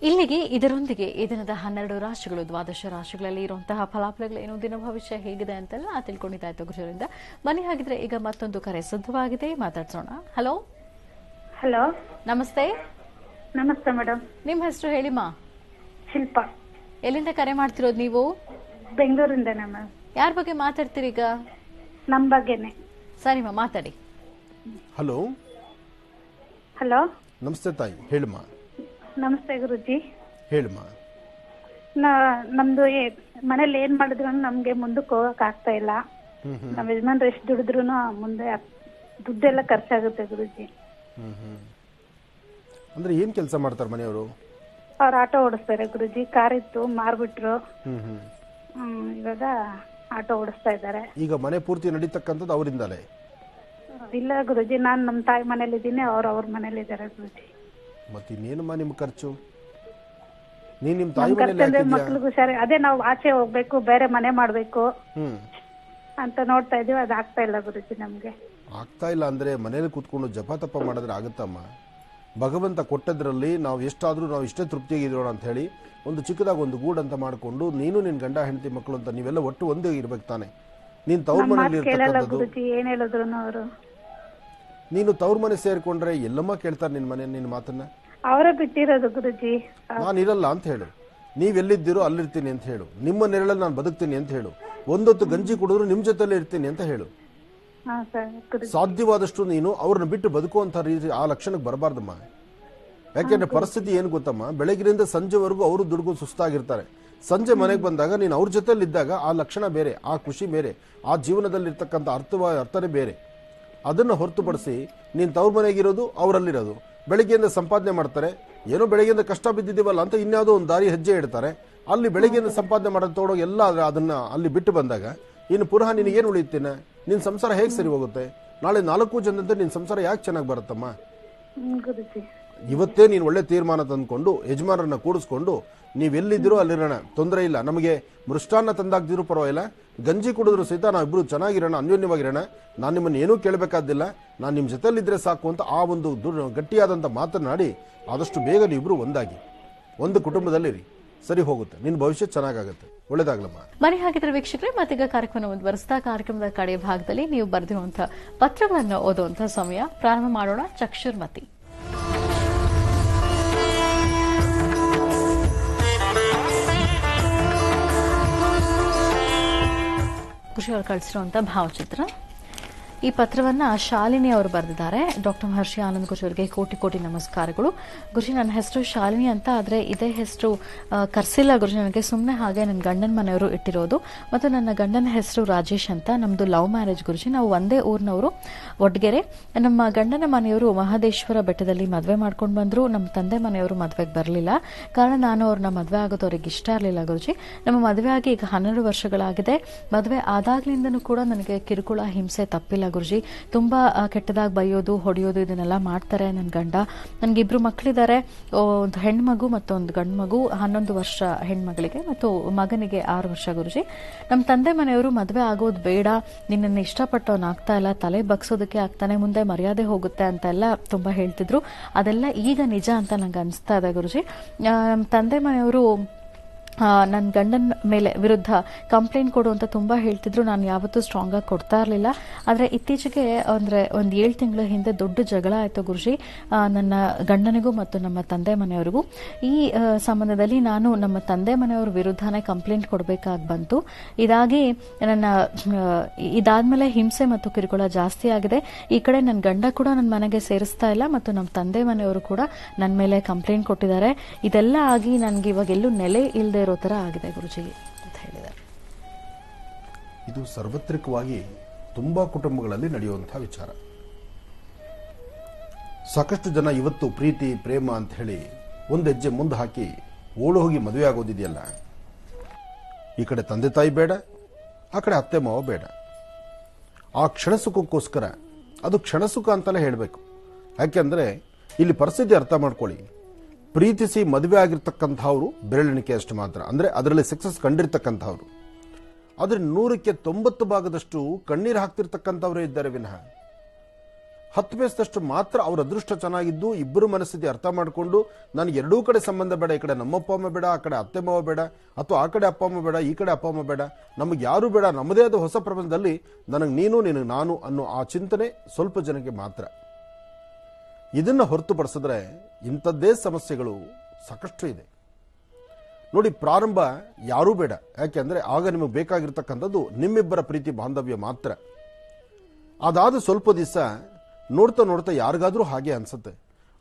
ಇಲ್ಲಿಗೆ ಇದರೊಂದಿಗೆ ಈ ದಿನದ 12 ರಾಶಿಗಳು, ದ್ವಾದಶ ರಾಶಿಗಳಲ್ಲಿ ಇರುವಂತಹ ಫಲಾಫಲಗಳೇನು, ದಿನ ಭವಿಷ್ಯ ಹೇಗಿದೆ ಅಂತೆಲ್ಲ ತಿಳ್ಕೊಂಡಿದ್ದಾಯ್ತು ಗುರುಜರಿಂದ. ಬನ್ನಿ, ಹಾಗಿದ್ರೆ ಈಗ ಮತ್ತೊಂದು ಕರೆ ಸಿದ್ಧವಾಗಿದೆ, ಮಾತಾಡ್ಸೋಣ. ಹಲೋ. ಹಲೋ, ನಮಸ್ತೆ. ನಮಸ್ತೆ ಮೇಡಮ್. ನಿಮ್ಮ ಹೆಸರು ಹೇಳಿಮಾ? ಶಿಲ್ಪಾ. ಎಲ್ಲಿಂದ ಕರೆ ಮಾಡ್ತಿರೋದು ನೀವು? ಬೆಂಗಳೂರಿಂದ. ಮ್ಯಾಮ್, ಯಾರ ಬಗ್ಗೆ ಮಾತಾಡ್ತೀರಿ ಈಗ? ನಮ್ಮ ಬಗ್ಗೆನೆ. ಸರಿಮಾ, ಮಾತಾಡಿ. ಹಲೋ. ಹಲೋ, ನಮಸ್ತೆ ತಾಯಿ, ಹೇಳಮ್ಮ. ನಮಸ್ತೆ ಗುರುಜಿ. ಹೇಳಮ್ಮ. ನಮ್ದು ಮನೇಲಿ ಏನ್ ಮಾಡಿದ್ರು ನಮ್ಗೆ ಮುಂದಕ್ಕೆ ಹೋಗಕ್ ಆಗ್ತಾ ಇಲ್ಲ. ನಮ್ ಯಜಮಾನ್ರು ಎಷ್ಟು ದುಡಿದ್ರು ಮುಂದೆ ದುಡ್ಡೆಲ್ಲ ಖರ್ಚಾಗುತ್ತೆ ಗುರುಜಿ. ಅಂದ್ರೆ ಏನ್ ಕೆಲಸ ಮಾಡ್ತಾರೆ ಮನೆಯವರು? ಅವ್ರು ಆಟೋ ಓಡಿಸ್ತಾರೆ ಗುರುಜಿ. ಕಾರ್ ಇತ್ತು, ಮಾರ್ಬಿಟ್ರು. ಇವಾಗ ಆಟೋ ಓಡಿಸ್ತಾ ಇದ್ದಾರೆ. ಈಗ ಮನೆ ಪೂರ್ತಿ ನಡೀತಕ್ಕಂಥದ್ದು ಅವರಿಂದಲೇ? ಇಲ್ಲ ಗುರುಜಿ, ನಾನ್ ನಮ್ ತಾಯಿ ಮನೇಲಿ ಇದ್ದೀನಿ, ಅವ್ರ ಮನೇಲಿ ಇದ್ದಾರೆ ಗುರುಜಿ. ಮತ್ತೆ ಇನ್ನೇನಮ್ಮ ನಿಮ್ ಖರ್ಚು? ನೀನ್ ನಿಮ್ ತಾಯಿ ಮನೇಲಿ ಮಕ್ಳಿಗೂ ಹುಷಾರಿ, ಅದೇ ನಾವು ಆಚೆ ಹೋಗ್ಬೇಕು, ಬೇರೆ ಮನೆ ಮಾಡ್ಬೇಕು ಅಂತ ನೋಡ್ತಾ ಇದೀವಿ. ಅದು ಆಗ್ತಾ ಇಲ್ಲ ಗುರುಜಿ ನಮ್ಗೆ. ಆಗ್ತಾ ಇಲ್ಲ ಅಂದ್ರೆ ಮನೇಲಿ ಕೂತ್ಕೊಂಡು ಜಪ ತಪ ಮಾಡಿದ್ರೆ ಆಗುತ್ತಮ್ಮ. ಭಗವಂತ ಕೊಟ್ಟದ್ರಲ್ಲಿ ನಾವು ಎಷ್ಟಾದ್ರೂ ನಾವು ಇಷ್ಟೇ ತೃಪ್ತಿಯಾಗಿರೋಣ ಅಂತ ಹೇಳಿ ಒಂದು ಚಿಕ್ಕದಾಗಿ ಒಂದು ಗೂಡು ಅಂತ ಮಾಡ್ಕೊಂಡು ನೀನು ನಿನ್ ಗಂಡ ಹೆಂಡತಿ ಮಕ್ಕಳು ಅಂತ ನೀವೆಲ್ಲ ಒಟ್ಟು ಒಂದೇ ಇರ್ಬೇಕು ತಾನೆ. ನೀನ್ ತವ್ರ ಮನೇಲಿ ಏನ್ ಹೇಳಿದ್ರು ಅವರು, ನೀನು ತವ್ರ ಮನೆ ಸೇರ್ಕೊಂಡ್ರೆ ಎಲ್ಲಮ್ಮ ಕೇಳ್ತಾರೆ ನಿನ್ ಮನೆ ನಿನ್ ಮಾತನ್ನ. ಅವರೇ ಬಿಟ್ಟಿರೋದು ಗುರುಜಿ. ನಾನು ಇರಲ್ಲ ಅಂತ ಹೇಳು, ನೀವೆಲ್ಲಿದ್ದೀರೋ ಅಲ್ಲಿರ್ತೀನಿ ಅಂತ ಹೇಳು, ನಿಮ್ಮ ನೆರಳಲ್ಲಿ ನಾನು ಬದುಕ್ತೀನಿ ಅಂತ ಹೇಳು, ಒಂದೊತ್ತು ಗಂಜಿ ಕುಡಿದ್ರು ನಿಮ್ ಜೊತೆಲೇ ಇರ್ತೀನಿ ಅಂತ ಹೇಳು. ಸಾಧ್ಯವಾದಷ್ಟು ನೀನು ಅವ್ರನ್ನ ಬಿಟ್ಟು ಬದುಕುವಂತ ರೀತಿ ಆ ಲಕ್ಷಣಕ್ಕೆ ಬರಬಾರ್ದಮ್ಮ. ಯಾಕೆಂದ್ರೆ ಪರಿಸ್ಥಿತಿ ಏನ್ ಗೊತ್ತಮ್ಮ, ಬೆಳಗಿನಿಂದ ಸಂಜೆವರೆಗೂ ಅವರು ದುಡ್ಡು ಸುಸ್ತಾಗಿರ್ತಾರೆ. ಸಂಜೆ ಮನೆಗೆ ಬಂದಾಗ ನೀನು ಅವ್ರ ಜೊತೆಲಿ ಇದ್ದಾಗ ಆ ಲಕ್ಷಣ ಬೇರೆ, ಆ ಖುಷಿ ಬೇರೆ, ಆ ಜೀವನದಲ್ಲಿ ಇರ್ತಕ್ಕಂಥ ಅರ್ಥನೇ ಬೇರೆ. ಅದನ್ನ ಹೊರತುಪಡಿಸಿ ನೀನ್ ತವ್ರ ಮನೆಗಿರೋದು ಅವರಲ್ಲಿರೋದು, ಬೆಳಗ್ಗೆಯಿಂದ ಸಂಪಾದನೆ ಮಾಡ್ತಾರೆ, ಏನೋ ಬೆಳಗ್ಗೆಯಿಂದ ಕಷ್ಟ ಬಿದ್ದಿದ್ದೀವಲ್ಲ ಅಂತ ಇನ್ಯಾವುದೋ ಒಂದು ದಾರಿ ಹೆಜ್ಜೆ ಇಡ್ತಾರೆ. ಅಲ್ಲಿ ಬೆಳಗ್ಗೆಯಿಂದ ಸಂಪಾದನೆ ಮಾಡೋದು ತಗೊಂಡೋಗಿ ಎಲ್ಲ ಅದನ್ನ ಅಲ್ಲಿ ಬಿಟ್ಟು ಬಂದಾಗ ಇನ್ನು ಪುನಃ ನಿನಗೇನು ಉಳಿಯುತ್ತೇನೆ? ನಿನ್ ಸಂಸಾರ ಹೇಗೆ ಸರಿ ಹೋಗುತ್ತೆ? ನಾಳೆ 4 ಜನದಂತೆ ನಿನ್ ಸಂಸಾರ ಯಾಕೆ ಚೆನ್ನಾಗಿ ಬರುತ್ತಮ್ಮ? ಇವತ್ತೇ ನೀನು ಒಳ್ಳೆ ತೀರ್ಮಾನ ತಂದ್ಕೊಂಡು ಯಜಮಾನರನ್ನ ಕೂಡಿಸ್ಕೊಂಡು ನೀವೆಲ್ಲಿದ್ದೀರೋ ಅಲ್ಲಿರೋಣ, ತೊಂದರೆ ಇಲ್ಲ, ನಮಗೆ ಮೃಷ್ಟಾನ್ನ ತಂದಾಗ್ದಿರೋ ಪರವಾಗಿಲ್ಲ, ಗಂಜಿ ಕುಡಿದ್ರು ಸಹಿತ ನಾವಿಬ್ರು ಚೆನ್ನಾಗಿರೋಣ, ಅನ್ಯೋನ್ಯವಾಗಿರೋಣ, ನಾನು ನಿಮ್ಮನ್ನು ಏನೂ ಕೇಳಬೇಕಾದಿಲ್ಲ, ನಾನು ನಿಮ್ಮ ಜೊತೆಲಿದ್ರೆ ಸಾಕು ಅಂತ ಆ ಒಂದು ಗಟ್ಟಿಯಾದಂಥ ಮಾತನಾಡಿ ಆದಷ್ಟು ಬೇಗ ನೀವಿಬ್ರು ಒಂದಾಗಿ ಒಂದು ಕುಟುಂಬದಲ್ಲಿರಿ, ಸರಿ ಹೋಗುತ್ತೆ, ನಿನ್ನ ಭವಿಷ್ಯ ಚೆನ್ನಾಗಾಗುತ್ತೆ. ಒಳ್ಳೇದಾಗ್ಲಮ್ಮ. ಬನ್ನಿ ಹಾಗಿದ್ರೆ ವೀಕ್ಷಕರೇ, ಮತ್ತೀಗ ಕಾರ್ಯಕ್ರಮ ಮುಂದುವರಿಸ್ತಾ ಕಾರ್ಯಕ್ರಮದ ಕಡೆ ಭಾಗದಲ್ಲಿ ನೀವು ಬರೆದಿರುವಂತಹ ಪತ್ರಗಳನ್ನು ಓದುವಂತಹ ಸಮಯ ಪ್ರಾರಂಭ ಮಾಡೋಣ. ಚಕ್ಷುರ್ಮತಿ ಖುಷಿ ಅವರು ಕಳಿಸಿರುವಂತ ಭಾವಚಿತ್ರ. ಈ ಪತ್ರವನ್ನ ಶಾಲಿನಿ ಅವರು ಬರೆದಿದ್ದಾರೆ. ಡಾಕ್ಟರ್ ಮಹರ್ಷಿ ಆನಂದ್ ಗುರುಜಿ ಅವರಿಗೆ ಕೋಟಿ ಕೋಟಿ ನಮಸ್ಕಾರಗಳು. ಗುರುಜಿ, ನನ್ನ ಹೆಸರು ಶಾಲಿನಿ ಅಂತ, ಆದ್ರೆ ಇದೇ ಹೆಸರು ಕರ್ಸಿಲ್ಲ ಗುರುಜಿ, ನನಗೆ ಸುಮ್ಮನೆ ಹಾಗೆ ನನ್ನ ಗಂಡನ ಮನೆಯವರು ಇಟ್ಟಿರೋದು. ಮತ್ತು ನನ್ನ ಗಂಡನ ಹೆಸರು ರಾಜೇಶ್ ಅಂತ. ನಮ್ದು ಲವ್ ಮ್ಯಾರೇಜ್ ಗುರುಜಿ. ನಾವು ಒಂದೇ ಊರಿನವರು, ಒಡ್ಗೆರೆ. ನಮ್ಮ ಗಂಡನ ಮನೆಯವರು ಮಹದೇಶ್ವರ ಬೆಟ್ಟದಲ್ಲಿ ಮದುವೆ ಮಾಡ್ಕೊಂಡು ಬಂದ್ರು. ನಮ್ಮ ತಂದೆ ಮನೆಯವರು ಮದುವೆಗೆ ಬರಲಿಲ್ಲ. ಕಾರಣ ನಾನು ಅವ್ರನ್ನ ಮದುವೆ ಆಗೋದು ಅವ್ರಿಗೆ ಇಷ್ಟ ಇರಲಿಲ್ಲ ಗುರುಜಿ. ನಮ್ಮ ಮದುವೆ ಆಗಿ ಈಗ 12 ವರ್ಷಗಳಾಗಿದೆ. ಮದುವೆ ಆದಾಗ್ಲಿಂದನೂ ಕೂಡ ನನಗೆ ಕಿರುಕುಳ ಹಿಂಸೆ ತಪ್ಪಿಲ್ಲ ಗುರುಜಿ. ತುಂಬಾ ಕೆಟ್ಟದಾಗಿ ಬೈಯೋದು, ಹೊಡೆಯೋದು ಇದನ್ನೆಲ್ಲ ಮಾಡ್ತಾರೆ ನನ್ನ ಗಂಡ. ನನ್ಗಿಬ್ರು ಮಕ್ಕಳಿದ್ದಾರೆ, ಒಂದು ಹೆಣ್ಮಗು ಮತ್ತು ಒಂದು ಗಂಡು ಮಗು. 11 ವರ್ಷ ಹೆಣ್ಮಗಳಿಗೆ ಮತ್ತು ಮಗನಿಗೆ 6 ವರ್ಷ ಗುರುಜಿ. ನಮ್ಮ ತಂದೆ ಮನೆಯವರು ಮದುವೆ ಆಗೋದು ಬೇಡ, ನಿನ್ನನ್ನು ಇಷ್ಟಪಟ್ಟವನ್ ಆಗ್ತಾ ಇಲ್ಲ, ತಲೆ ಬಗ್ಸೋದಕ್ಕೆ ಆಗ್ತಾನೆ, ಮುಂದೆ ಮರ್ಯಾದೆ ಹೋಗುತ್ತೆ ಅಂತೆಲ್ಲ ತುಂಬಾ ಹೇಳ್ತಿದ್ರು. ಅದೆಲ್ಲ ಈಗ ನಿಜ ಅಂತ ನಂಗೆ ಅನಿಸ್ತಾ ಇದೆ ಗುರುಜಿ. ನಮ್ಮ ತಂದೆ ಮನೆಯವರು ನನ್ನ ಗಂಡನ ಮೇಲೆ ವಿರುದ್ಧ ಕಂಪ್ಲೇಂಟ್ ಕೊಡು ಅಂತ ತುಂಬಾ ಹೇಳ್ತಿದ್ರು. ನಾನು ಯಾವತ್ತೂ ಸ್ಟ್ರಾಂಗ್ ಆಗಿ ಕೊಡ್ತಾ ಇರಲಿಲ್ಲ. ಆದ್ರೆ ಇತ್ತೀಚೆಗೆ ಅಂದ್ರೆ ಒಂದು 7 ತಿಂಗಳ ಹಿಂದೆ ದೊಡ್ಡ ಜಗಳ ಆಯ್ತು ಗುರುಜಿ, ನನ್ನ ಗಂಡನಿಗೂ ಮತ್ತು ನಮ್ಮ ತಂದೆ ಮನೆಯವರಿಗೂ. ಈ ಸಂಬಂಧದಲ್ಲಿ ನಾನು ನಮ್ಮ ತಂದೆ ಮನೆಯವ್ರ ವಿರುದ್ಧನೇ ಕಂಪ್ಲೇಂಟ್ ಕೊಡಬೇಕಾಗಿ ಬಂತು. ಇದಾದ್ಮೇಲೆ ಹಿಂಸೆ ಮತ್ತು ಕಿರುಕುಳ ಜಾಸ್ತಿ ಆಗಿದೆ. ಈ ಕಡೆ ನನ್ನ ಗಂಡ ಕೂಡ ನನ್ನ ಮನೆಗೆ ಸೇರಿಸ್ತಾ ಇಲ್ಲ ಮತ್ತು ನಮ್ಮ ತಂದೆ ಮನೆಯವರು ಕೂಡ ನನ್ನ ಮೇಲೆ ಕಂಪ್ಲೇಂಟ್ ಕೊಟ್ಟಿದ್ದಾರೆ. ಇದೆಲ್ಲ ಆಗಿ ನನ್ಗೆ ಇವಾಗ ಎಲ್ಲೂ ನೆಲೆ ಇಲ್ಲದೆ ಇರೋ ತರ ಆಗಿದೆ ಗುರುಜಿ ಅಂತ ಹೇಳಿದ್ದಾರೆ. ಇದು ಸಾರ್ವತ್ರಿಕವಾಗಿ ತುಂಬಾ ಕುಟುಂಬಗಳಲ್ಲಿ ನಡೆಯುವಂತಹ ವಿಚಾರ. ಸಾಕಷ್ಟು ಜನ ಇವತ್ತು ಪ್ರೀತಿ ಪ್ರೇಮ ಅಂತ ಹೇಳಿ ಒಂದು ಹೆಜ್ಜೆ ಮುಂದೆ ಹಾಕಿ ಓಡು ಹೋಗಿ ಮದುವೆ ಆಗೋದಿದೆಯಲ್ಲ, ಈ ಕಡೆ ತಂದೆ ತಾಯಿ ಬೇಡ, ಆ ಕಡೆ ಅತ್ತೆ ಮಾವ ಬೇಡ. ಆ ಕ್ಷಣಸುಖಕ್ಕೋಸ್ಕರ, ಅದು ಕ್ಷಣಸುಖ ಅಂತಲೇ ಹೇಳಬೇಕು. ಯಾಕೆಂದ್ರೆ ಇಲ್ಲಿ ಪರಿಸ್ಥಿತಿ ಅರ್ಥ ಮಾಡ್ಕೊಳ್ಳಿ. ಪ್ರೀತಿಸಿ ಮದುವೆ ಆಗಿರ್ತಕ್ಕಂಥವ್ರು ಬೆರಳೆಣಿಕೆ ಅಷ್ಟು ಮಾತ್ರ, ಅಂದ್ರೆ ಅದರಲ್ಲಿ ಸಕ್ಸಸ್ ಕಂಡಿರ್ತಕ್ಕಂಥವ್ರು. ಆದ್ರೆ 100ಕ್ಕೆ 90 ಭಾಗದಷ್ಟು ಕಣ್ಣೀರು ಹಾಕ್ತಿರ್ತಕ್ಕಂಥವ್ರೇ ಇದ್ದಾರೆ ವಿನಃ 10 ಪೈಸದಷ್ಟು ಮಾತ್ರ ಅವ್ರ ಅದೃಷ್ಟ ಚೆನ್ನಾಗಿದ್ದು ಇಬ್ಬರು ಮನಸ್ಥಿತಿ ಅರ್ಥ ಮಾಡಿಕೊಂಡು ನನಗೆ ಎರಡೂ ಕಡೆ ಸಂಬಂಧ ಬೇಡ, ಈ ಕಡೆ ನಮ್ಮಪ್ಪ ಅಮ್ಮ ಬೇಡ, ಆ ಕಡೆ ಅತ್ತೆ ಮಾವ ಬೇಡ, ಅಥವಾ ಆ ಕಡೆ ಅಪ್ಪ ಅಮ್ಮ ಬೇಡ, ಈ ಕಡೆ ಅಪ್ಪ ಅಮ್ಮ ಬೇಡ, ನಮಗೆ ಯಾರು ಬೇಡ, ನಮ್ಮದೇ ಆದ ಹೊಸ ಪ್ರಪಂಚದಲ್ಲಿ ನನಗೆ ನೀನು ನಿನಗೆ ನಾನು ಅನ್ನೋ ಆ ಚಿಂತನೆ ಸ್ವಲ್ಪ ಜನಕ್ಕೆ ಮಾತ್ರ. ಇದನ್ನ ಹೊರತುಪಡಿಸಿದ್ರೆ ಇಂಥದ್ದೇ ಸಮಸ್ಯೆಗಳು ಸಾಕಷ್ಟು ಇದೆ ನೋಡಿ. ಪ್ರಾರಂಭ ಯಾರೂ ಬೇಡ, ಯಾಕೆಂದ್ರೆ ಆಗ ನಿಮಗೆ ಬೇಕಾಗಿರ್ತಕ್ಕಂಥದ್ದು ನಿಮ್ಮಿಬ್ಬರ ಪ್ರೀತಿ ಬಾಂಧವ್ಯ ಮಾತ್ರ. ಅದಾದ ಸ್ವಲ್ಪ ದಿವಸ ನೋಡ್ತಾ ನೋಡ್ತಾ ಯಾರಿಗಾದ್ರೂ ಹಾಗೆ ಅನ್ಸುತ್ತೆ.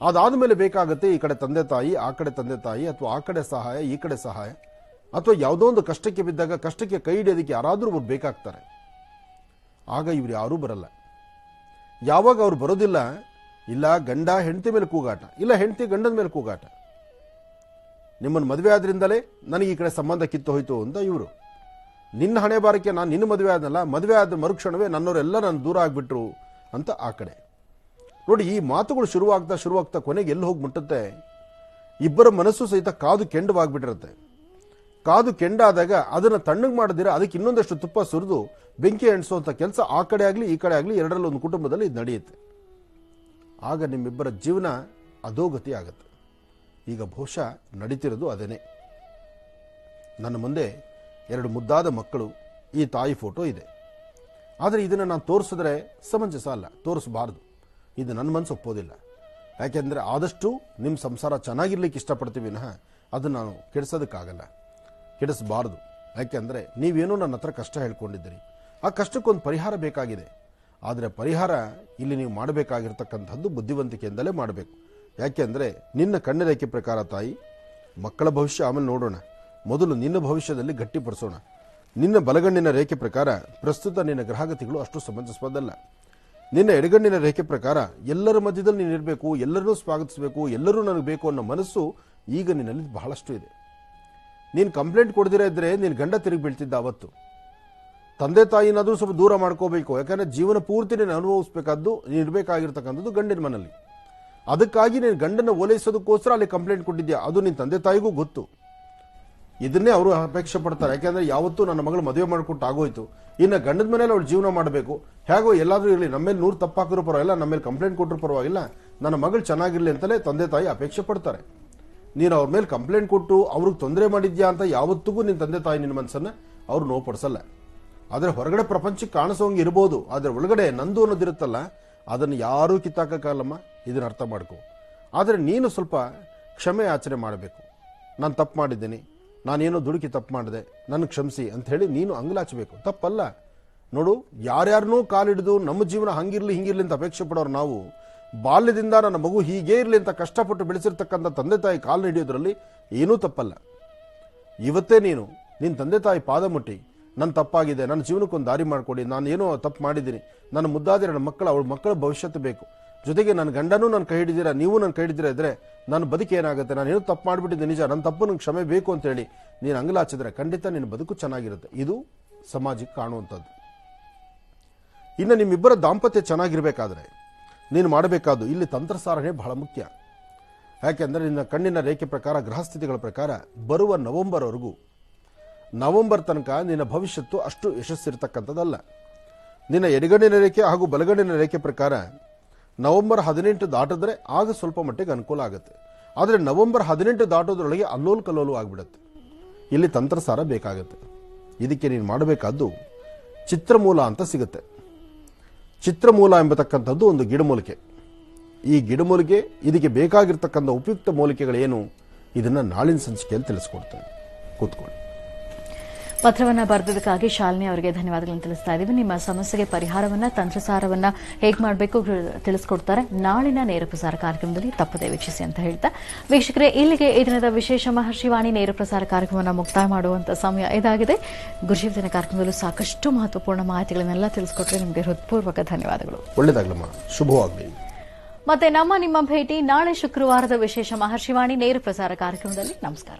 ಅದಾದ ಮೇಲೆ ಬೇಕಾಗುತ್ತೆ ಈ ಕಡೆ ತಂದೆ ತಾಯಿ, ಆ ಕಡೆ ತಂದೆ ತಾಯಿ, ಅಥವಾ ಆ ಕಡೆ ಸಹಾಯ, ಈ ಕಡೆ ಸಹಾಯ. ಅಥವಾ ಯಾವುದೋ ಒಂದು ಕಷ್ಟಕ್ಕೆ ಬಿದ್ದಾಗ ಕಷ್ಟಕ್ಕೆ ಕೈ ಹಿಡಿಯೋದಕ್ಕೆ ಯಾರಾದರೂ ಒಬ್ರು ಬೇಕಾಗ್ತಾರೆ. ಆಗ ಇವ್ರು ಯಾರೂ ಬರಲ್ಲ. ಯಾವಾಗ ಅವ್ರು ಬರೋದಿಲ್ಲ, ಇಲ್ಲ ಗಂಡ ಹೆಂಡತಿ ಮೇಲೆ ಕೂಗಾಟ, ಇಲ್ಲ ಹೆಂಡತಿ ಗಂಡನ ಮೇಲೆ ಕೂಗಾಟ, ನಿಮ್ಮನ್ನು ಮದುವೆ ಆದ್ರಿಂದಲೇ ನನಗೆ ಈ ಕಡೆ ಸಂಬಂಧ ಕಿತ್ತು ಹೋಯ್ತು ಅಂತ ಇವರು. ನಿನ್ನ ಹಣೆ ಬಾರಕ್ಕೆ ನಾನು ನಿನ್ನ ಮದುವೆ ಆದ್ನಲ್ಲ, ಮದುವೆ ಆದ ಮರುಕ್ಷಣವೇ ನನ್ನವರೆಲ್ಲ ನನ್ನ ದೂರ ಆಗ್ಬಿಟ್ರು ಅಂತ ಆ ಕಡೆ. ನೋಡಿ, ಈ ಮಾತುಗಳು ಶುರುವಾಗ್ತಾ ಕೊನೆಗೆ ಎಲ್ಲಿ ಹೋಗಿ ಮುಟ್ಟುತ್ತೆ, ಇಬ್ಬರ ಮನಸ್ಸು ಸಹಿತ ಕಾದು ಕೆಂಡವಾಗ್ಬಿಟ್ಟಿರುತ್ತೆ. ಕಾದು ಕೆಂಡಾದಾಗ ಅದನ್ನು ತಣ್ಣಗೆ ಮಾಡದಿರ ಅದಕ್ಕೆ ಇನ್ನೊಂದಷ್ಟು ತುಪ್ಪ ಸುರಿದು ಬೆಂಕಿ ಎಣಿಸುವಂಥ ಕೆಲಸ ಆ ಕಡೆ ಆಗಲಿ ಈ ಕಡೆ ಆಗಲಿ ಎರಡರಲ್ಲಿ ಒಂದು ಕುಟುಂಬದಲ್ಲಿ ಇದು ನಡೆಯುತ್ತೆ. ಆಗ ನಿಮ್ಮಿಬ್ಬರ ಜೀವನ ಅಧೋಗತಿ ಆಗುತ್ತೆ. ಈಗ ಬಹುಶಃ ನಡೀತಿರೋದು ಅದೇನೆ. ನನ್ನ ಮುಂದೆ 2 ಮುದ್ದಾದ ಮಕ್ಕಳು, ಈ ತಾಯಿ ಫೋಟೋ ಇದೆ. ಆದರೆ ಇದನ್ನು ನಾನು ತೋರಿಸಿದ್ರೆ ಸಮಂಜಸ ಅಲ್ಲ, ತೋರಿಸಬಾರ್ದು. ಇದು ನನ್ನ ಮನಸ್ಸು ಒಪ್ಪೋದಿಲ್ಲ. ಯಾಕೆಂದರೆ ಆದಷ್ಟು ನಿಮ್ಮ ಸಂಸಾರ ಚೆನ್ನಾಗಿರ್ಲಿಕ್ಕೆ ಇಷ್ಟಪಡ್ತೀವಿ ವಿನಃ ಅದನ್ನು ನಾನು ಕೆಡಿಸೋದಕ್ಕಾಗಲ್ಲ, ಕೆಡಿಸಬಾರ್ದು. ಯಾಕೆಂದರೆ ನೀವೇನೋ ನನ್ನ ಹತ್ರ ಕಷ್ಟ ಹೇಳ್ಕೊಂಡಿದ್ದೀರಿ, ಆ ಕಷ್ಟಕ್ಕೊಂದು ಪರಿಹಾರ ಬೇಕಾಗಿದೆ. ಆದರೆ ಪರಿಹಾರ ಇಲ್ಲಿ ನೀವು ಮಾಡಬೇಕಾಗಿರ್ತಕ್ಕಂಥದ್ದು ಬುದ್ಧಿವಂತಿಕೆಯಿಂದಲೇ ಮಾಡಬೇಕು. ಯಾಕೆಂದರೆ ನಿನ್ನ ಕಣ್ಣ ರೇಖೆ ಪ್ರಕಾರ ತಾಯಿ, ಮಕ್ಕಳ ಭವಿಷ್ಯ ಆಮೇಲೆ ನೋಡೋಣ, ಮೊದಲು ನಿನ್ನ ಭವಿಷ್ಯದಲ್ಲಿ ಗಟ್ಟಿಪಡಿಸೋಣ. ನಿನ್ನ ಬಲಗಣ್ಣಿನ ರೇಖೆ ಪ್ರಕಾರ ಪ್ರಸ್ತುತ ನಿನ್ನ ಗ್ರಹಗತಿಗಳು ಅಷ್ಟು ಸಮಂಜಸವಾದಲ್ಲ. ನಿನ್ನ ಎಡಗಣ್ಣಿನ ರೇಖೆ ಪ್ರಕಾರ ಎಲ್ಲರ ಮಧ್ಯದಲ್ಲಿ ನೀನು ಇರಬೇಕು, ಎಲ್ಲರನ್ನೂ ಸ್ವಾಗತಿಸಬೇಕು, ಎಲ್ಲರೂ ನನಗೆ ಬೇಕು ಅನ್ನೋ ಮನಸ್ಸು ಈಗ ನಿನ್ನಲ್ಲಿ ಬಹಳಷ್ಟು ಇದೆ. ನೀನು ಕಂಪ್ಲೇಂಟ್ ಕೊಡದಿರ ಇದ್ರೆ ನೀನು ಗಂಡ ತಿರುಗಿ ಬೀಳ್ತಿದ್ದ. ಅವತ್ತು ತಂದೆ ತಾಯಿನಾದರೂ ಸ್ವಲ್ಪ ದೂರ ಮಾಡ್ಕೋಬೇಕು. ಯಾಕಂದರೆ ಜೀವನ ಪೂರ್ತಿ ನೀನು ಅನುಭವಿಸಬೇಕಾದ್ದು, ನೀನು ಇರಬೇಕಾಗಿರ್ತಕ್ಕಂಥದ್ದು ಗಂಡಿನ ಮನೆಯಲ್ಲಿ. ಅದಕ್ಕಾಗಿ ನೀನು ಗಂಡನ ಓಲೈಸೋದಕ್ಕೋಸ್ಕರ ಅಲ್ಲಿ ಕಂಪ್ಲೇಂಟ್ ಕೊಟ್ಟಿದ್ಯಾ, ಅದು ನಿನ್ನ ತಂದೆ ತಾಯಿಗೂ ಗೊತ್ತು. ಇದನ್ನೇ ಅವರು ಅಪೇಕ್ಷೆ ಪಡ್ತಾರೆ. ಯಾಕೆಂದರೆ ಯಾವತ್ತೂ ನನ್ನ ಮಗಳು ಮದುವೆ ಮಾಡಿಕೊಟ್ಟು ಆಗೋಯ್ತು, ಇನ್ನು ಗಂಡದ ಮನೇಲಿ ಅವಳು ಜೀವನ ಮಾಡಬೇಕು, ಹೇಗೋ ಎಲ್ಲಾದರೂ ಇರಲಿ, ನಮ್ಮ ಮೇಲೆ 100 ತಪ್ಪಾಕಿರೋ ಪರವಾಗಿಲ್ಲ, ನಮ್ಮ ಮೇಲೆ ಕಂಪ್ಲೇಂಟ್ ಕೊಟ್ಟರು ಪರವಾಗಿಲ್ಲ, ನನ್ನ ಮಗಳು ಚೆನ್ನಾಗಿರಲಿ ಅಂತಲೇ ತಂದೆ ತಾಯಿ ಅಪೇಕ್ಷೆ ಪಡ್ತಾರೆ. ನೀನು ಅವ್ರ ಮೇಲೆ ಕಂಪ್ಲೇಂಟ್ ಕೊಟ್ಟು ಅವ್ರಿಗೆ ತೊಂದರೆ ಮಾಡಿದ್ಯಾ ಅಂತ ಯಾವತ್ತಿಗೂ ನಿನ್ನ ತಂದೆ ತಾಯಿ ನಿನ್ನ ಮನಸ್ಸನ್ನು ಅವ್ರು ನೋವುಪಡಿಸಲ್ಲ. ಆದರೆ ಹೊರಗಡೆ ಪ್ರಪಂಚಕ್ಕೆ ಕಾಣಿಸೋಂಗೆ ಇರ್ಬೋದು, ಆದರೆ ಒಳಗಡೆ ನಂದು ಅನ್ನೋದಿರುತ್ತಲ್ಲ, ಅದನ್ನು ಯಾರೂ ಕಿತ್ತಾಕಕ್ಕಾಗಲ್ಲಮ್ಮ. ಇದನ್ನು ಅರ್ಥ ಮಾಡ್ಕೊ. ಆದರೆ ನೀನು ಸ್ವಲ್ಪ ಕ್ಷಮೆ ಯಾಚನೆ ಮಾಡಬೇಕು. ನಾನು ತಪ್ಪು ಮಾಡಿದ್ದೀನಿ, ನಾನೇನೋ ದುಡುಕಿ ತಪ್ಪು ಮಾಡಿದೆ, ನನಗೆ ಕ್ಷಮಿಸಿ ಅಂತ ಹೇಳಿ ನೀನು ಅಂಗಲಾಚಬೇಕು. ತಪ್ಪಲ್ಲ. ನೋಡು, ಯಾರ್ಯಾರನ್ನೂ ಕಾಲಿಡಿದು ನಮ್ಮ ಜೀವನ ಹಂಗಿರ್ಲಿ ಹಿಂಗಿರ್ಲಿ ಅಂತ ಅಪೇಕ್ಷೆ ಪಡೋರು ನಾವು, ಬಾಲ್ಯದಿಂದ ನನ್ನ ಮಗು ಹೀಗೇ ಇರಲಿ ಅಂತ ಕಷ್ಟಪಟ್ಟು ಬೆಳೆಸಿರ್ತಕ್ಕಂಥ ತಂದೆ ತಾಯಿ ಕಾಲು ಹಿಡಿಯೋದ್ರಲ್ಲಿ ಏನೂ ತಪ್ಪಲ್ಲ. ಇವತ್ತೇ ನೀನು ನಿನ್ನ ತಂದೆ ತಾಯಿ ಪಾದ ಮುಟ್ಟಿ, ನನ್ನ ತಪ್ಪಾಗಿದೆ, ನನ್ನ ಜೀವನಕ್ಕೊಂದು ದಾರಿ ಮಾಡಿಕೊಡಿ, ನಾನು ಏನೋ ತಪ್ಪು ಮಾಡಿದ್ದೀನಿ, ನನ್ನ ಮುದ್ದಾದ 2 ಮಕ್ಕಳು, ಅವಳ ಮಕ್ಕಳ ಭವಿಷ್ಯತ್ತು ಬೇಕು, ಜೊತೆಗೆ ನನ್ನ ಗಂಡನೂ ನನ್ನ ಕೈ ಹಿಡಿದಿರ, ನೀವು ನನ್ನ ಕೈ ಹಿಡಿದಿರ ಇದ್ರೆ ನನ್ನ ಬದುಕು ಏನಾಗುತ್ತೆ, ನಾನೇನು ತಪ್ಪು ಮಾಡಿಬಿಟ್ಟಿದ್ದೆ ನಿಜ, ನನ್ನ ತಪ್ಪು ನಂಗೆ ಕ್ಷಮೆ ಬೇಕು ಅಂತೇಳಿ ನೀನು ಅಂಗಲಾಚಿದ್ರೆ ಖಂಡಿತ ನಿನ್ನ ಬದುಕು ಚೆನ್ನಾಗಿರುತ್ತೆ. ಇದು ಸಮಾಜಕ್ಕೆ ಕಾಣುವಂಥದ್ದು. ಇನ್ನು ನಿಮ್ಮಿಬ್ಬರ ದಾಂಪತ್ಯ ಚೆನ್ನಾಗಿರ್ಬೇಕಾದ್ರೆ ನೀನು ಮಾಡಬೇಕಾದ್ದು ಇಲ್ಲಿ ತಂತ್ರಸಾರನೇ ಬಹಳ ಮುಖ್ಯ. ಯಾಕೆಂದರೆ ನಿನ್ನ ಕಣ್ಣಿನ ರೇಖೆ ಪ್ರಕಾರ, ಗ್ರಹಸ್ಥಿತಿಗಳ ಪ್ರಕಾರ ಬರುವ ನವೆಂಬರ್ ತನಕ ನಿನ್ನ ಭವಿಷ್ಯತ್ತು ಅಷ್ಟು ಯಶಸ್ಸಿರ್ತಕ್ಕಂಥದ್ದಲ್ಲ. ನಿನ್ನ ಎಡಗಣ್ಣಿನ ರೇಖೆ ಹಾಗೂ ಬಲಗಣ್ಣಿನ ರೇಖೆ ಪ್ರಕಾರ ನವೆಂಬರ್ 18 ದಾಟಿದ್ರೆ ಆಗ ಸ್ವಲ್ಪ ಮಟ್ಟಿಗೆ ಅನುಕೂಲ ಆಗುತ್ತೆ. ಆದರೆ ನವೆಂಬರ್ 18 ದಾಟೋದ್ರೊಳಗೆ ಅಲ್ಲೋಲ್ ಕಲ್ಲೋಲು ಆಗಿಬಿಡುತ್ತೆ. ಇಲ್ಲಿ ತಂತ್ರಸಾರ ಬೇಕಾಗುತ್ತೆ. ಇದಕ್ಕೆ ನೀನು ಮಾಡಬೇಕಾದ್ದು ಚಿತ್ರಮೂಲ ಅಂತ ಸಿಗುತ್ತೆ. ಚಿತ್ರಮೂಲ ಎಂಬತಕ್ಕಂಥದ್ದು ಒಂದು ಗಿಡಮೂಲಿಕೆ. ಈ ಗಿಡಮೂಲಿಕೆ, ಇದಕ್ಕೆ ಬೇಕಾಗಿರ್ತಕ್ಕಂಥ ಉಪಯುಕ್ತ ಮೂಲಿಕೆಗಳೇನು, ಇದನ್ನು ನಾಳಿನ ಸಂಚಿಕೆಯಲ್ಲಿ ತಿಳಿಸ್ಕೊಡ್ತೇನೆ. ಕೂತ್ಕೊಳ್ಳಿ. ಪತ್ರವನ್ನ ಬರೆದಕ್ಕಾಗಿ ಶಾಲಿನಿ ಅವರಿಗೆ ಧನ್ಯವಾದಗಳನ್ನು ತಿಳಿಸ್ತಾ ಇದ್ದೀವಿ. ನಿಮ್ಮ ಸಮಸ್ಯೆಗೆ ಪರಿಹಾರವನ್ನ, ತಂತ್ರಸಾರವನ್ನ ಹೇಗೆ ಮಾಡಬೇಕು ತಿಳಿಸ್ಕೊಡ್ತಾರೆ. ನಾಳಿನ ನೇರ ಪ್ರಸಾರ ಕಾರ್ಯಕ್ರಮದಲ್ಲಿ ತಪ್ಪದೆ ವೀಕ್ಷಿಸಿ ಅಂತ ಹೇಳ್ತಾ, ವೀಕ್ಷಕರೇ, ಇಲ್ಲಿಗೆ ಈ ದಿನದ ವಿಶೇಷ ಮಹರ್ಷಿವಾಣಿ ನೇರ ಪ್ರಸಾರ ಕಾರ್ಯಕ್ರಮವನ್ನು ಮುಕ್ತಾಯ ಮಾಡುವಂತ ಸಮಯ ಇದಾಗಿದೆ. ಗುರುಜೀವ ದಿನ ಕಾರ್ಯಕ್ರಮದಲ್ಲೂ ಸಾಕಷ್ಟು ಮಹತ್ವಪೂರ್ಣ ಮಾಹಿತಿಗಳನ್ನೆಲ್ಲ ತಿಳಿಸ್ಕೊಟ್ರೆ ನಿಮಗೆ ಹೃತ್ಪೂರ್ವಕ ಧನ್ಯವಾದಗಳು. ಒಳ್ಳೆಯದಾಗಲಮ್ಮ, ಶುಭವಾಗಲಿ. ಮತ್ತೆ ನಿಮ್ಮ ಭೇಟಿ ನಾಳೆ ಶುಕ್ರವಾರದ ವಿಶೇಷ ಮಹರ್ಷಿವಾಣಿ ನೇರ ಪ್ರಸಾರ ಕಾರ್ಯಕ್ರಮದಲ್ಲಿ. ನಮಸ್ಕಾರ.